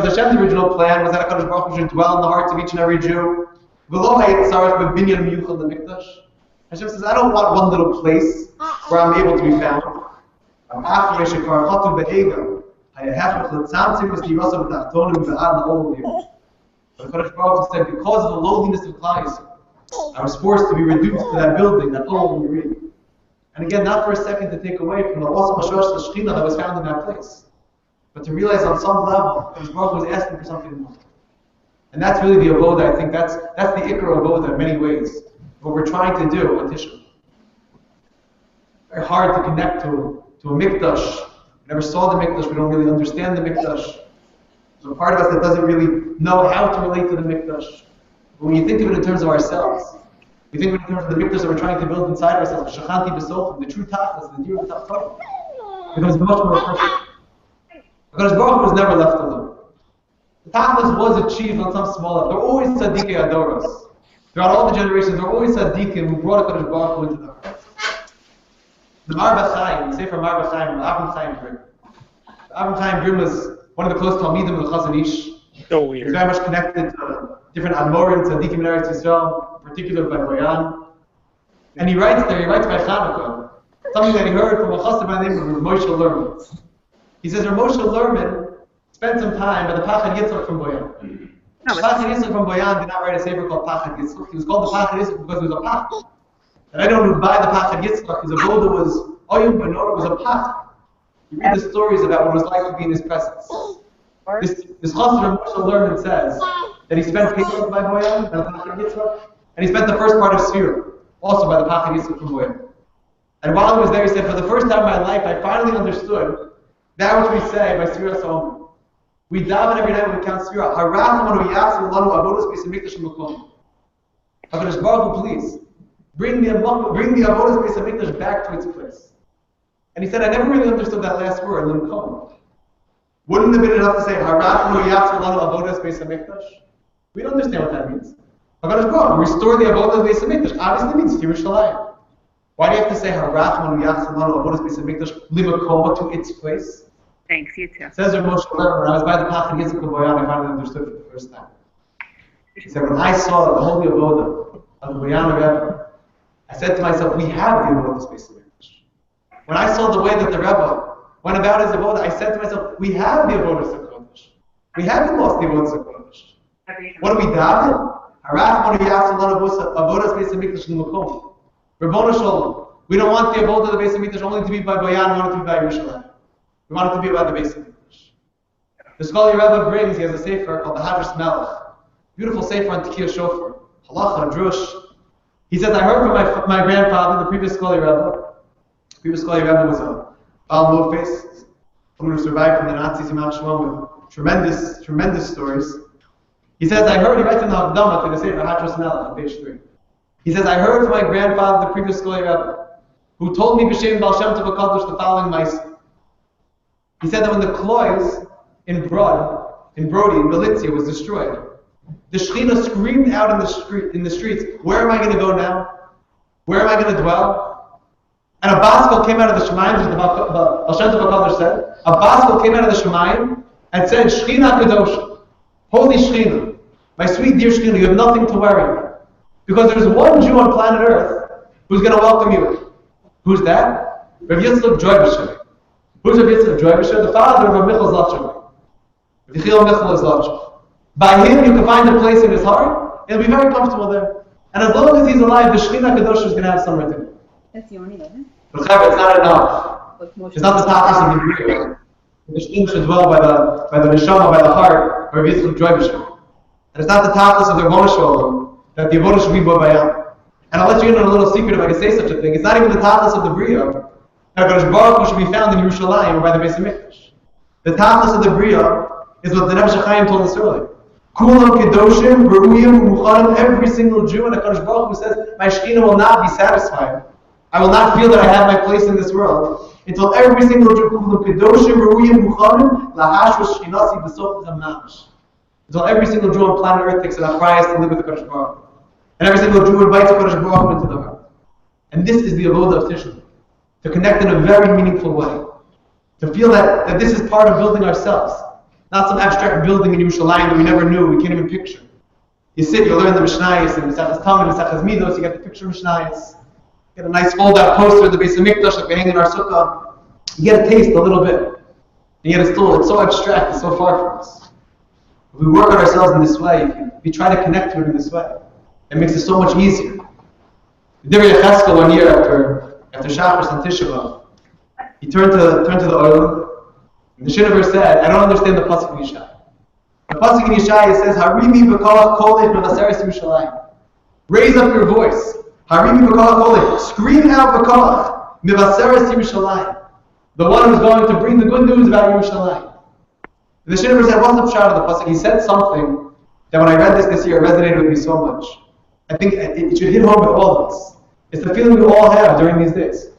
Hashem's original plan was that HaKadosh Baruch Hu should dwell in the hearts of each and every Jew. Hashem says, I don't want one little place where I'm able to be found. But HaKadosh Baruch Hu said, because of the lowliness of Klal Yisrael, I was forced to be reduced to that building, that old Yeri. And again, not for a second to take away from the awesome Hashosh, the Shekhinah that was found in that place, but to realize on some level, HaKadosh Baruch Hu was asking for something more. And that's really the avoda. I think that's the ikar avoda in many ways. What we're trying to do on Tisha. Very hard to connect to a mikdash. We never saw the mikdash. We don't really understand the mikdash. There's a part of us that doesn't really know how to relate to the mikdash. But when you think of it in terms of ourselves, we think of it in terms of the mikdash that we're trying to build inside ourselves, shachanti b'sochim, the true tachlis, the Dira B'tachtona, becomes much more perfect. Because Baruch Hu was never left alone. The tachlis was achieved on some small level. There were always tzaddikei adoros. Throughout all the generations, there were always tzaddikim who brought HaKadosh Baruch Hu into their hearts. The Marba Chaim, the Sefer Marba Chaim, Avram Chaim Grim. Avram Chaim Grim was one of the close Talmidim of the Chazon Ish. So weird. He's very much connected to different Admorim, tzaddikim in Eretz Yisrael, particularly by Boyan. And he writes by Chanukah, something that he heard from a chassid by the name of Moshe Lerman. He says, Moshe Lerman spent some time by the Pachad Yitzchak from Boyan. Pachad Yitzchak from Boyan did not write a sefer called Pachad Yitzchak. He was called the Pachad Yitzchak because he was a Pachad. And I don't know by the Pachad Yitzchak, his avoda was Oyum Benor, was a Pachad. You read the stories about what it was like to be in his presence. This chassid of Moshe Lerman says that he spent Pesach by Boyan, by the Pachad Yitzchak, and he spent the first part of Sfira, also by the Pachad Yitzchak from Boyan. And while he was there, he said, for the first time in my life, I finally understood that which we say by Sfira Somer. We daven every night when we count Sfira. HaKadosh Baruch Hu, please, bring the Avodas Beis HaMikdash back to its place. And he said, I never really understood that last word, Limkom. Wouldn't it have been enough to say, Harachnu Yatsu Lanu Avodas Beis HaMikdash? We don't understand what that means. HaKadosh Baruch Hu, restore the Avodas Beis HaMikdash, obviously means Yerushalayim. Why do you have to say Harachnu Yatsu Lanu Avodas Beis HaMikdash Limakom to its place? Thanks, you too. Says Moshe Lerman, when I was by the Pachad Yitzchak of Boyan, I finally understood for the first time. He said, when I saw the holy avoda of the Boyan Rebbe, I said to myself, we have the avoda space of English. When I saw the way that the Rebbe went about his avoda, I said to myself, we have the avoda Sakodesh. We haven't lost the avoda Sakodesh. What do we daven? Harachmanu Yatsu Lanu Avodas Beis HaMikdash L'Makom. Rabbonu Shalom. We don't want the avoda of the Beis HaMikdash only to be by Boyan, we want it to be by Yerushalayim. We want it to be about the Beis HaMikdash. The scholar Rebbe brings, he has a sefer called the Hadras Melech. Beautiful sefer on Tekiyah Shofar. Halacha, Drush. He says, I heard from my grandfather, the previous scholar Rebbe. The previous scholar Rebbe was a Baal someone who survived from the Nazis, Yimach Shemon, with tremendous stories. He says, I heard, he writes in the Hagdama to the Sefer Hatros Melech on page 3. He says, I heard from my grandfather, the previous scholar Rabbi, who told me B'Shem Baal Shem Tov HaKadosh the following ma'aseh. He said that when the Klois in Brody, in Galicia, was destroyed, the Shekhinah screamed out in the streets, where am I going to go now? Where am I going to dwell? And a Baskel came out of the Shemayim, as the Baal Shem Tov HaKadosh said, a Baskel came out of the Shemayim and said, Shekhinah Kadosh, holy Shekhinah, my sweet dear Shekhinah, you have nothing to worry about. Because there's one Jew on planet Earth who's going to welcome you. Who's that? Rav Yitzchak Joybesher. Who's Rav Yitzchak Joybesher? The father of Rav Michal Zlotcher. Rav Michal Zlotcher. By him, you can find a place in his heart, and he'll be very comfortable there. And as long as he's alive, the Shekhinah Kadosh is going to have somewhere to go. That's Yoni, Levin. But it's not enough. It's not the tachlis of the Bria. The Shekhinah should dwell by the neshama, by the heart, of Rav Yitzchak Joybesher. And it's not the tachlis of the Avodah Shalom, that the Avodah should be bayam. And I'll let you in on a little secret if I can say such a thing. It's not even the tachlis of the Bria that HaKadosh Baruch Hu should be found in Yerushalayim or by the Beis HaMikdash. The tachlis of the Bria is what the Nefesh HaChaim told us earlier. Kulam Kedoshim, Beruyim, Muchanim, every single Jew, and HaKadosh Baruch Hu says, my Shekhinah will not be satisfied. I will not feel that I have my place in this world until every single Jew, Kulam Kedoshim, Beruyim, Muchanim, Lahashus Shechinasi B'sof Chamash. Until every single Jew on planet Earth takes an achrayas to live with the HaKadosh Baruch Hu. And every single Jew invites HaKadosh Baruch Hu into the heart. And this is the avodah of Tisha, to connect in a very meaningful way. To feel that this is part of building ourselves. Not some abstract building in Yerushalayim that we never knew, we can't even picture. You sit, you learn the Mishnayos, and Mesachas Tamid, Mesachas Midos, you get the picture of Mishnayos. You get a nice fold-out poster of the Beis HaMikdash like we hang in our sukkah. You get a taste a little bit. And yet it's so abstract, it's so far from us. If we work on ourselves in this way, if we try to connect to it in this way, it makes it so much easier. The Divrei Yecheskel one year after Shachris and Tisha B'Av, he turned to the oil, and the Shinover said, I don't understand the pasuk in Yeshaya. The pasuk in Yeshaya says, Harimi b'kolach kolech mevaseres Yerushalayim. Raise up your voice. Harimi b'kolach kolech. Scream out b'kolach mevaseres Yerushalayim. The one who's going to bring the good news about Yerushalayim. The Shinover said, what's the pshat of the pasuk? He said something that when I read this year resonated with me so much. I think it should hit home with all of us. It's the feeling we all have during these days.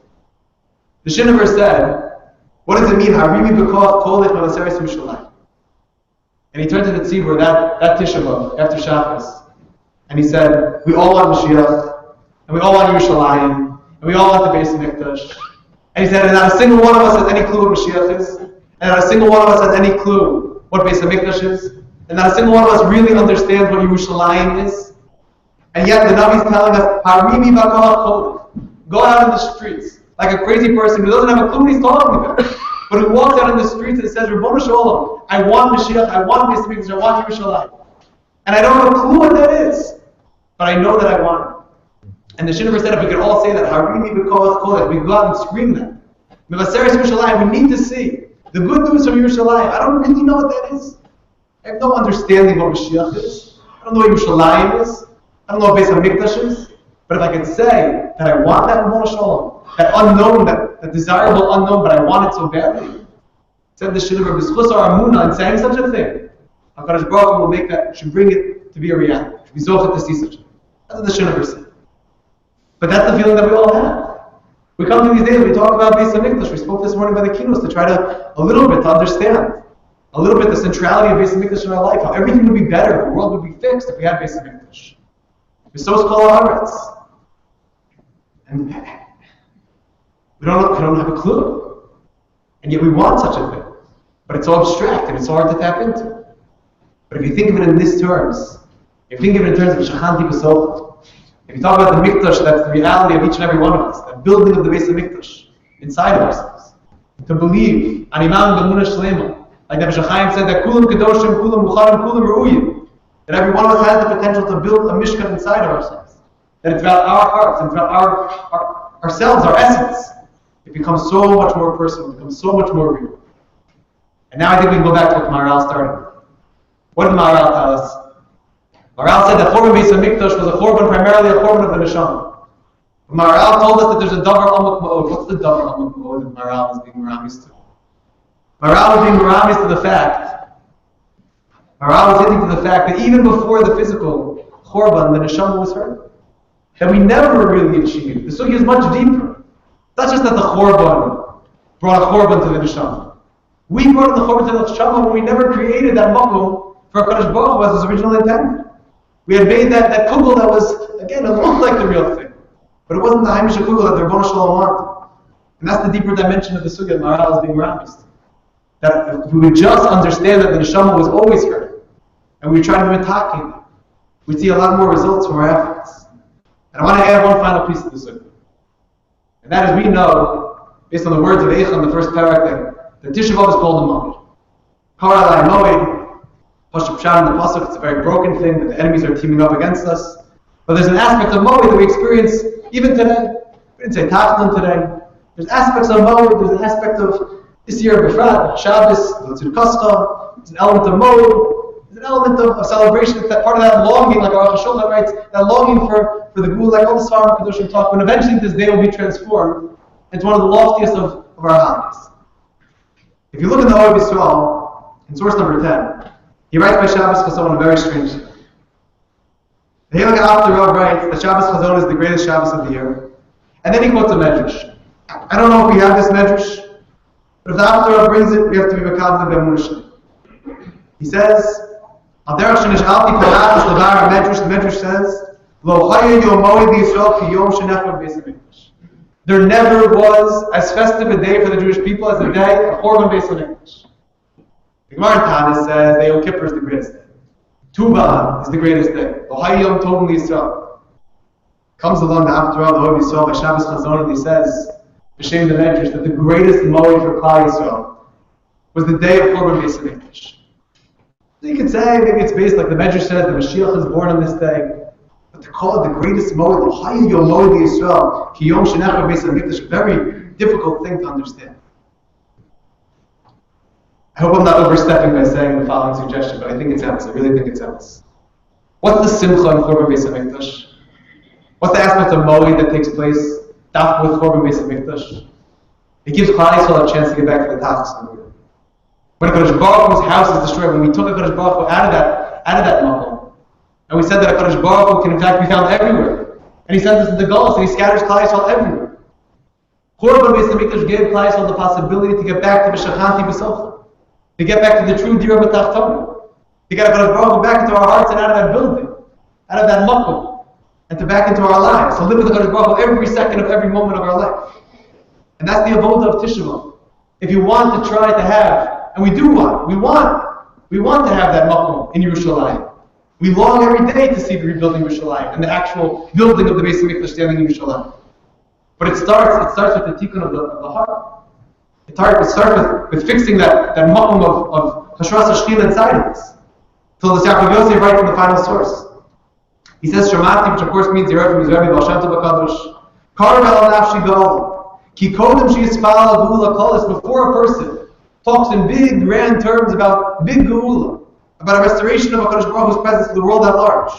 The Shinover said, what does it mean? Harimi b'kolach kolech mevaseres Yerushalayim. And he turned to the tzibur that Tisha B'Av after Shabbos, and he said, we all want Mashiach, and we all want Yerushalayim, and we all want the Beis HaMikdash. And he said, and not a single one of us has any clue what Mashiach is, and not a single one of us has any clue what Beis HaMikdash is, and not a single one of us really understands what Yerushalayim is. And yet the Navi is telling us, Harimi b'kolach kolech. Go out in the streets like a crazy person who doesn't have a clue what he's talking about, but who walks out in the streets and says, Ribono Shalom, I want Mashiach, I want Beis HaMikdash, I want Yerushalayim. And I don't have a clue what that is, but I know that I want it. And the Shinover said, if we could all say that, Harimi b'kolach kolech, we go out and scream that. Mevaseres Yerushalayim, we need to see the good news from Yerushalayim. I don't really know what that is. I have no understanding what Mashiach is. I don't know what Yerushalayim is. I don't know what Beis HaMikdash is. But if I can say that I want that Ribono Shalom, that unknown, that desirable unknown, but I want it so badly, said the Shinover, b'schus our amunah, in saying such a thing, HaKadosh Baruch Hu will make that, should bring it to be a reality, should be zochet to see such a thing. That's what the Shinover said. But that's the feeling that we all have. We come to these days, we talk about Beis HaMikdash. We spoke this morning by the keynotes to try to, a little bit, to understand, a little bit the centrality of Beis HaMikdash in our life, how everything would be better, the world would be fixed if we had Beis HaMikdash. V'sos kol haaretz. And we don't have a clue. And yet we want such a thing. But it's so abstract and it's so hard to tap into. But if you think of it in these terms, if you think of it in terms of Shachanti B'Socha, if you talk about the Mikdash, that's the reality of each and every one of us, that building of the Beis HaMikdash inside of ourselves. To believe, Animam B'Emunah Shlema, like the Nefesh HaChaim said, that Kulam Kedoshim, Kulam Mucharim, Kulam Re'uyim, that every one of us has the potential to build a Mishkan inside of ourselves. That it's about our hearts, and it's about ourselves, our essence. It becomes so much more personal, it becomes so much more real. And now I think we can go back to what Maharal started. What did Maharal tell us? Maharal said that Chorban Beis HaMikdash was a Chorban, primarily a Chorban of the Neshama. Maharal told us that there's a Davar Amok Ma'od. What's the Davar Amok Ma'od that Maharal is being Maramis to? Maharal is being Maramis to the fact Maral was hinting to the fact that even before the physical Chorban, the Neshama was hurt. That we never really achieved. The Sugya is much deeper. It's not just that the Chorban brought a Chorban to the Neshama. We brought the Chorban to the Neshama when we never created that Makom for HaKadosh Baruch Hu as his original intent. We had made that kugel that was, again, it looked like the real thing. But it wasn't the Haimish kugel that the Rebbeinu Shalom wanted. And that's the deeper dimension of the Sugya that Maral is being raised. That if we would just understand that the Neshama was always hurt, and we try to be attacking, we'd see a lot more results from our efforts. And I want to add one final piece to the Sugya. And that is, we know, based on the words of Eicha in the first parak, that Tisha B'Av is called a Moed. Kara Alai Moed, Pashup Pshat in the Pasuk, it's a very broken thing, that the enemies are teaming up against us. But there's an aspect of Moed that we experience even today. We didn't say Tachlan today. There's aspects of Moed, there's an aspect of this year of Befrat, Shabbos, Tzvi Kasta, there's an element of Moed, there's an element of celebration. It's that part of that longing, like Aruch HaShulchan writes, that longing for the Gula, like all the Svarim Kedoshim talk, when eventually this day will be transformed into one of the loftiest of our holidays. If you look in the Ohev Yisrael, in source number 10, he writes by Shabbos Chazon a very strange thing. The Heilige Alter Rav writes that Shabbos Chazon is the greatest Shabbos of the year. And then he quotes a medrash. I don't know if we have this medrash, but if the Alter Rav brings it, we have to be Mekabel B'Emunah. He says, Al derech shenish'alti paratas levar medrash, the medrash says, Lo chaya yom moed b'Yisrael ki yom shenechad beis hamikdash. There never was as festive a day for the Jewish people as the day of Chorban Beis Hamikdash. The Gemara in Tanis says that Yom Kippur is the greatest day. Tu B'Av is the greatest day. Lo chaya yom tov l'Yisrael. Comes along the after all the Ohev Yisrael by Shabbos Chazon, and he says, b'shem the medrash, that the greatest moed for Klal Yisrael was the day of Chorban Beis Hamikdash. So you could say, maybe it's based like the Medrash says, the Mashiach is born on this day. But to call it the greatest moed, l'chayil yom moed Yisrael, ki yom shenechad beis hamikdash, very difficult thing to understand. I hope I'm not overstepping by saying the following suggestion, but I think it's else. I really think it's else. What's the simcha in Chorban Beis Hamikdash? What's the aspect of moed that takes place daf with Chorban Beis Hamikdash? It gives Klal Yisrael a chance to get back to the tachlis. When HaKadosh Baruch Hu's house is destroyed, when we took HaKadosh Baruch Hu out of that makom, and we said that HaKadosh Baruch Hu can in fact be found everywhere, and He sends us into Galus, and He scatters Klal Yisrael everywhere. Chorban Beis Hamikdash gave Klal Yisrael the possibility to get back to B'Shachanti B'Socha, to get back to the true Dira B'Tachtona, to get HaKadosh Baruch Hu back into our hearts and out of that building, out of that makom, and to back into our lives, to live with HaKadosh Baruch Hu every second of every moment of our life. And that's the avoda of Tisha B'Av. If you want to try to have, and we want to have that makom in Yerushalayim. We long every day to see the rebuilding of Yerushalayim and the actual building of the Beis Hamikdash standing in Yerushalayim. But it starts with the tikkun of the heart. It starts with fixing that makom of Hashras HaShekhinah inside of us. So the Yaakov Yosef writes in the final source. He says, Shemati, which of course means he heard from his Rabbi Baal Shem Tov HaKadosh, Kar B'al Nafshi B'Olam, Ki Kodem Sheyispal Gula Kolis, before a person talks in big, grand terms about big geula, about a restoration of HaKadosh Baruch Hu's presence to the world at large.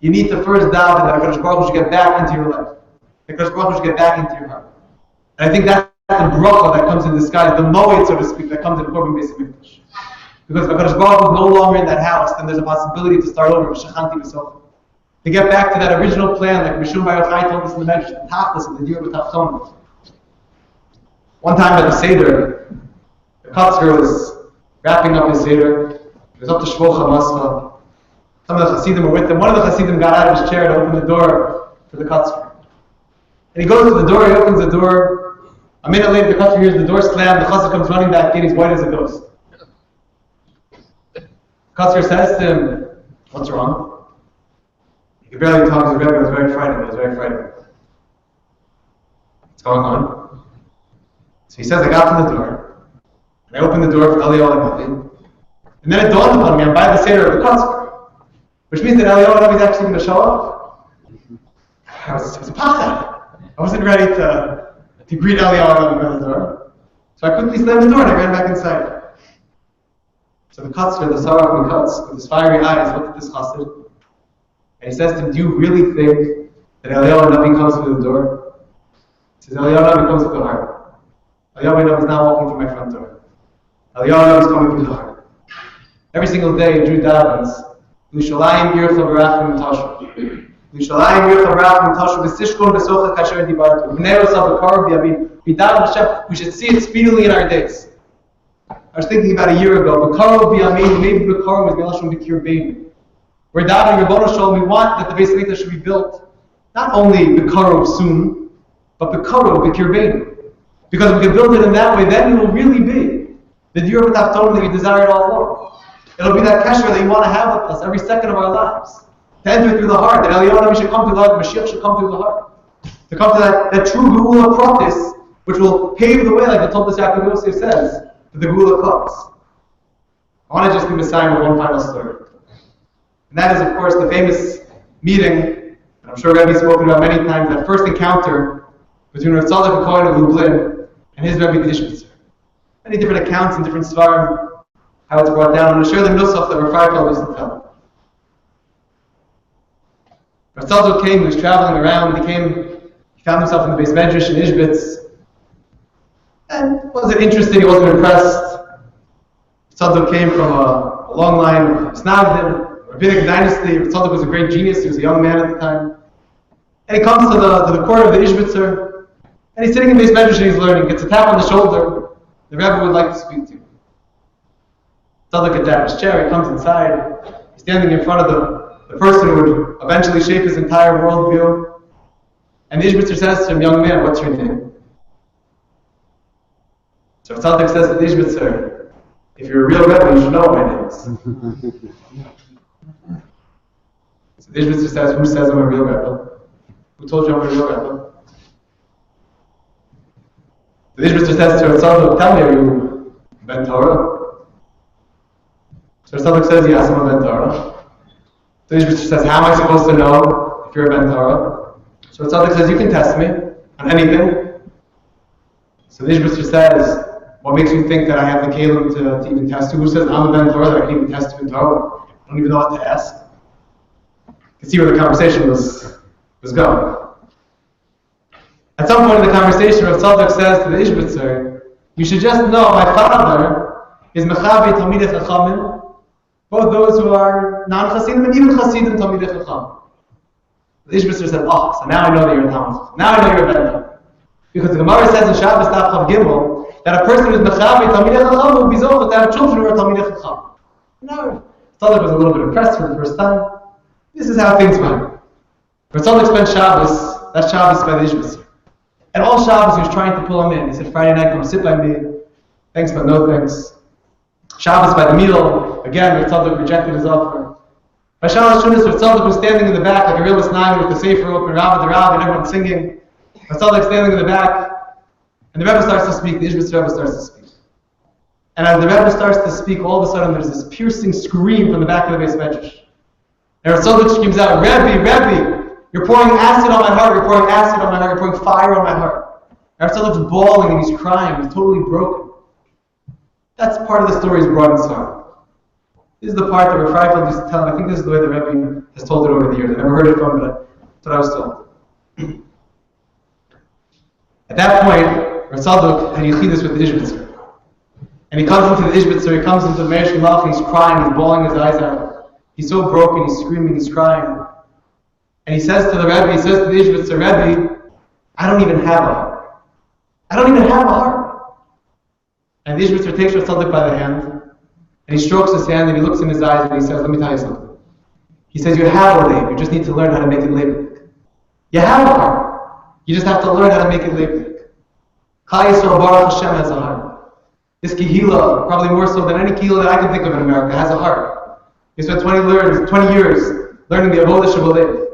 You need to first doubt that HaKadosh Baruch Hu should get back into your life. HaKadosh Baruch Hu should get back into your heart. And I think that's the bracha that comes in disguise, the moed, so to speak, that comes in Chorban Beis Hamikdash. Because if HaKadosh Baruch Hu is no longer in that house, then there's a possibility to start over, B'Shachanti B'Socha. To get back to that original plan, like Mishum Bar Yochai told us in the Medrash, the Tachlis of the Dira B'Tachtona. One time at the Seder, the Katzker was wrapping up his Seder. He was up to Shvo Chamascha. Some of the Hasidim were with him. One of the Hasidim got out of his chair to open the door for the Katzker. And he goes to the door, he opens the door. A minute later, the Katzker hears the door slam, the Chassid comes running back in, he's white as a ghost. The Katzker says to him, "What's wrong?" He could barely talk to his Rebbe, he was very frightened. What's going on? So he says, I got to the door, and I opened the door for Eliyahu Levin, and then it dawned upon me, I'm by the Seder of the Katzker, which means that Eliyahu Levin is actually going to show up. It was a pachad. I wasn't ready to greet Eliyahu Levin by the door, so I quickly slammed the door and I ran back inside. So the Katzker, the Sarach Mikatz, with his fiery eyes, looked at this chassid, and he says to him, do you really think that Eliyahu Levin comes through the door? He says, Eliyahu Levin comes through the heart. Eliyahu Levin is not walking through my front door. Aliyah is coming through the heart. Every single day, a Jew davens. L'shalayim yircha barachim tashu. L'shalayim yircha barachim tashu. V'sishkon v'socha kasher dibartu. V'nei osav v'kar b'yamim. V'daven Hashem. We should see it speedily in our days. I was thinking about a year ago. V'kar b'yamim. Maybe v'kar was Melashon v'kir bein. We're davening Rebbeinu Shalom. We want that the Beis Hamikdash should be built. Not only v'kar soon, but v'kar v'kir bein. Because if we can build it in that way, then it will really be the Diyur B'Tachtonim that we desired all along. It'll be that kesher that you want to have with us every second of our lives. To enter through the heart, that Eliyahu should come through the heart, Mashiach should come through the heart. To come to that true Geula Pratis, which will pave the way, like the Toldos Yaakov Yosef says, to the Geula comes. I want to just leave aside with one final story. And that is, of course, the famous meeting, and I'm sure Rabbi's spoken about many times, that first encounter between Rav Tzadok Cohen of Lublin and his Rebbe Dishmitzer. Many different accounts and different svarim, how it's brought down. I'm going to share the nusach that Rav Freifeld used to tell. Rav Tzadok came, he was traveling around, he found himself in the Beis Medrash in Ishbitz, and wasn't interested, he wasn't impressed. Tzadok came from a long line of Snagdim, Rabbinic dynasty. Tzadok was a great genius, he was a young man at the time. And he comes to the court of the Ishbitzer, and he's sitting in the Beis Medrash and he's learning, gets a tap on the shoulder. The Rebbe would like to speak to you. Tzadok gets out of his chair, he comes inside, he's standing in front of the person who would eventually shape his entire worldview. And the Ishbitzer says to him, young man, what's your name? So Tzadok says to the Ishbitzer, if you're a real Rebbe, you should know what my name is. So the Ishbitzer says, who says I'm a real Rebbe? Who told you I'm a real Rebbe? The Ishbitzer says to Tzadok, tell me, are you Ben Torah? So Tzadok says, yes, I'm a Ben Torah. The Ishbitzer says, how am I supposed to know if you're a Ben Torah? So Tzadok says, you can test me on anything. So the Ishbitzer says, what makes you think that I have the kelim to even test you? Who says I'm a Ben Torah that I can even test you in Torah? I don't even know what to ask. You can see where the conversation was going. At some point in the conversation, Rav Tzadok says to the Ishbitzer, you should just know my father is Mechavi Talmidei Chachamim, both those who are non-Chasidim and even Chasidim Talmidei Chacham. The Ishbitzer said, oh, so now I know that you're a Talmud. Now I know you're a Ben Torah. Because the Gemara says in Shabbos Daf Chav Gimel that a person who is Mechavi Talmidei Chacham will be zocheh to have children who are Talmidei Chacham. Now, Tzadok was a little bit impressed for the first time. This is how things went. Rav Tzadok spent Shabbos, that Shabbos by the Ishbitzer. And all Shabbos he was trying to pull him in. He said, Friday night, come sit by me. Thanks, but no thanks. Shabbos by the meal, again, Rav Tzadok rejected his offer. By Shabbos Shunis, Rav Tzadok was standing in the back like a real Isnayim with the Sefer open, Rav the Rav, and everyone singing. Rav Tzadok standing in the back, and the Rebbe starts to speak, the Ishbitzer Rebbe starts to speak. And as the Rebbe starts to speak, all of a sudden there's this piercing scream from the back of the Beis Medrash. And Rav Tzadok screams out, Rebbe, you're pouring acid on my heart, you're pouring acid on my heart, you're pouring fire on my heart. And Rav Tzadok's bawling and he's crying, he's totally broken. That's part of the story's broad and sorrow. This is the part that Rav Freifeld used to tell, and I think this is the way the Rebbe has told it over the years. I never heard it from, but that's what I was told. At that point, Rav Tzadok had yichidus with the Ishbitzer. And he comes into the Ishbitzer, he comes into the Meir Shemach, and he's crying, he's bawling his eyes out. He's so broken, he's screaming, he's crying. And he says to the Rebbe, he says to the Ishbitzer, Rebbe, I don't even have a heart. I don't even have a heart. And the Ishbitzer takes Rav Tzadok by the hand, and he strokes his hand, and he looks in his eyes, and he says, let me tell you something. He says, you have a leib, you just need to learn how to make it leiblik. You have a heart. You just have to learn how to make it leiblik. Klal Yisrael Baruch Hashem has a heart. This kehila, probably more so than any kehila that I can think of in America, has a heart. He spent 20 years learning the avodah shebalev.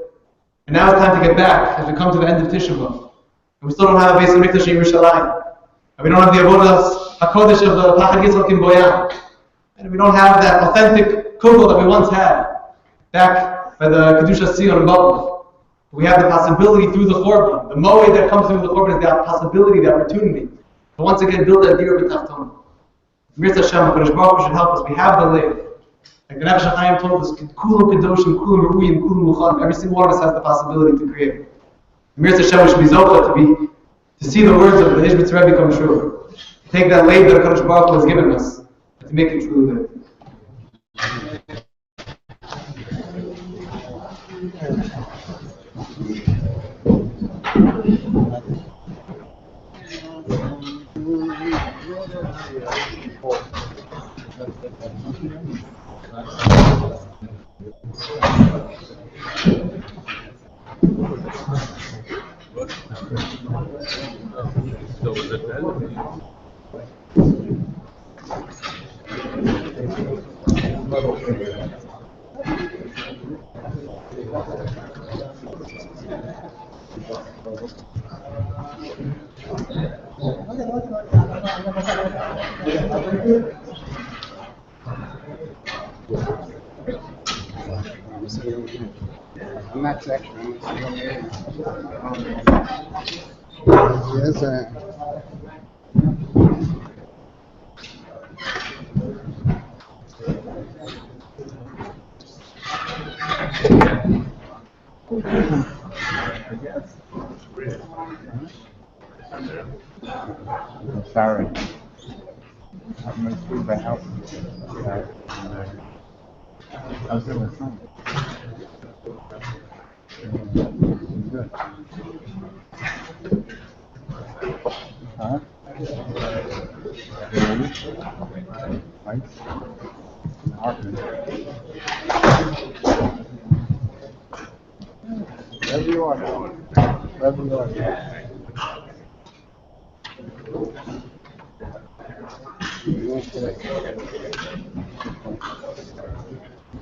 And now it's time to get back as we come to the end of Tisha B'Av. And we still don't have a Beis Hamikdash in Yerushalayim. And we don't have the avodah HaKodesh of the Pachad Yitzchak in Boyan. And we don't have that authentic kugel that we once had back by the Kedusha Sion in Babel. We have the possibility through the Chorban. The moed that comes through the Chorban is the possibility, the opportunity to once again build that Diyur B'Tachtonim. Mirza Hashem, HaKadosh Baruch Hu should help us. We have the live. Like the Nefesh HaChaim told us, Kulam Kedoshim, Kulam Ru'uyim, Kulam Muchanim. Every single one of us has the possibility to create. Mirza Hashem should be zochah to see the words of the Ishbitzer Rebbe come true. Take that live that HaKadosh Baruch Hu has given us, to make it true that So was it then? I'm not sexual. Yes, I'm sorry. I'm going to leave the house. I was in the sun. Good. Huh? Right? Hartman. Wherever you are. Wherever you are.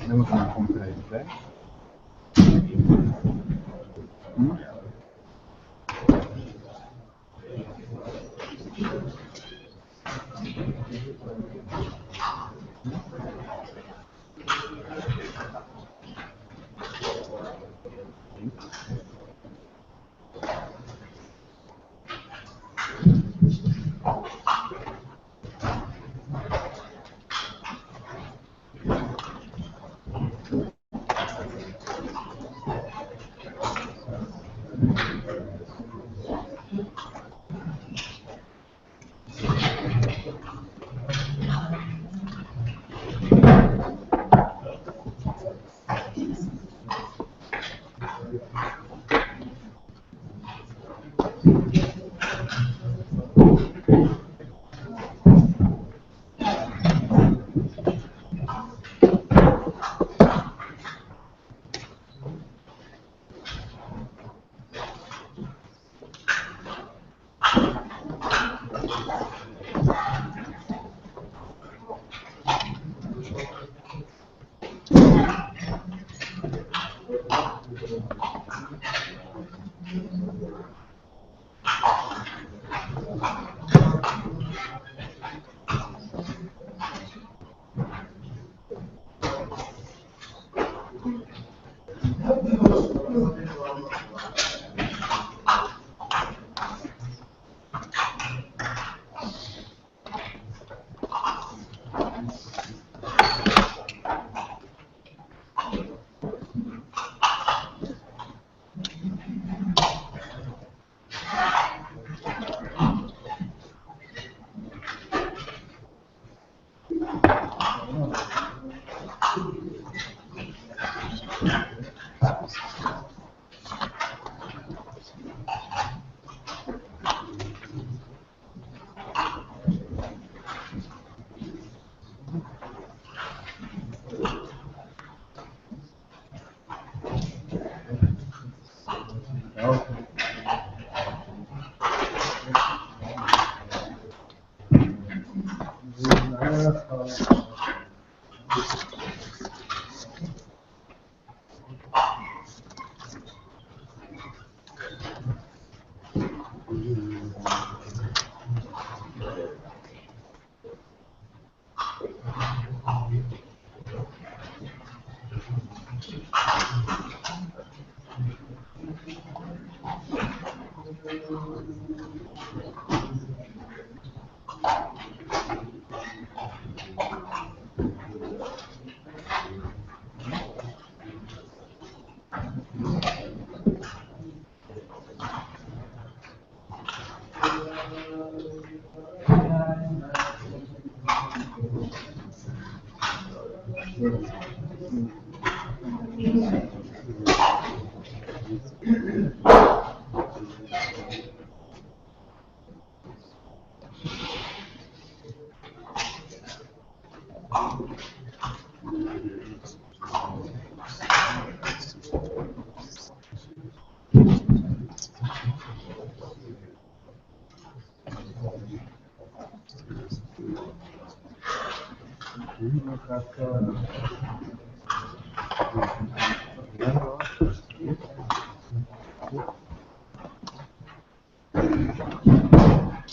Never come home today, okay?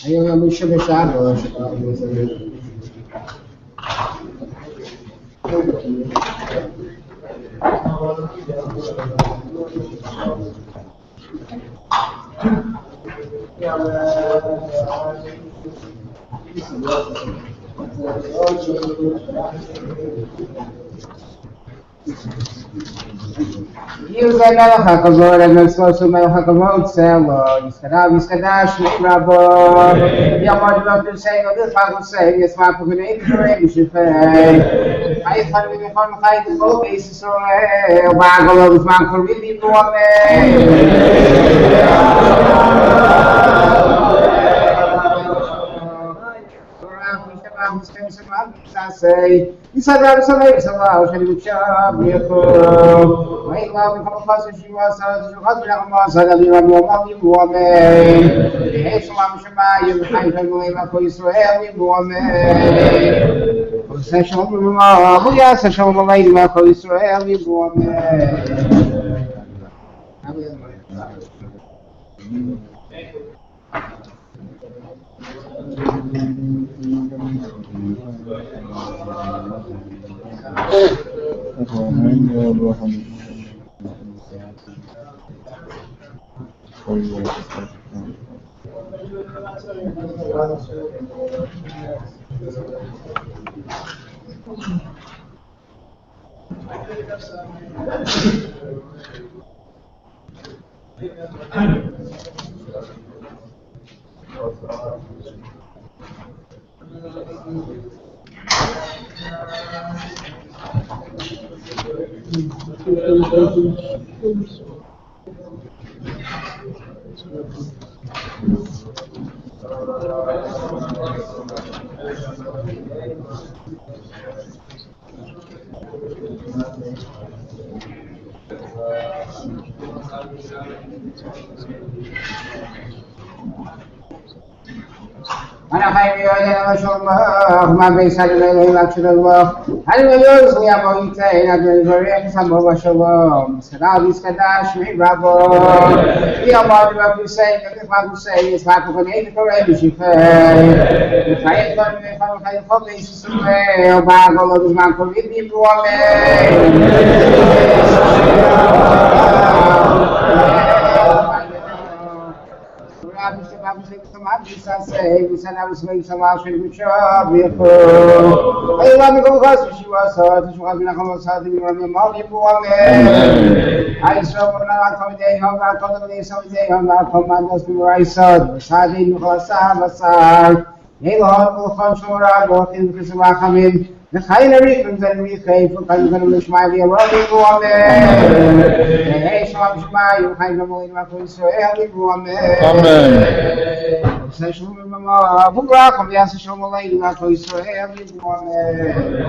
היום יום שבשעה Yuga melech hakavod, Mitzvos melech hakavod, Tzelo, Yiskadash, Rabo, Yamad Rabbi say, this Bible say, yes, my Pugnate, Shifei, I thought we found the fight to go basis on Bagel of man for really say, you said that some makes a lot of job. My love, come across as you was, your husband, and you are your woman. Hey, Salam Shema, you find her going up for Israel, woman. Session, yes, a show of a lady for Israel, woman. أنا خير أنا شرب ما بيسال الله أكثر الله أنا يوز لي أبويتين أدري بريء سامو وشلom سلام يسكداش من ربو يا الله ربي سيد ربي سيد اسمعك فنيت كوري بشفاء خير من خير خير يسوع وبعد الله بزمان كوري بيبوامي say, we send out swing some out with job. I love me go because she was so she was not going to say you want me mommy I saw when I come day home I come day some day home I come and just be right so Saturday you go side hey Lord come for I go in because I come in the higher reasons and we say for kind of wish my dear running woman hey shalom shema you kind of in my voice so every woman amen session mama bugra come ya session mama in my voice so every woman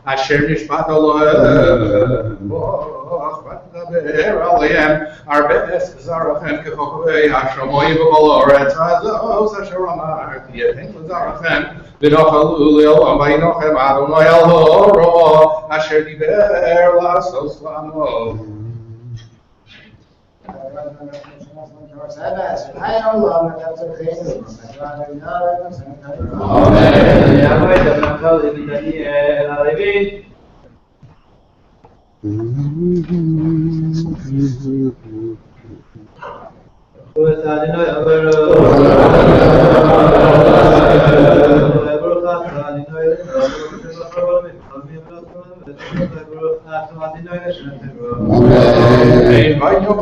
Asher nishmat Elohim, v'tdaber aleim, arbes zarachem kechokvei hashamoyim v'kol haaretz hazos asher amarti yetem l'zarachem v'nochalu le'olam v'yinochem Adonai el horo asher diber lasos lano. Amen.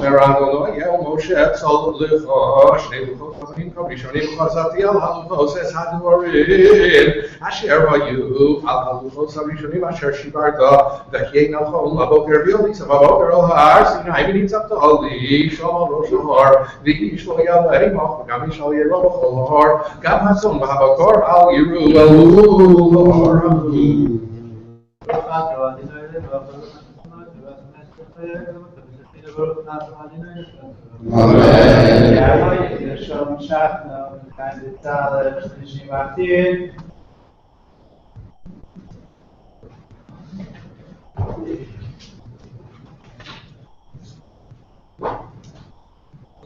ויאמר אדוני אל משה צל לך שני לוחות כהנים כראשונים חזרתי על הלוחות הדברים אשר היו על הלוחות הראשונים אשר שיברת וכי נכון לבוקר ויוליס בבוקר על הר סיני וניצבת לי שם על ראש ההר ואיש לא יעלה עמך וגם איש לא ירא בכל ההר גם הצאן והבקר אל יראו אל ההר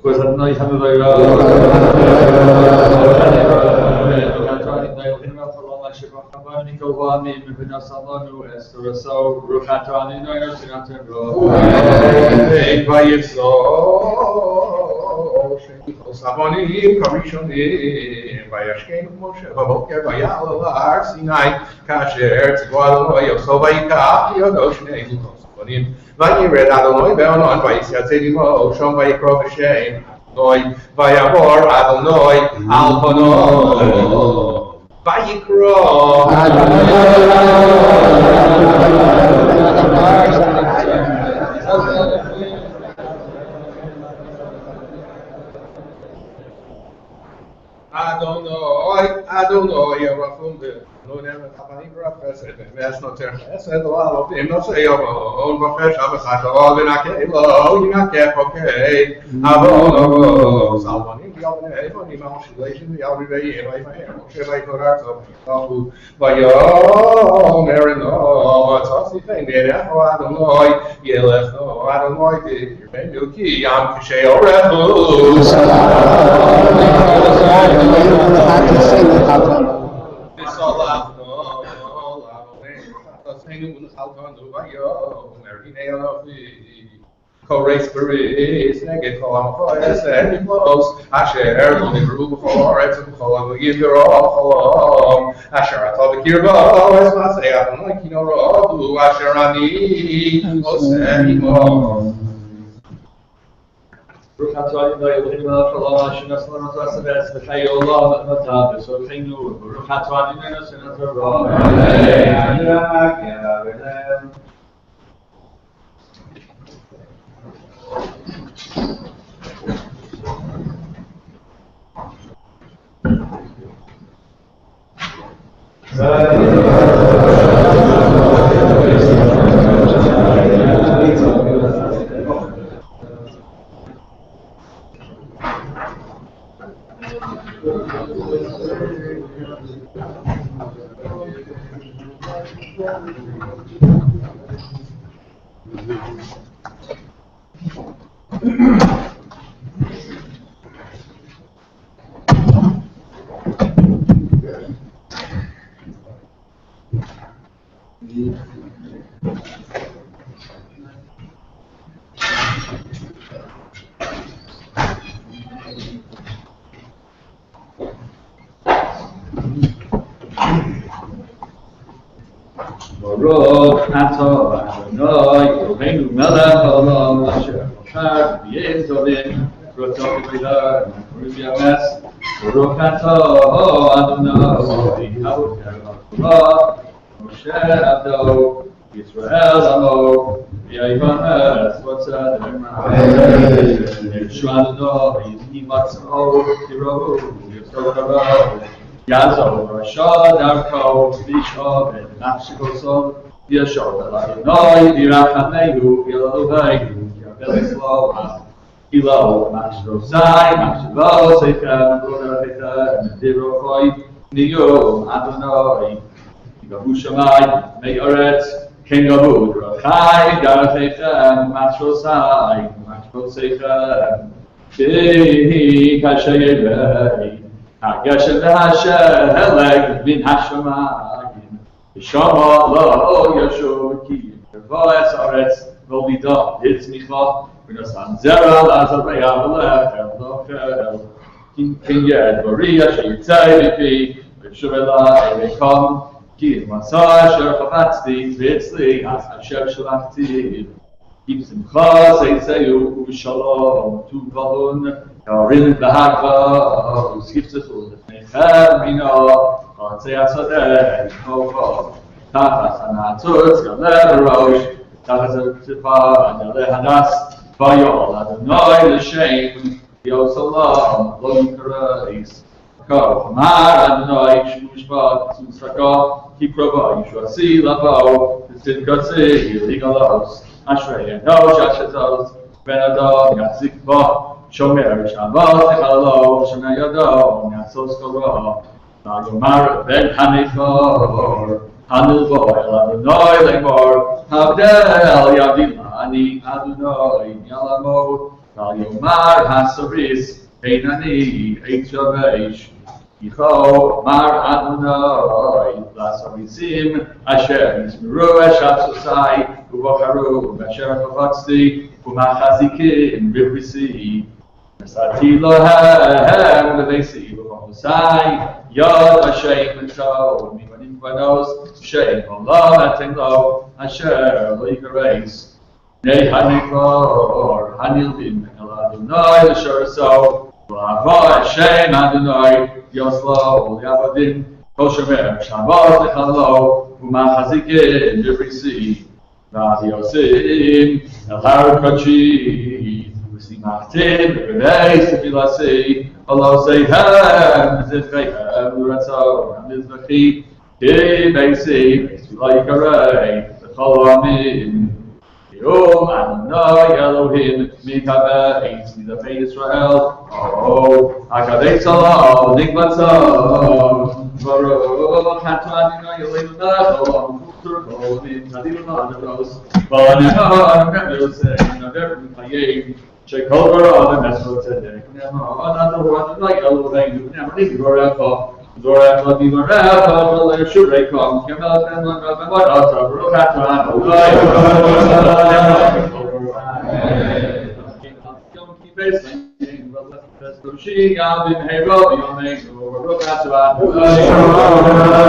Pues no hay nada סבונים כראשונים וישכם משה בבוקר ויעל על ההר סיני כאשר ציווה אדוני יוסו ויקח בידו שני לוחות סבונים וירד אדוני בענן ויצייצב עמו שם ויקרא בשם אדוני ויעבור אדוני על פניו ויקרא Adonai Yerachum lo never happening professor that's not there said a lot of him no say on professor but all the nakelo you not get okay abo salvani the other day for the manipulation the other day and I should I go out of by yo merino what's all the thing there Adonai yelef no Adonai your baby ki am kishay orefu Correspondence negate column and close Asher on the group for it's a column give your all Asher I thought the Kirbo as I say I don't like you know Asher Ani Osenimo Ruchat Rani no Elohim Elohim Shinas Lama Tasabes V'Chay Olam Matav So Chinu Ruchat Rani no Shinas Lama Baruch atah Adonai Eloheinu melech haolam asher bachar b'yei tovim v'rotzon b'chila v'yames Baruch atah Adonai Torah Moshe Abdo Yisrael Amo v'yayivanes v'tzadem Yehoshua Adonai yimatzao tirohu yitzorah Yazo Rasha Darko Visha Ben Nafshikoson Yeshua Adonai V'Rachamehu V'Eloheinu V'Elislo Ilo Mashrovzai Mashvo Seichem V'Orachechem V'Dirochoi Niyo Adonai Yigavu Shamai Me'oretz Ken Gavu Drachai Darachechem Mashvozai Mashvo Seichem V'Hi Kashayevei Hageshem v'Hashem Heleg min Hashemayim Shama lo Yeshua ki Voes Aretz Volida Hitzmicha V'Nasan Zera Lazarei Amalech Elochel King Yed Varia Sheitzai Vipi V'Shuvela Erekom Ki Masai Asher Chapatzti V'Etzli Asher Shalachti Keep Simcha Seiseyu V'Shalom Tuvavun Karin V'Hagva Uskiptzechul Nechad Mino Chatzei Asadeh Yehova Tachas Anatzutz Galeh Rosh Tachas Tzipah Galeh Hadas Vayol Adonai L'Shem Yosalam Lo Yikareis Ko Hamar Adonai Shmushba Tzusaka Kiprova Yishuasi Lavo Tzidkotzi Ligalos Ashrei Enosh Ashetos Ben Adam Yatzik Bo Shomer Shabbat Echalo Shomer Yado Yatsos Korah Yomar Ben Hanifar Hanil Bo El Adonai Lemor Havdel Yavdilani Adonai Yalamo Yomar Hasaris Einani Eitchavesh Yicho Mar Adonai Lasarisim Asher Yismeru Eshat Sosai Uvacharu Asher Chafatzti Umachazikim Rivisi Sati Lohem Levesi Uvahosai Yod Hashem Mitzvah Mimanim Vanos Shem Allah Atenlo Asher Lo Yikareis Nei Hanifar Hanil Bin El Adonai L'Sharaso L'Hava Hashem Adonai Yoslo L'Yavadim Kol Shomer Shabbat L'Chalo Umachazikim Rivisi V'Adi Yosim El Har Kochi V'Simachtim V'Reis Tefilasi Allah Seihem Zifeihem L'Ratzo Mizvachi Ki Beisi Tefillah Yikarei V'Chol Amin Yom Adonai Elohim Mikabeis Midafei Yisrael Hakadei Salam Nikvatzah Baruch Hatu Adonai Elohim Melech Turko Min Tadilu Ma'anaros V'Anehar Mevosei Naverim Chayim Shekol Baruch Mesro Tzedek Nema Adonai Adonai Elohim Nema Nivrorecha Zorecha Nivrorecha V'Alei Shureikom Kemel Benman Rabbi Ata Baruch Hatu Adonai Yom Kippur She Yavim Hero Yomei Baruch Hatu Adonai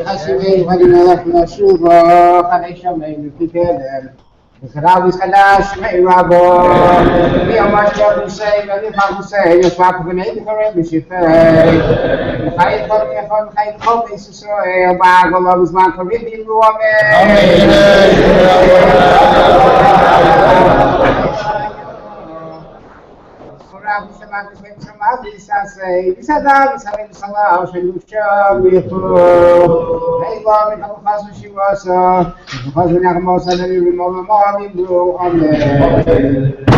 חסידי ונלך לשובו, חני שומעים וכיכדם. וחרביס חדש מעירבו, ביום אשר נושא ונבחר נושא, יושבק ונהי בקרב בשפי. וחי כל מיכון, חי כל ביס ישראל, בעגולו בזמן קריב דיברו אמן. Bisada, Salah, Shelusha, Bifu, Hey, Hasu Shivasa, Hasunakamos, and the removal morning, Amen.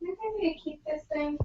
Maybe I keep this thing.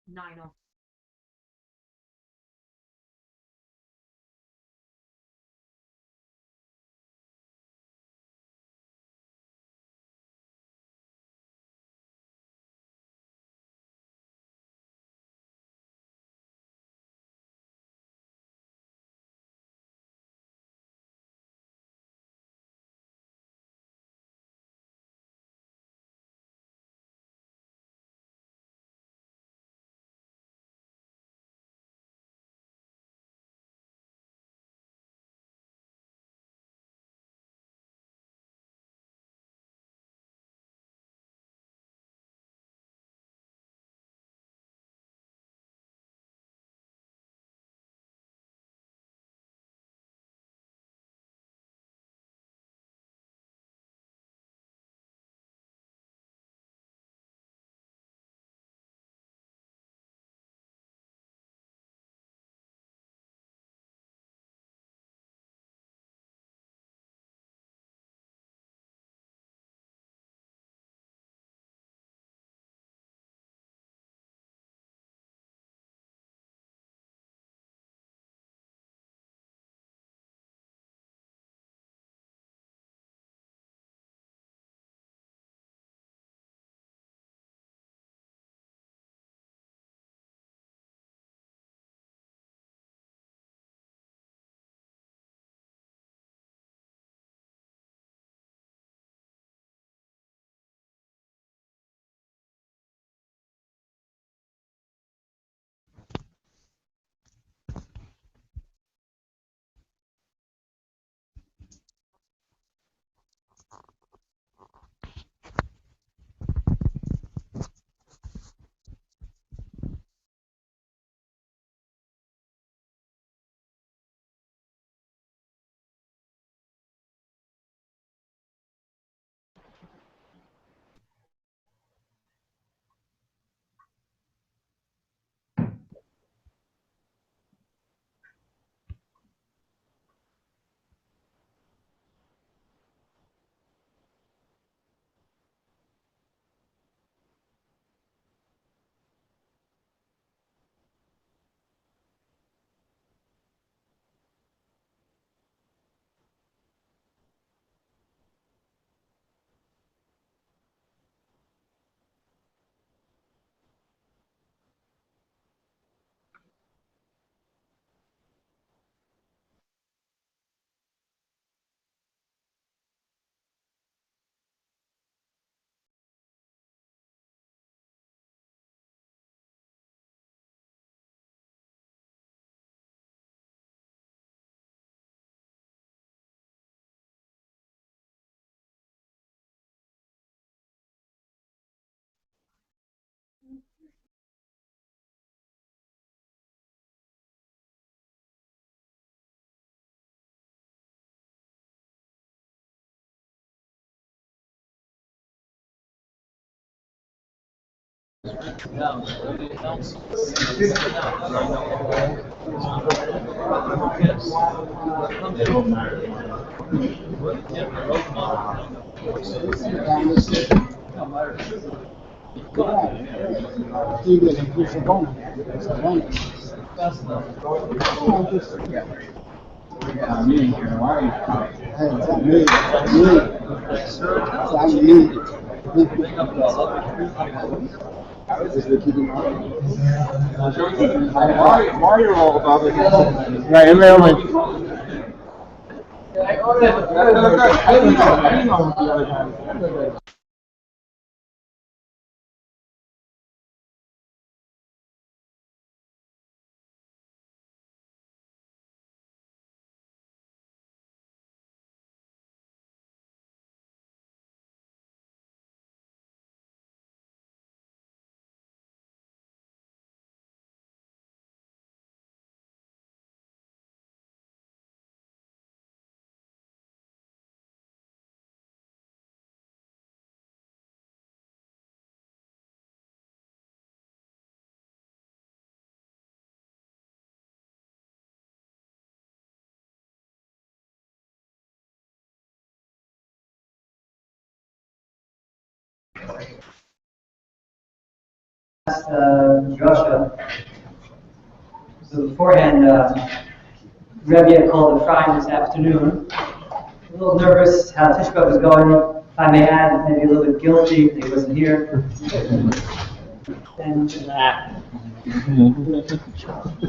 9:00. Joshua. So beforehand, Rabbi had called the Friday this afternoon. A little nervous how Tisha B'Av was going. If I may add, maybe a little bit guilty that he wasn't here. And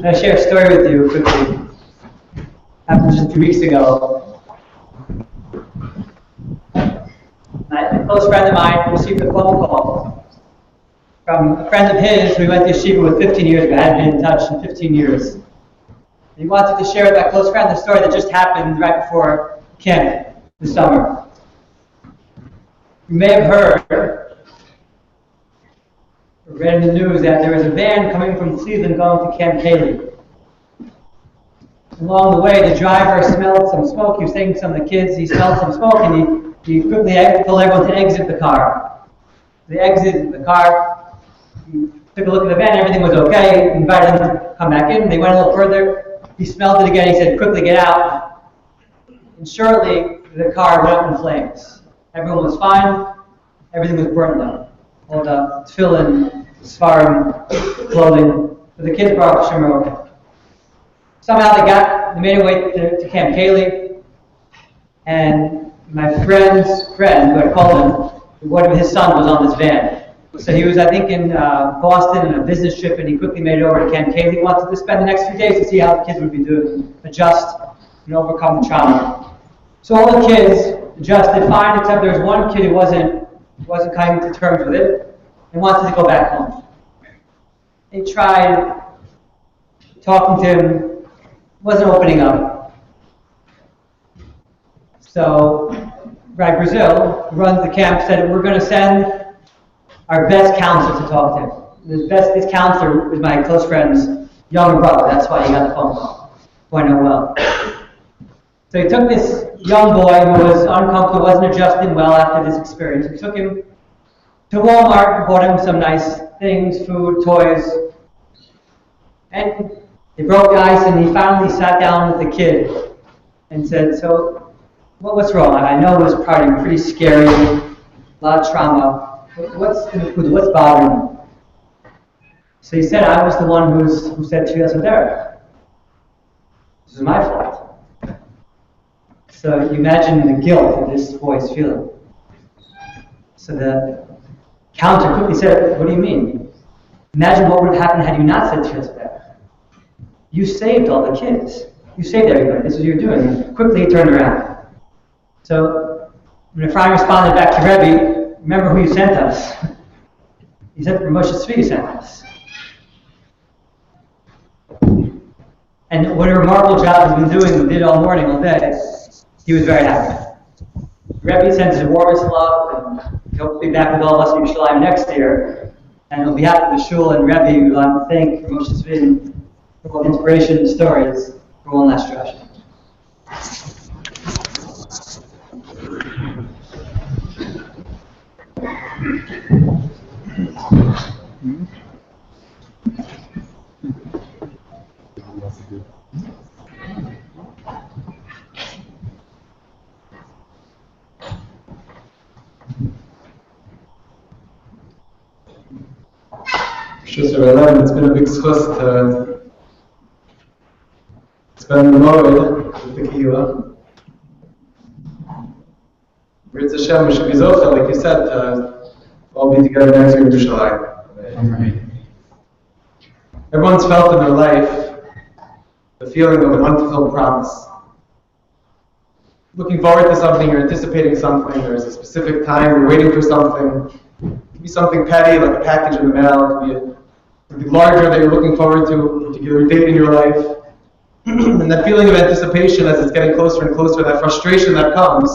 I'll share a story with you quickly. Happened just 2 weeks ago. A close friend of mine received a phone call from a friend of his who he went to yeshiva with 15 years ago. I hadn't been in touch in 15 years. And he wanted to share with that close friend the story that just happened right before camp this summer. You may have heard or read in the news that there was a van coming from Cleveland going to Camp Haley. Along the way, the driver smelled some smoke. He was taking some of the kids. He smelled some smoke, and he quickly told everyone to exit the car. They exited the car. He took a look at the van. Everything was okay. He invited them to come back in. They went a little further. He smelled it again. He said, "Quickly get out." And shortly, the car went up in flames. Everyone was fine. Everything was burnt up. All the tefillin, svarim, clothing. But the kids brought up Hashem were okay. Somehow they made their way to Camp Haley, and my friend's friend, who I called him, one of his sons was on this van. So he was, I think, in Boston on a business trip, and he quickly made it over to Camp Haley. He wanted to spend the next few days to see how the kids would be doing, adjust, and overcome the trauma. So all the kids adjusted fine, except there was one kid who wasn't coming to terms with it and wanted to go back home. They tried talking to him. Wasn't opening up. So Rabbi Brazil, who runs the camp, said, "We're going to send our best counselor to talk to him." This counselor is my close friend's younger brother. That's why he got the phone call, who I know well. So he took this young boy who was uncomfortable, wasn't adjusting well after this experience. He took him to Walmart, bought him some nice things, food, toys, and they broke the ice, and he finally sat down with the kid and said, "So, what's wrong? I know it was probably pretty scary, a lot of trauma. What's bothering you?" So he said, "I was the one who said to us, Derek, this is my fault." So you imagine the guilt that this boy's feeling. So the counselor quickly said, "What do you mean? Imagine what would have happened had you not said to us Derek. You saved all the kids. You saved everybody. This is what you're doing." And quickly he turned around. So when Ephraim responded back to Rabbi, "Remember who you sent us." He said, "Moshe Tzvi sent us." And what a remarkable job he's been doing, we did all morning, all day. He was very happy. Rabbi sends his warmest love, and he'll be back with all of us in Yerushalayim next year. And on behalf of the shul and Rabbi, we'd like to thank Moshe Tzvi for all the inspiration and stories for one last drasha. It's been a big schus to spend the morning with the Kehillah. B'ritz Hashem, we should be zocheh, like you said, to all be together next year in Yerushalayim. Everyone's felt in their life the feeling of an unfulfilled promise. Looking forward to something, you're anticipating something, there's a specific time, you're waiting for something. It could be something petty, like a package in the mail. It could be larger that you're looking forward to, a particular date in your life. And that feeling of anticipation as it's getting closer and closer, that frustration that comes,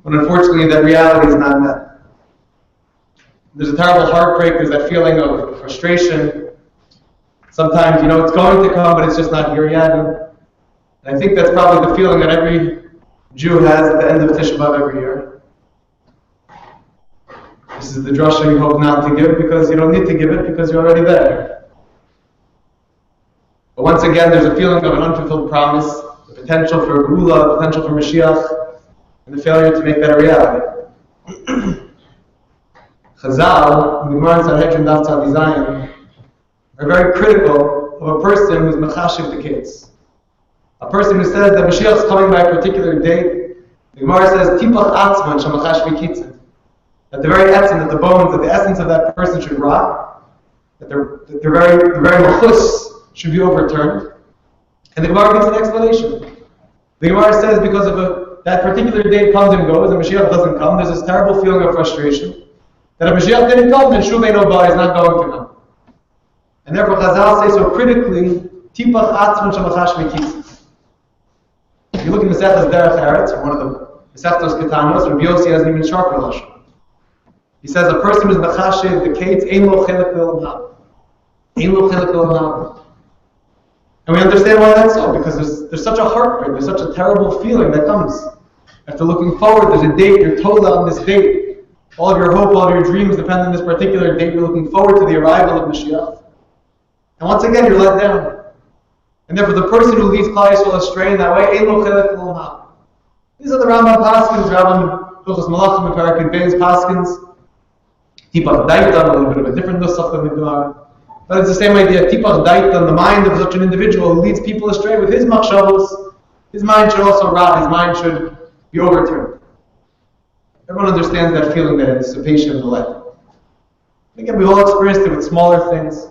when unfortunately that reality is not met. There's a terrible heartbreak, there's that feeling of frustration. Sometimes you know it's going to come, but it's just not here yet. And I think that's probably the feeling that every Jew has at the end of Tisha B'Av every year. This is the drasha you hope not to give because you don't need to give it because you're already there. But once again, there's a feeling of an unfulfilled promise, the potential for Gula, the potential for Mashiach, and the failure to make that a reality. Chazal, in the Gemara in Sanhedrin Daf Tzav Zayin, are very critical of a person who's mechashiv the kids. A person who says that Mashiach is coming by a particular date. The Gemara says, Tipach Atzman Shamachash Vikitzin. That the very essence, that the bones, that the essence of that person should rot, that the very machus should be overturned. And the Gemara gives an explanation. The Gemara says because of that particular date comes and goes, and Mashiach doesn't come, there's this terrible feeling of frustration. That if Mashiach didn't come, then Shuvei no Ba is not going to come. And therefore Chazal say so critically, Tipach Atzman Shamachash Vikitzin. If you look in the Masechtas Derech Eretz, one of the Masechtos Ketanos, Rabbi Yossi has an even sharper lashon. He says a person who is mechashiv the kates ein lo chelek l'olam. Ein lo chelek l'olam. And we understand why that's so, because there's such a heartbreak, there's such a terrible feeling that comes after looking forward. There's a date, you're told on this date. All of your hope, all of your dreams depend on this particular date. You're looking forward to the arrival of Mashiach. And once again, you're let down. And therefore, the person who leads Klal Yisrael astray in that way, ein lo chelek l'olam. These are the Rambam Paskins, Rambam Hilchos Malachim, Parakid Beis Paskins. Tipach Daitan, a little bit of a different nusach than the Gemara. But it's the same idea. Tipach Daitan, the mind of such an individual who leads people astray with his machshavos, his mind should also rot, his mind should be overturned. Everyone understands that feeling, that anticipation of the life. Again, we've all experienced it with smaller things.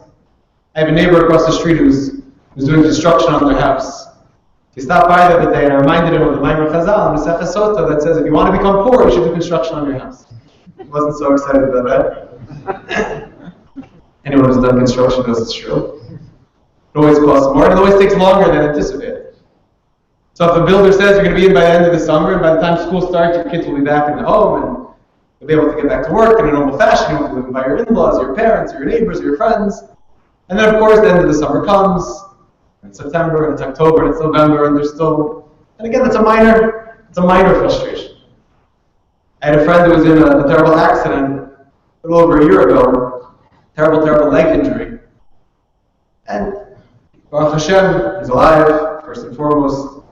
I have a neighbor across the street who's doing construction on their house. He stopped by the other day and I reminded him of the Maimer Chazal in Masechah Sota that says if you want to become poor, you should do construction on your house. He wasn't so excited about that. Anyone who's done construction knows it's true. It always costs more, and it always takes longer than anticipated. So if a builder says you're going to be in by the end of the summer, and by the time school starts, your kids will be back in the home, and you'll be able to get back to work in a normal fashion. You won't be living by your in-laws, your parents, your neighbors, your friends. And then, of course, the end of the summer comes. It's September, and it's October, and it's November, and there's still... And again, it's a minor frustration. I had a friend who was in a terrible accident a little over a year ago. Terrible leg injury. And Baruch Hashem, he's alive, first and foremost.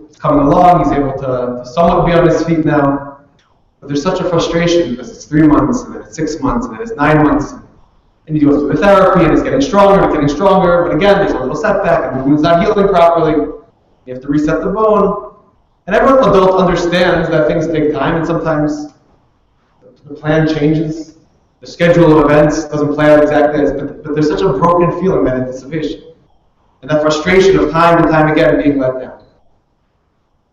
He's coming along, he's able to somewhat be on his feet now. But there's such a frustration because it's 3 months, and then it's 6 months, and then it's 9 months. And you go through the therapy, and it's getting stronger, but again, there's a little setback, and the wound's not healing properly. You have to reset the bone. And every adult understands that things take time, and sometimes the plan changes. The schedule of events doesn't play out exactly as, but there's such a broken feeling, that anticipation. And that frustration of time and time again being let down.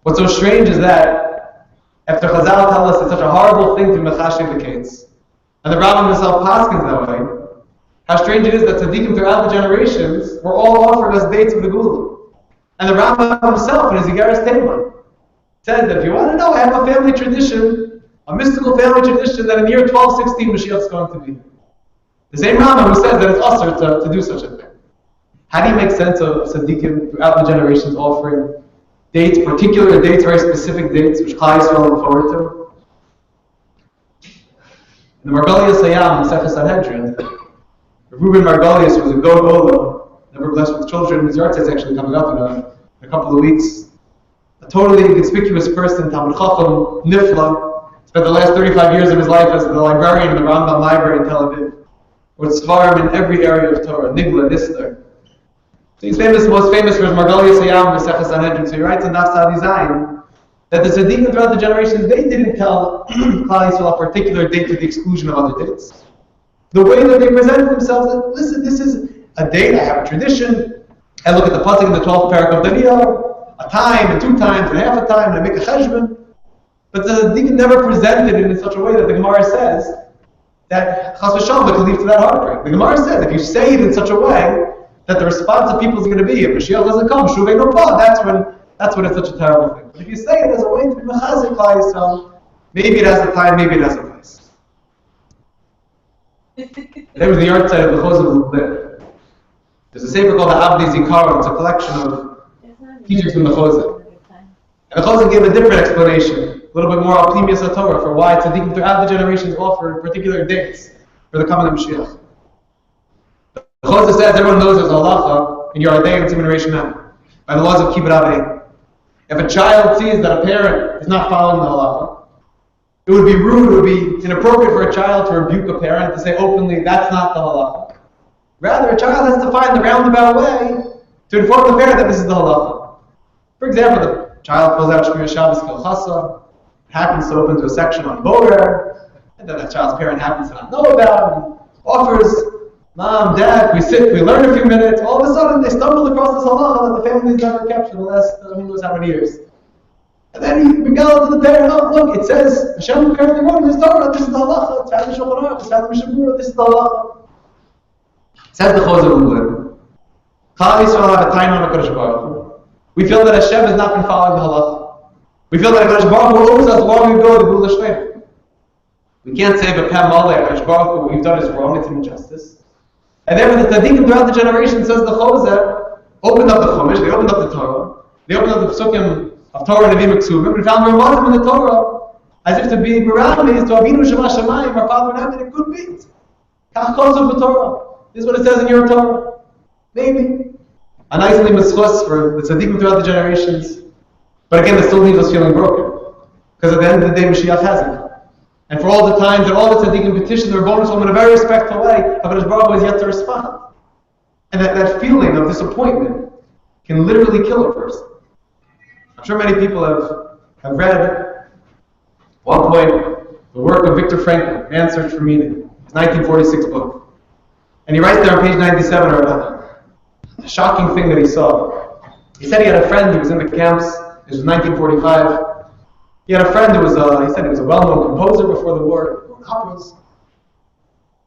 What's so strange is that, after Chazal tell us it's such a horrible thing to mechashiv the kates, and the Rambam himself paskins that way, how strange it is that tzaddikim throughout the generations were all offered as dates of the Gula. And the Rambam himself in his Yigaras Teman says that if you want to know, I have a family tradition, a mystical family tradition, that in the year 1216 Mashiach is going to be. The same Rambam who says that it's usher to do such a thing. How do you make sense of tzaddikim throughout the generations offering dates, particular dates, very specific dates, which Klal Yisrael look forward to? In the Margolius Hayam, Masechah Sanhedrin, Reuben Margolius was a Gola, never blessed with children. His yard is actually coming up in a couple of weeks. A totally inconspicuous person, Talmud Chacham, Nifla, spent the last 35 years of his life as the librarian in the Rambam Library in Tel Aviv, with Svarim in every area of Torah, Nigla, Nisler. So he's most famous for his Margolius Hayam, Masechah Sanhedrin. So he writes in Daf Tzadi Zayin that the tzaddikim throughout the generations, they didn't tell Klal Yisrael a particular date to the exclusion of other dates. The way that they presented themselves, that, listen, this is a date, I have a tradition, I look at the pasuk in the 12th parak of Daniel, a time, and 2 times, and half a time, and I make a cheshbon. But the tzaddikim never presented it in such a way that the Gemara says that chas v'shalom could lead to that heartbreak. The Gemara says if you say it in such a way that the response of people is going to be, if Mashiach doesn't come, shuvei no ba, that's when it's such a terrible thing. But if you say it as a way to be mechazik Klal Yisrael, maybe it has a time, maybe it has a place. There was the yard site of the Chosel there. There's a sefer called the Avdi Zikaron. It's a collection of teachings from the Chosel. And the Chosel gave a different explanation, a little bit more optimius HaTorah, for why tzaddikim throughout the generations offered particular dates for the coming of Mashiach. The Chosel says everyone knows there's a halacha in Yeridei and Siman Reish Mem by the laws of Kibbut Avei. If a child sees that a parent is not following the halacha, It would be rude, it would be inappropriate for a child to rebuke a parent, to say openly, that's not the halacha. Rather, a child has to find the roundabout way to inform the parent that this is the halacha. For example, the child pulls out Shmir Shabbos Kilchasa, happens to open to a section on Borer, and then that child's parent happens to not know about it, offers, Mom, Dad, we sit, we learn a few minutes, all of a sudden they stumble across this halacha that the family's never kept for the last who knows how many years. And then he regales to the parent, oh, look, it says, Hashem apparently wrote in his Torah, this is the halacha, it's found in Shulchan Aruch, it's found in Mishabura, this is the halacha. Says the Chozeh Lublin, Klal Yisrael have a time on HaKadosh Baruch Hu. We feel that Hashem has not been following the halacha. We feel that HaKadosh Baruch Hu owes us long ago the Gula Shleim. We can't say, but Pam Maleh, HaKadosh Baruch Hu, what we've done is wrong, it's an injustice. And therefore the tzaddikim throughout the generation, says the Chozeh, opened up the Chumash, they opened up the Torah, they opened up the Psukim of Torah and Nevi'im Ksuvim, and found Ramadim in the Torah, as if to be Meramis, to Avinu Shema Shamayim, our Father in heaven, it could be. Kach Chozeh b'Torah. This is what it says in your Torah. Maybe. A nicely mischus for the tzaddikim throughout the generations. But again, it still leaves us feeling broken. Because at the end of the day, Mashiach hasn't. And for all the times that all the tzaddikim petition the Rebbeinu Shalom in a very respectful way, HaKadosh Baruch Hu has yet to respond. And that feeling of disappointment can literally kill a person. I'm sure many people have read, at one point, the work of Viktor Frankl, Man's Search for Meaning, his 1946 book. And he writes there on page 97 about a shocking thing that he saw. He said he had a friend who was in the camps, this was 1945. He had a friend who was, he said he was a well-known composer before the war, wrote operas.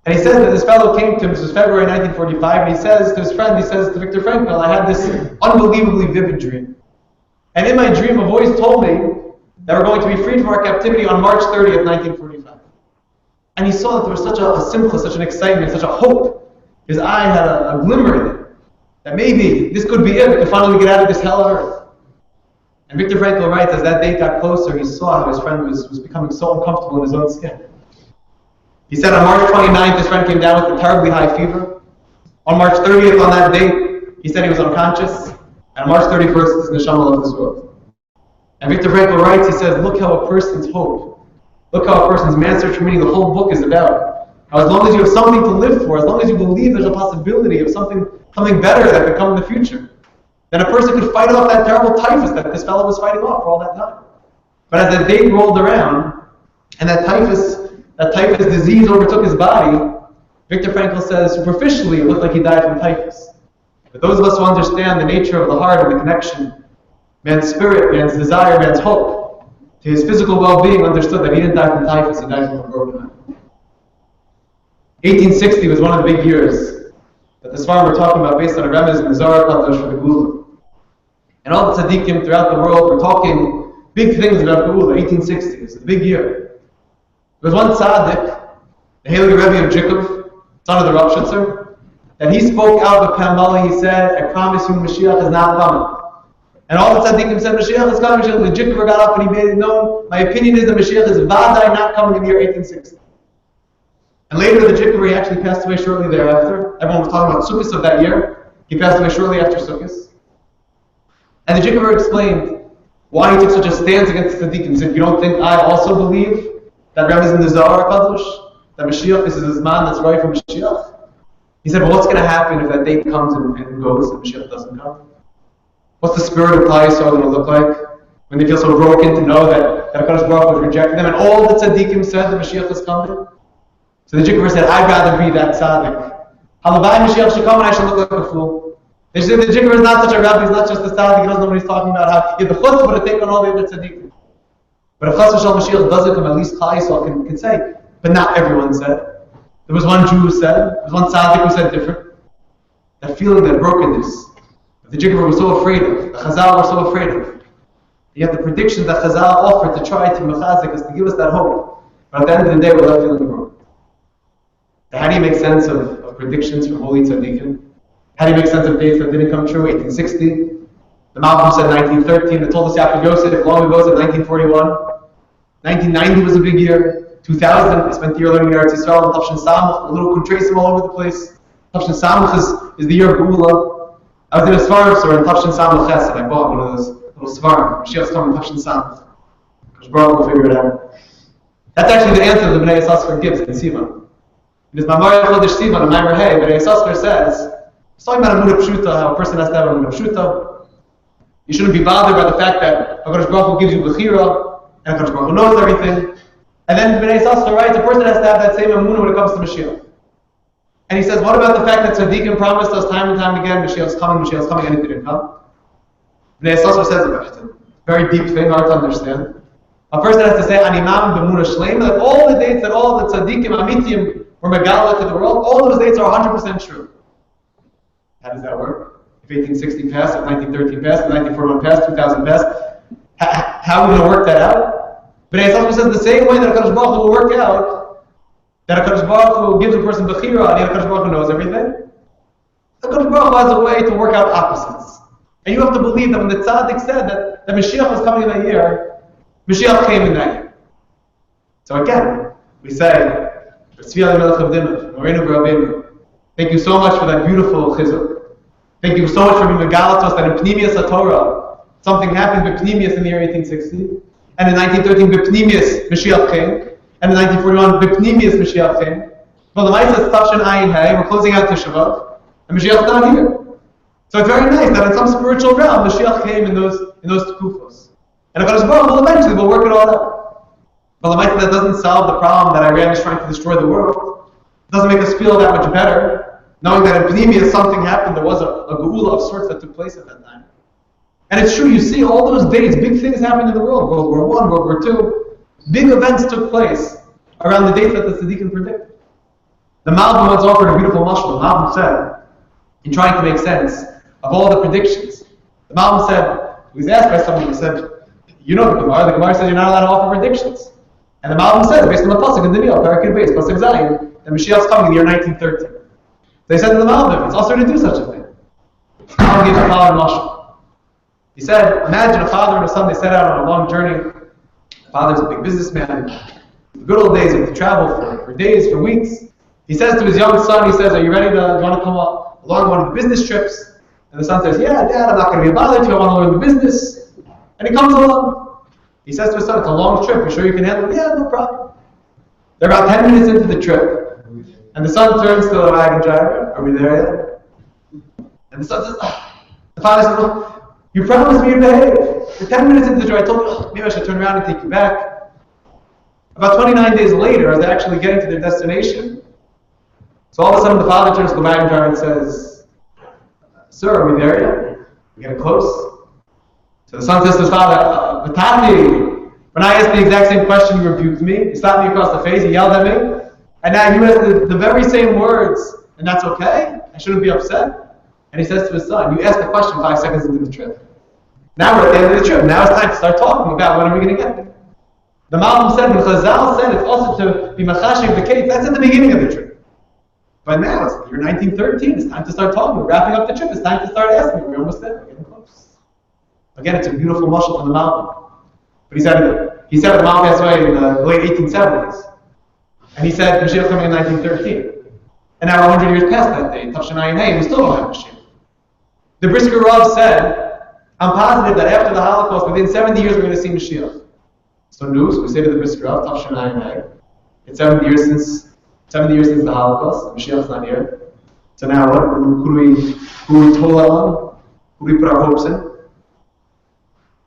And he says that this fellow came to him, this was February 1945, and he says to his friend, he says to Viktor Frankl, I had this unbelievably vivid dream. And in my dream, a voice told me that we're going to be freed from our captivity on March 30th, 1945. And he saw that there was such a simple, such an excitement, such a hope. His eye had a glimmer in it, that maybe this could be it, we could finally get out of this hell of earth. And Viktor Frankl writes, as that date got closer, he saw how his friend was becoming so uncomfortable in his own skin. He said on March 29th, his friend came down with a terribly high fever. On March 30th, on that date, he said he was unconscious. And on March 31st, his neshama left this world. And Viktor Frankl writes, he says, look how a person's hope, look how a person's man's search for meaning, the whole book is about. How as long as you have something to live for, as long as you believe there's a possibility of something better that could come in the future, then a person could fight off that terrible typhus that this fellow was fighting off for all that time. But as that date rolled around, and that typhus disease overtook his body, Viktor Frankl says, superficially, it looked like he died from typhus. But those of us who understand the nature of the heart and the connection, man's spirit, man's desire, man's hope, to his physical well-being, understood that he didn't die from typhus, he died from a broken heart. 1860 was one of the big years that the Svarim were talking about based on a remez in the Zohar Kadosh for the Gula. And all the tzaddikim throughout the world were talking big things about Gula. 1860, it was a big year. There was one tzaddik, the Heilige Rabbi of Jikov, son of the Ravshitzer, that he spoke out of Pamela. He said, I promise you Mashiach is not coming. And all the tzaddikim said, Mashiach is coming. The Jikov got up and he made it known, my opinion is that Mashiach is vadai not coming in the year 1860. And later, the Jikvar, he actually passed away shortly thereafter. Everyone was talking about Sukkot of that year. He passed away shortly after Sukkot. And the Jikvar explained why he took such a stance against the tzaddikim. He said, you don't think I also believe that Rabbi is in the Zohar Kadosh, that Mashiach, this is his man that's right from Mashiach? He said, well, what's going to happen if that date comes and goes and Mashiach doesn't come? What's the spirit of Klal Yisrael going to look like when they feel so broken to know that HaKadosh Baruch Hu has rejected them and all the tzaddikim said that Mashiach is coming? So the Jikvar said, I'd rather be that tzaddik. Halavai Mashiach should come and I should look like a fool. They said the Jikvar is not such a rabbi, he's not just a tzaddik, he doesn't know what he's talking about, how he had the chutzpah to take on all the other tzaddikim. But if Chas v'Shalom Mashiach doesn't come, at least Klal Yisrael can say. But not everyone said. There was one Jew who said, there was one tzaddik who said different. That feeling, that brokenness, that the Jikvar was so afraid of, the Chazal were so afraid of. Yet the predictions that Chazal offered to try to mechazik us, to give us that hope. But at the end of the day, we're left feeling broken. How do you make sense of predictions from holy tzaddikim? How do you make sense of dates that didn't come true? 1860. The Malchus said 1913. The told us Yaakov Yosef long ago said 1941. 1990 was a big year. 2000, I spent the year learning Eretz Yisrael and Tafshin Samach, a little contrasim all over the place. Tafshin Samach is the year of Gula. I was in a Svarim store in Tafshin Samach Chesed. I bought one of those little Svarim. Mashiach's coming Tafshin Samach. Because Baruch will figure it out. That's actually the answer the Bnei Yissaschar gives in Sivan. In his Eish Kodesh Tisha, in Maimer Hey, Bnei Yissaschar says, he's talking about Amunah Pshuta, how a person has to have Amunah Pshuta. You shouldn't be bothered by the fact that HaKadosh Baruch Hu gives you Bechira, and HaKadosh Baruch Hu knows everything. And then Bnei Yissaschar writes, a person has to have that same Amunah when it comes to Mashiach. And he says, what about the fact that Tzaddikim promised us time and time again, Mashiach's coming, and it didn't come? Bnei Yissaschar says about it. Very deep thing, hard to understand. A person has to say, Animam b'munah shleima, that all the dates that all the tzaddikim, amitim, were megala to the world, all those dates are 100% true. How does that work? If 1860 passed, if 1913 passed, if 1941 passed, 2000 passed, how are we going to work that out? But Yisrael says the same way that HaKadosh Baruch Hu will work out, that HaKadosh Baruch Hu gives a person bechira, and HaKadosh Baruch Hu knows everything. HaKadosh Baruch Hu has a way to work out opposites. And you have to believe that when the tzaddik said that the Mashiach was coming in that year, Mashiach came in that year. So again, we say, thank you so much for that beautiful chizuk. Thank you so much for being megalat to us that in Pnimius HaTorah, something happened with Pnimius in the year 1860, and in 1913 B'Pnimius Mashiach came, and in 1941 B'Pnimius Mashiach came. Well, the Maisa is Tafshin Ayin Hay, we're closing out Tisha B'Av, and Mashiach's not here. So it's very nice that in some spiritual realm, Mashiach came in those Tekufos. And HaKadosh Baruch Hu eventually will work it all out. But the Maisa, that doesn't solve the problem that Iran is trying to destroy the world. It doesn't make us feel that much better, knowing that in Pnimius something happened, there was a geula of sorts that took place at that time. And it's true, you see all those dates, big things happened in the world, World War I, World War II. Big events took place around the dates that the Tzaddikim predicted. The Malbim once offered a beautiful mashal. The Malbim said, in trying to make sense of all the predictions, the Malbim said, he was asked by someone, he said, you know the Gemara says you're not allowed to offer predictions. And the Malbim says, based on the pasuk in Daniel, Parakid Beis, pasuk Zayin, that Mashiach's coming in the year 1913. They said to the Malbim, it's also to do such a thing. The Malbim gives a following mashal. He said, imagine a father and a son, they set out on a long journey. The father's a big businessman. The good old days, he had to travel for days, for weeks. He says to his young son, he says, are you ready to, you want to come along one of the business trips? And the son says, yeah, Dad, I'm not going to be a bother to you, I want to learn the business. And he comes along. He says to his son, it's a long trip, you sure you can handle it? Yeah, no problem. They're about 10 minutes into the trip. And the son turns to the wagon driver, are we there yet? And the son says, the father says, well, you promised me to behave. We're 10 minutes into the trip, I told you, maybe I should turn around and take you back. About 29 days later, as they're actually getting to their destination, so all of a sudden the father turns to the wagon driver and says, sir, are we there yet? We're getting close. So the son says to his father, Vatati, when I asked the exact same question, you rebuked me. You slapped me across the face, you yelled at me. And now you asked the very same words, and that's okay? I shouldn't be upset? And he says to his son, you asked the question 5 seconds into the trip. Now we're at the end of the trip. Now it's time to start talking about when are we going to get there. The Malbim said, when Chazal said it's also to be machashing the case, that's at the beginning of the trip. But now it's the year 1913, it's time to start talking. We're wrapping up the trip, it's time to start asking. We're almost there, we're getting close. Again, it's a beautiful mashal from the Malbim. But he said the Malbim passed away in the late 1870s. And he said Mashiach coming in 1913. And now 100 years past that day, Tafshin Ayin Hey, we still don't have Mashiach. The Brisker Rav said, I'm positive that after the Holocaust, within 70 years, we're going to see Mashiach. So news, we say to the Brisker Rav, Tafshin Ayin Hey, it's 70 years since the Holocaust, Mashiach's not here. So now what? Who do we toll on? Who do we put our hopes in?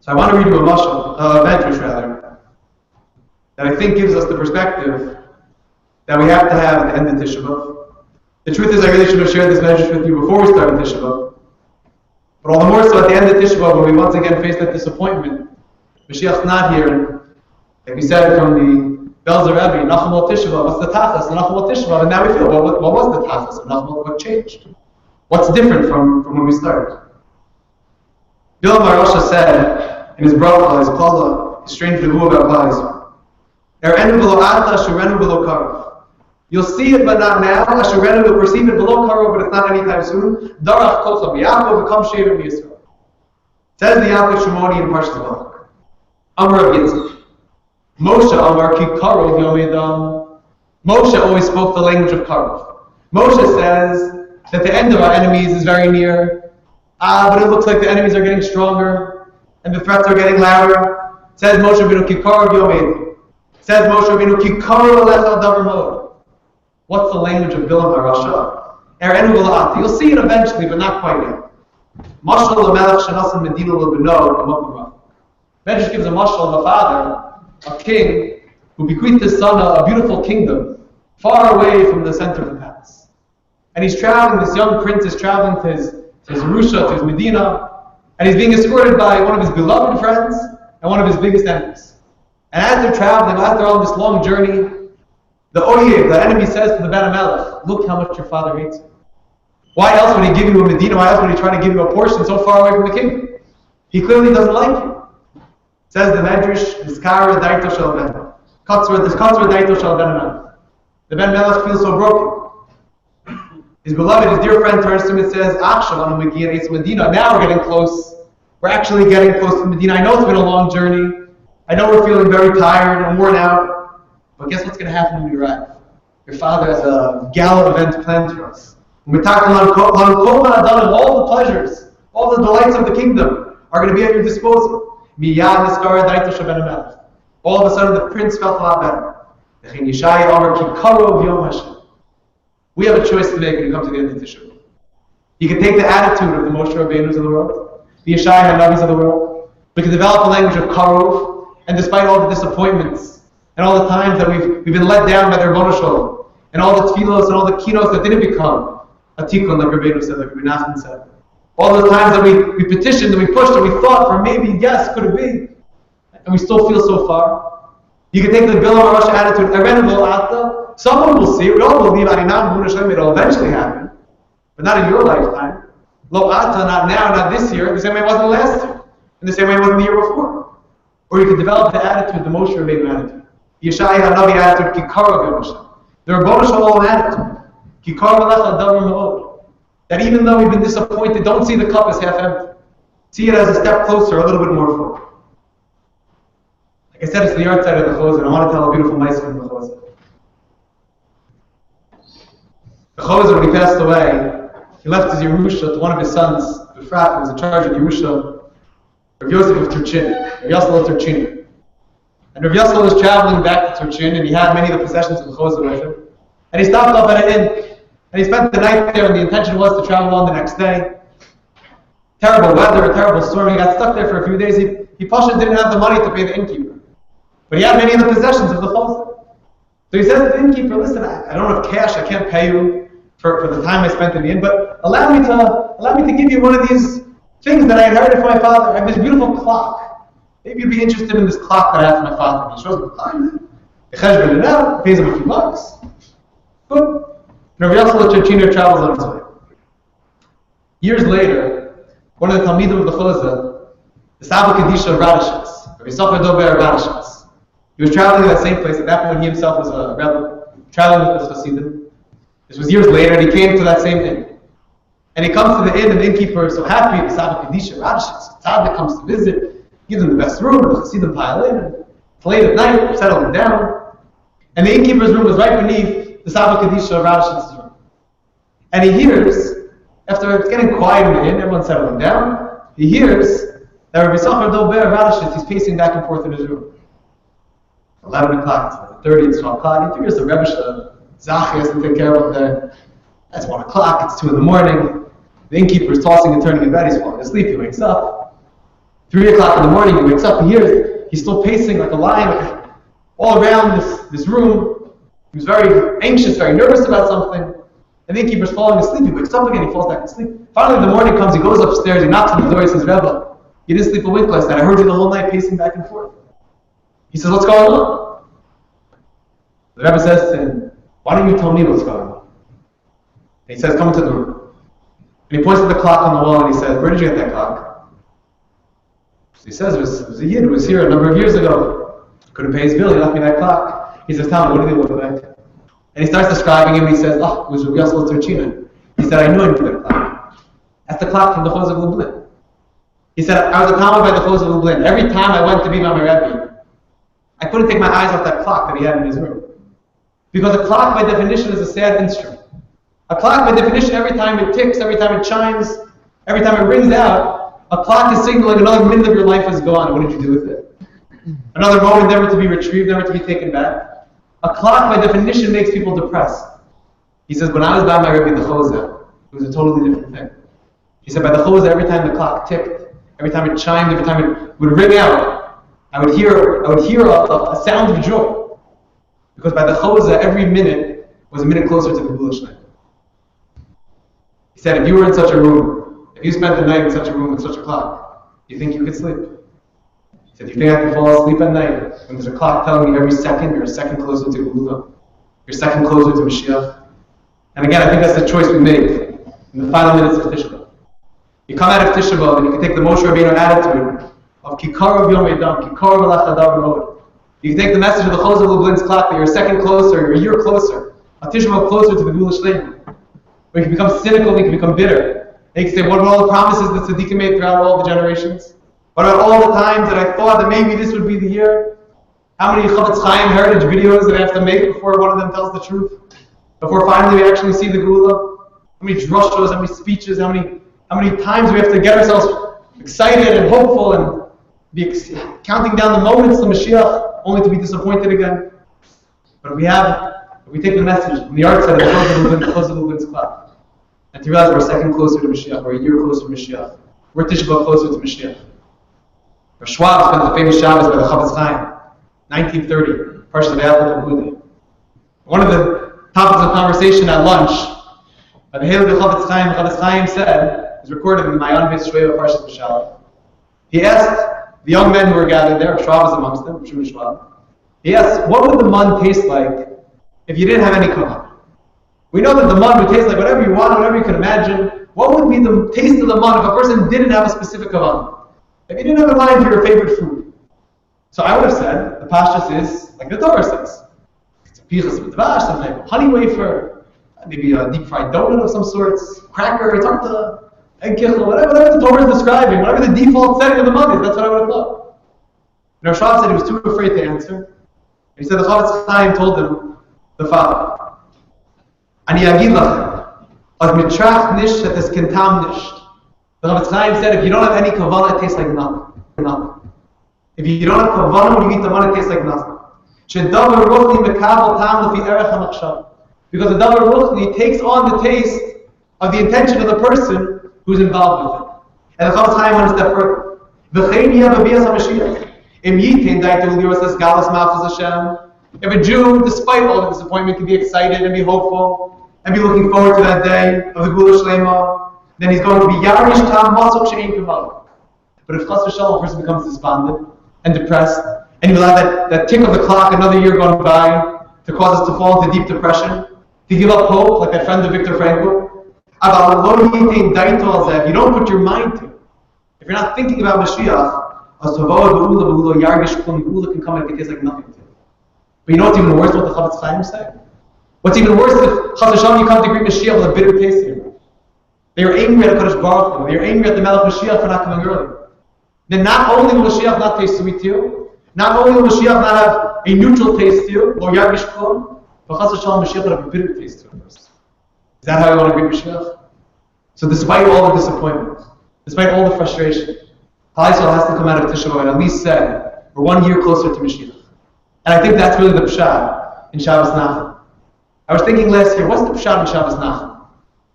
So I want to read you a mashal, medrash rather, that I think gives us the perspective that we have to have at the end of Tisha B'Av. The truth is, I really should have shared this medrash with you before we started Tisha B'Av. But all the more so at the end of Tisha B'Av, when we once again face that disappointment. Mashiach's not here, and like we said from the Belzer Rabbi, Nachum al Tisha B'Av, what's the tachas of Nachum al Tisha B'Av? And now we feel, what was the tachas of Nachum al? What changed? What's different from when we started? Bilam Marosha said, in his bracha, his kala, his strange nevuah applies. Erenu below ata, shurenu below karav. You'll see it, but not now. Ashurenu will perceive it below karav, but it's not anytime soon. Darach kolcha b'Yaakov, become shaven b'Yisrael. Says the Yaakov Shimoni in Parshas Balak. Amar of Yitzchak. Moshe Amar ki karav yomedam. Moshe always spoke the language of karav. Moshe says that the end of our enemies is very near. But it looks like the enemies are getting stronger. And the threats are getting louder. It says Moshe Binu Kikar Yomedam. Says Moshe Rabbeinu, Kikaru alecha davar mod. What's the language of Bilam HaRasha? Erenu v'la'at. You'll see it eventually, but not quite yet. Mashal l'melech shenasan medina l'beno b'makom rach. Medrash gives a mashal of a father, a king, who bequeathed his son a beautiful kingdom, far away from the center of the palace. And he's traveling, this young prince is traveling to his Yerusha, to his Medina, and he's being escorted by one of his beloved friends and one of his biggest enemies. And as they're traveling, as they're on this long journey, the Oyev, the enemy, says to the Ben Amelech, look how much your father hates you. Why else would he give you a Medina? Why else would he try to give you a portion so far away from the kingdom? He clearly doesn't like you. Says the Medrash, Niskara Daito Shel Ben. Katzra Daito Shel Ben Amelech. The Ben Amelech feels so broken. His beloved, his dear friend, turns to him and says, Medina. Now we're getting close. We're actually getting close to Medina. I know it's been a long journey. I know we're feeling very tired and worn out. But guess what's going to happen when we arrive? Your father has a gala event planned for us. All the pleasures, all the delights of the kingdom are going to be at your disposal. All of a sudden the prince felt a lot better. We have a choice to make when you come to the end of Tisha. You can take the attitude of the Moshe Rabbeinus of the world, the Yeshaya HaNavis of the world. We can develop a language of karov, and despite all the disappointments and all the times that we've been let down by the Rebbeinu Shalom, and all the tefillos and all the kinos that didn't become a tikkun, like Rabbeinu said, like Rabbi Nachman said. All those times that we petitioned and we pushed and we thought for maybe, yes, could it be? And we still feel so far. You can take the Bilam HaRasha attitude, someone will see, we all believe, it'll eventually happen, but not in your lifetime. Lo ata, not now, not this year, the same way it wasn't last year, and the same way it wasn't the year before. Or you can develop the attitude, the Moshe Rabbeinu attitude, the Yeshaya HaNavi attitude, Kikarav Yehoshua. The Rebbeinu Shalom attitude. That even though we've been disappointed, don't see the cup as half empty. See it as a step closer, a little bit more full. Like I said, it's the yard side of the Chozeh, and I want to tell a beautiful mitzvah from the Chozeh. The Chozeh, when he passed away, he left his Yerusha to one of his sons, Befrat, who was in charge of Yerusha, Rav Yosef of Turchin, Rav Yosef of Turchin. And Rav Yosef was traveling back to Turchin, and he had many of the possessions of the Chozeh with him. And he stopped off at an inn. And he spent the night there, and the intention was to travel on the next day. Terrible weather, a terrible storm. He got stuck there for a few days. He Pasha didn't have the money to pay the innkeeper. But he had many of the possessions of the Chozeh. So he says to the innkeeper, listen, I don't have cash, I can't pay you for the time I spent in the inn, but allow me to give you one of these things that I inherited from my father. I have this beautiful clock. Maybe you'd be interested in this clock that I have from my father. He shows me the clock. He cheshbon it out, pays him a few bucks. Good. Rav Yosef Tzvi travels on his way. Years later, one of the Talmidim of the Chozeh, the Sabbath Kedisha of Radishitz, Rabbi Sofer Dober of Radishitz, he was traveling to that same place. At that point, he himself was a rebel, traveling with his Hasidim. This was years later, and he came to that same inn. And he comes to the inn, and the innkeeper is so happy, the Sabbath Kedisha of Radishitz, Tzaddik comes to visit, gives him the best room, the Hasidim pile in, and it's late at night, settle him down. And the innkeeper's room was right beneath the Sabbath Kedisha of Radishitz's room. And he hears, after it's getting quiet in the inn, everyone's settling down, he hears that Rabbi Sofer Dober of Radishitz, he's pacing back and forth in his room. 11 o'clock, it's 30, it's 12 o'clock, he figures the Rebbe Zachi has to take care of him there. It's 1 o'clock, it's 2 in the morning, the innkeeper is tossing and turning in bed, he's falling asleep, he wakes up. 3 o'clock in the morning, he wakes up, he hears, he's still pacing like a lion, all around this room. He was very anxious, very nervous about something. And the innkeeper's falling asleep. He wakes up again, he falls back asleep. Finally, the morning comes, he goes upstairs, he knocks on the door, he says, Rebbe, you didn't sleep a wink last night. I heard you the whole night pacing back and forth. He says, what's going on? The Rebbe says to him, why don't you tell me what's going on? And he says, come into the room. And he points at the clock on the wall and he says, where did you get that clock? So he says, it was a yid who was here a number of years ago. Couldn't pay his bill, he left me that clock. He says, tell me, what did he look like? And he starts describing him, he says, oh, it was Rabbi Yosef Tzvi. He said, I knew I knew that clock. That's the clock from the Chozeh of Lublin. He said, I was accompanied by the Chozeh of Lublin. Every time I went to be by my Rabbi, I couldn't take my eyes off that clock that he had in his room. Because a clock, by definition, is a sad instrument. A clock, by definition, every time it ticks, every time it chimes, every time it rings out, a clock is signaling another minute of your life is gone. What did you do with it? Another moment never to be retrieved, never to be taken back. A clock, by definition, makes people depressed. He says, when I was by my Rabbi the Chozeh, it was a totally different thing. He said, by the Chozeh, every time the clock ticked, every time it chimed, every time it would ring out, I would hear a sound of joy. Because by the Chozeh, every minute was a minute closer to the Geula Shleima. He said, if you were in such a room, if you spent the night in such a room with such a clock, do you think you could sleep? He said, do you think I could fall asleep at night when there's a clock telling me every second you're a second closer to Geula? You're a second closer to Mashiach? And again, I think that's the choice we make in the final minutes of Tisha B'Av. You come out of Tisha B'Av and you can take the Moshe Rabbeinu attitude of Kikarav Yom Edam, Kikarav Alachadav Mod. You can take the message of the Chozeh Lublin's clock that you're a second closer, you're a year closer, a Tisha B'Av closer to the Geula Shleima. We can become cynical, we can become bitter. And you can say, what about all the promises that Tzaddikim made throughout all the generations? What about all the times that I thought that maybe this would be the year? How many Chavetz Chaim heritage videos that I have to make before one of them tells the truth? Before finally we actually see the Geula? How many drushos, how many speeches, how many times we have to get ourselves excited and hopeful and be counting down the moments to Mashiach, only to be disappointed again? But if we take the message from the art side of the Chozeh Lublin's clock, and to realize we're a second closer to Mashiach, we're a year closer to Mashiach, we're Tisha B'Av closer to Mashiach. Rav Schwab spent the famous Shabbos by the Chavetz Chaim, 1930, Parshas Vayelech Yehuda. One of the topics of conversation at lunch, by the Hail of the Chavetz Chaim said, is recorded in the Mayan Beis Shvei Parshas V'Shalach. He asked the young men who were gathered there, Schwab was amongst them, Shimon Schwab. He asked, what would the man taste like if you didn't have any kavanah? We know that the man would taste like whatever you want, whatever you could imagine. What would be the taste of the man if a person didn't have a specific kavanah? If you didn't have a mind for your favorite food? So I would have said, the pashtus is like the Torah says. It's a pichas with dvash, some type of honey wafer, maybe a deep fried donut of some sorts, cracker, tarta, egg kichel, whatever the Torah is describing, whatever the default setting of the man is, that's what I would have thought. And Rav Schwab said he was too afraid to answer. He said the Chavetz Chaim told him, the father, Ani agid lachem, az mitrach nish et es kentam nish. The Chavetz Chaim said, if you don't have any kavanah, it tastes like nothing. If you don't have kavanah when you eat the man, it tastes like nothing. Shedavar ruchni mekabel tam lefi erech hamachshav. Because the davar ruchni takes on the taste of the intention of the person who's involved with it. And the Chavetz Chaim went a step further. V'chein yeh b'bias HaMashiach. Im yitin daitu liros galas malchus Hashem. If a Jew, despite all the disappointment, can be excited and be hopeful and be looking forward to that day of the Geula Shleima, then he's going to be Yarish Tam Masok She'ein Kavanah. But if Chas v'Shalom, a person becomes despondent and depressed, and he will have that tick of the clock, another year going by, to cause us to fall into deep depression, to give up hope, like that friend of Viktor Frankl. If you don't put your mind to it, if you're not thinking about Mashiach, Geula can come and it tastes like nothing to you. But you know what's even worse than what the Chavetz Chaim say? What's even worse is if Chas v'Shalom you come to greet Mashiach with a bitter taste in your mouth. They were angry at HaKadosh Baruch Hu. They were angry at the Melech Mashiach for not coming earlier. Then not only will Mashiach not taste sweet to you, not only will Mashiach not have a neutral taste to you, or Yargish Klum, but Chas v'Shalom Mashiach will have a bitter taste to it first. Is that how you want to greet Mashiach? So despite all the disappointment, despite all the frustration, Klal Yisrael has to come out of Tisha B'Av and at least say, we're 1 year closer to Mashiach. And I think that's really the pshat in Shabbos Nachum. I was thinking last year, what's the pshat in Shabbos Nachum?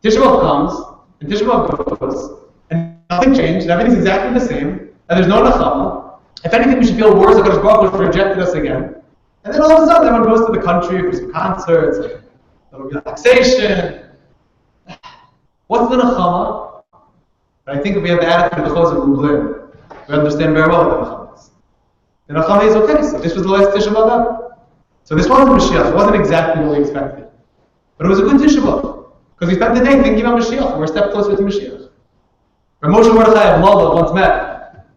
Tisha B'Av comes, and Tisha B'Av goes, and nothing changed, and everything's exactly the same, and there's no Nachama. If anything, we should feel worse, because Baruch Hu rejected us again. And then all of a sudden, everyone goes to the country for some concerts, a little relaxation. What's the Nachama? But I think if we have the attitude of the Chozeh Lublin, we understand very well what the Nachama is. The Nachama is okay, so this was the last Tisha B'Av ever. So this wasn't Mashiach, it wasn't exactly what we expected. But it was a good Tisha B'Av, because we spent the day thinking about Mashiach, we're a step closer to Mashiach. When Moshe Mordechai of Lulav once met,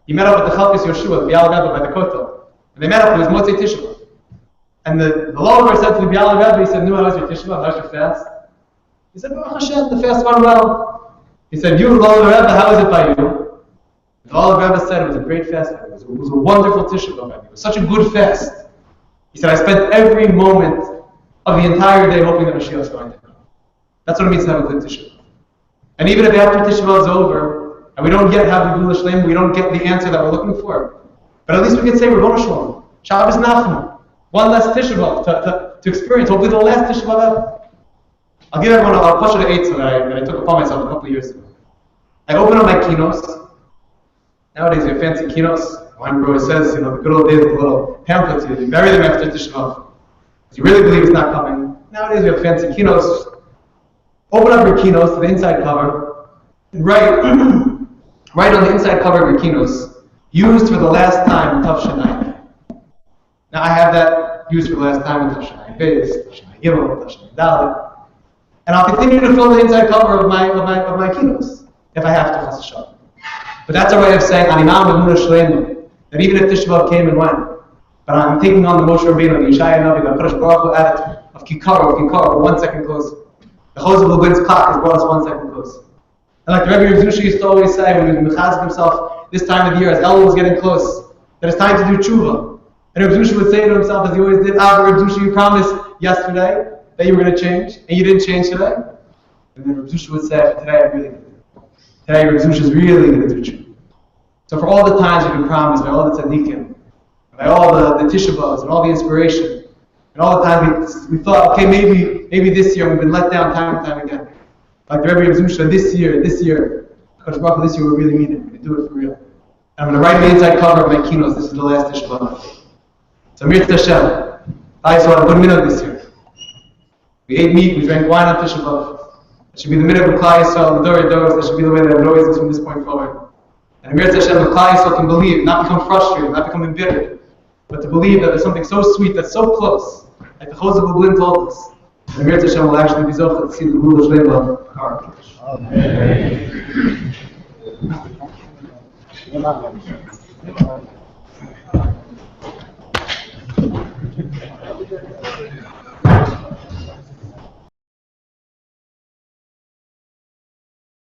he met up with the Chalkis Yehoshua, the Bial Rebbe by the Kotel. And they met up, it was Motzei Tisha B'Av. And the Lulav said to the Bial Rebbe, he said, how was your Tisha B'Av, how's your fast? He said, Baruch Hashem, the fast went well. He said, you, Lulav Rebbe, how was it by you? The Lulav Rebbe said, it was a great fast. It was a wonderful Tisha B'Av. It was such a good fast. He said, I spent every moment of the entire day hoping that Mashiach was going to come. That's what it means to have a good Tisha B'Av. And even if after Tisha B'Av is over, and we don't yet have the Geula Shleima, we don't get the answer that we're looking for, But at least we can say Rabbanu Shalom, Shabbos Nachman, one less Tisha B'Av to experience, hopefully the last Tisha B'Av ever. I'll give everyone I'll push it to 8 that I took upon myself a couple of years ago. I open up my kinos. Nowadays we have fancy kinos. Weinberg always says, the good old days with little pamphlets, you bury them after Tisha B'Av. If you really believe it's not coming. Nowadays we have fancy kinos. Open up your kinos to the inside cover, and write on the inside cover of your kinos, used for the last time Tav Shanai. Now I have that used for the last time in Tav Shanai Beis, Tav Shanai Gimel, Tav Shanai Dalet. And I'll continue to fill the inside cover of my kinos if I have to, Chas Shalom. But that's a way of saying Aninam B'Emunah Shleima, that even if Tisha B'Av came and went, but I'm taking on the Moshe Rabbeinu, the Yeshaya Navi, the Kodesh Baruch Hu attitude of Kikar, 1 second close. The Chos of Levin's clock has brought us 1 second close. And like the Rabbi Yehoshua used to always say when he was mechazik himself this time of the year, as Elul was getting close, that it's time to do tshuva. And Rabbi Yehoshua would say to himself, as he always did, Rabbi Yehoshua, you promised yesterday that you were going to change, and you didn't change today. And then Rabbi Yehoshua would say, today I'm really going to do it. Today Rabbi Yehoshua is really going to do tshuva. So for all the times you've been promised, by all the tzaddikim, by all the Tisha B'Avs, and all the inspiration, and all the time we thought, okay, maybe this year we've been let down time and time again. Like the Rabbi Yehoshua, this year, Kodesh Baruch Hu, this year we really mean it. We're going to do it for real. And I'm going to write the inside cover of my kinos. This is the last Tisha B'Av. So Mir Tashem, I saw a good minute this year. We ate meat, we drank wine on Tisha B'Av. It should be the minute of Klal Yisrael, the Dori Doros. That should be the way that it always is from this point forward. And Mir Tashem, the Klal Yisrael can believe, not become frustrated, not become embittered, but to believe that there's something so sweet that's so close, like the Chos of Lublin told us. And Mir Tashem will actually be zochah to see the Gula Shleima of our Amen.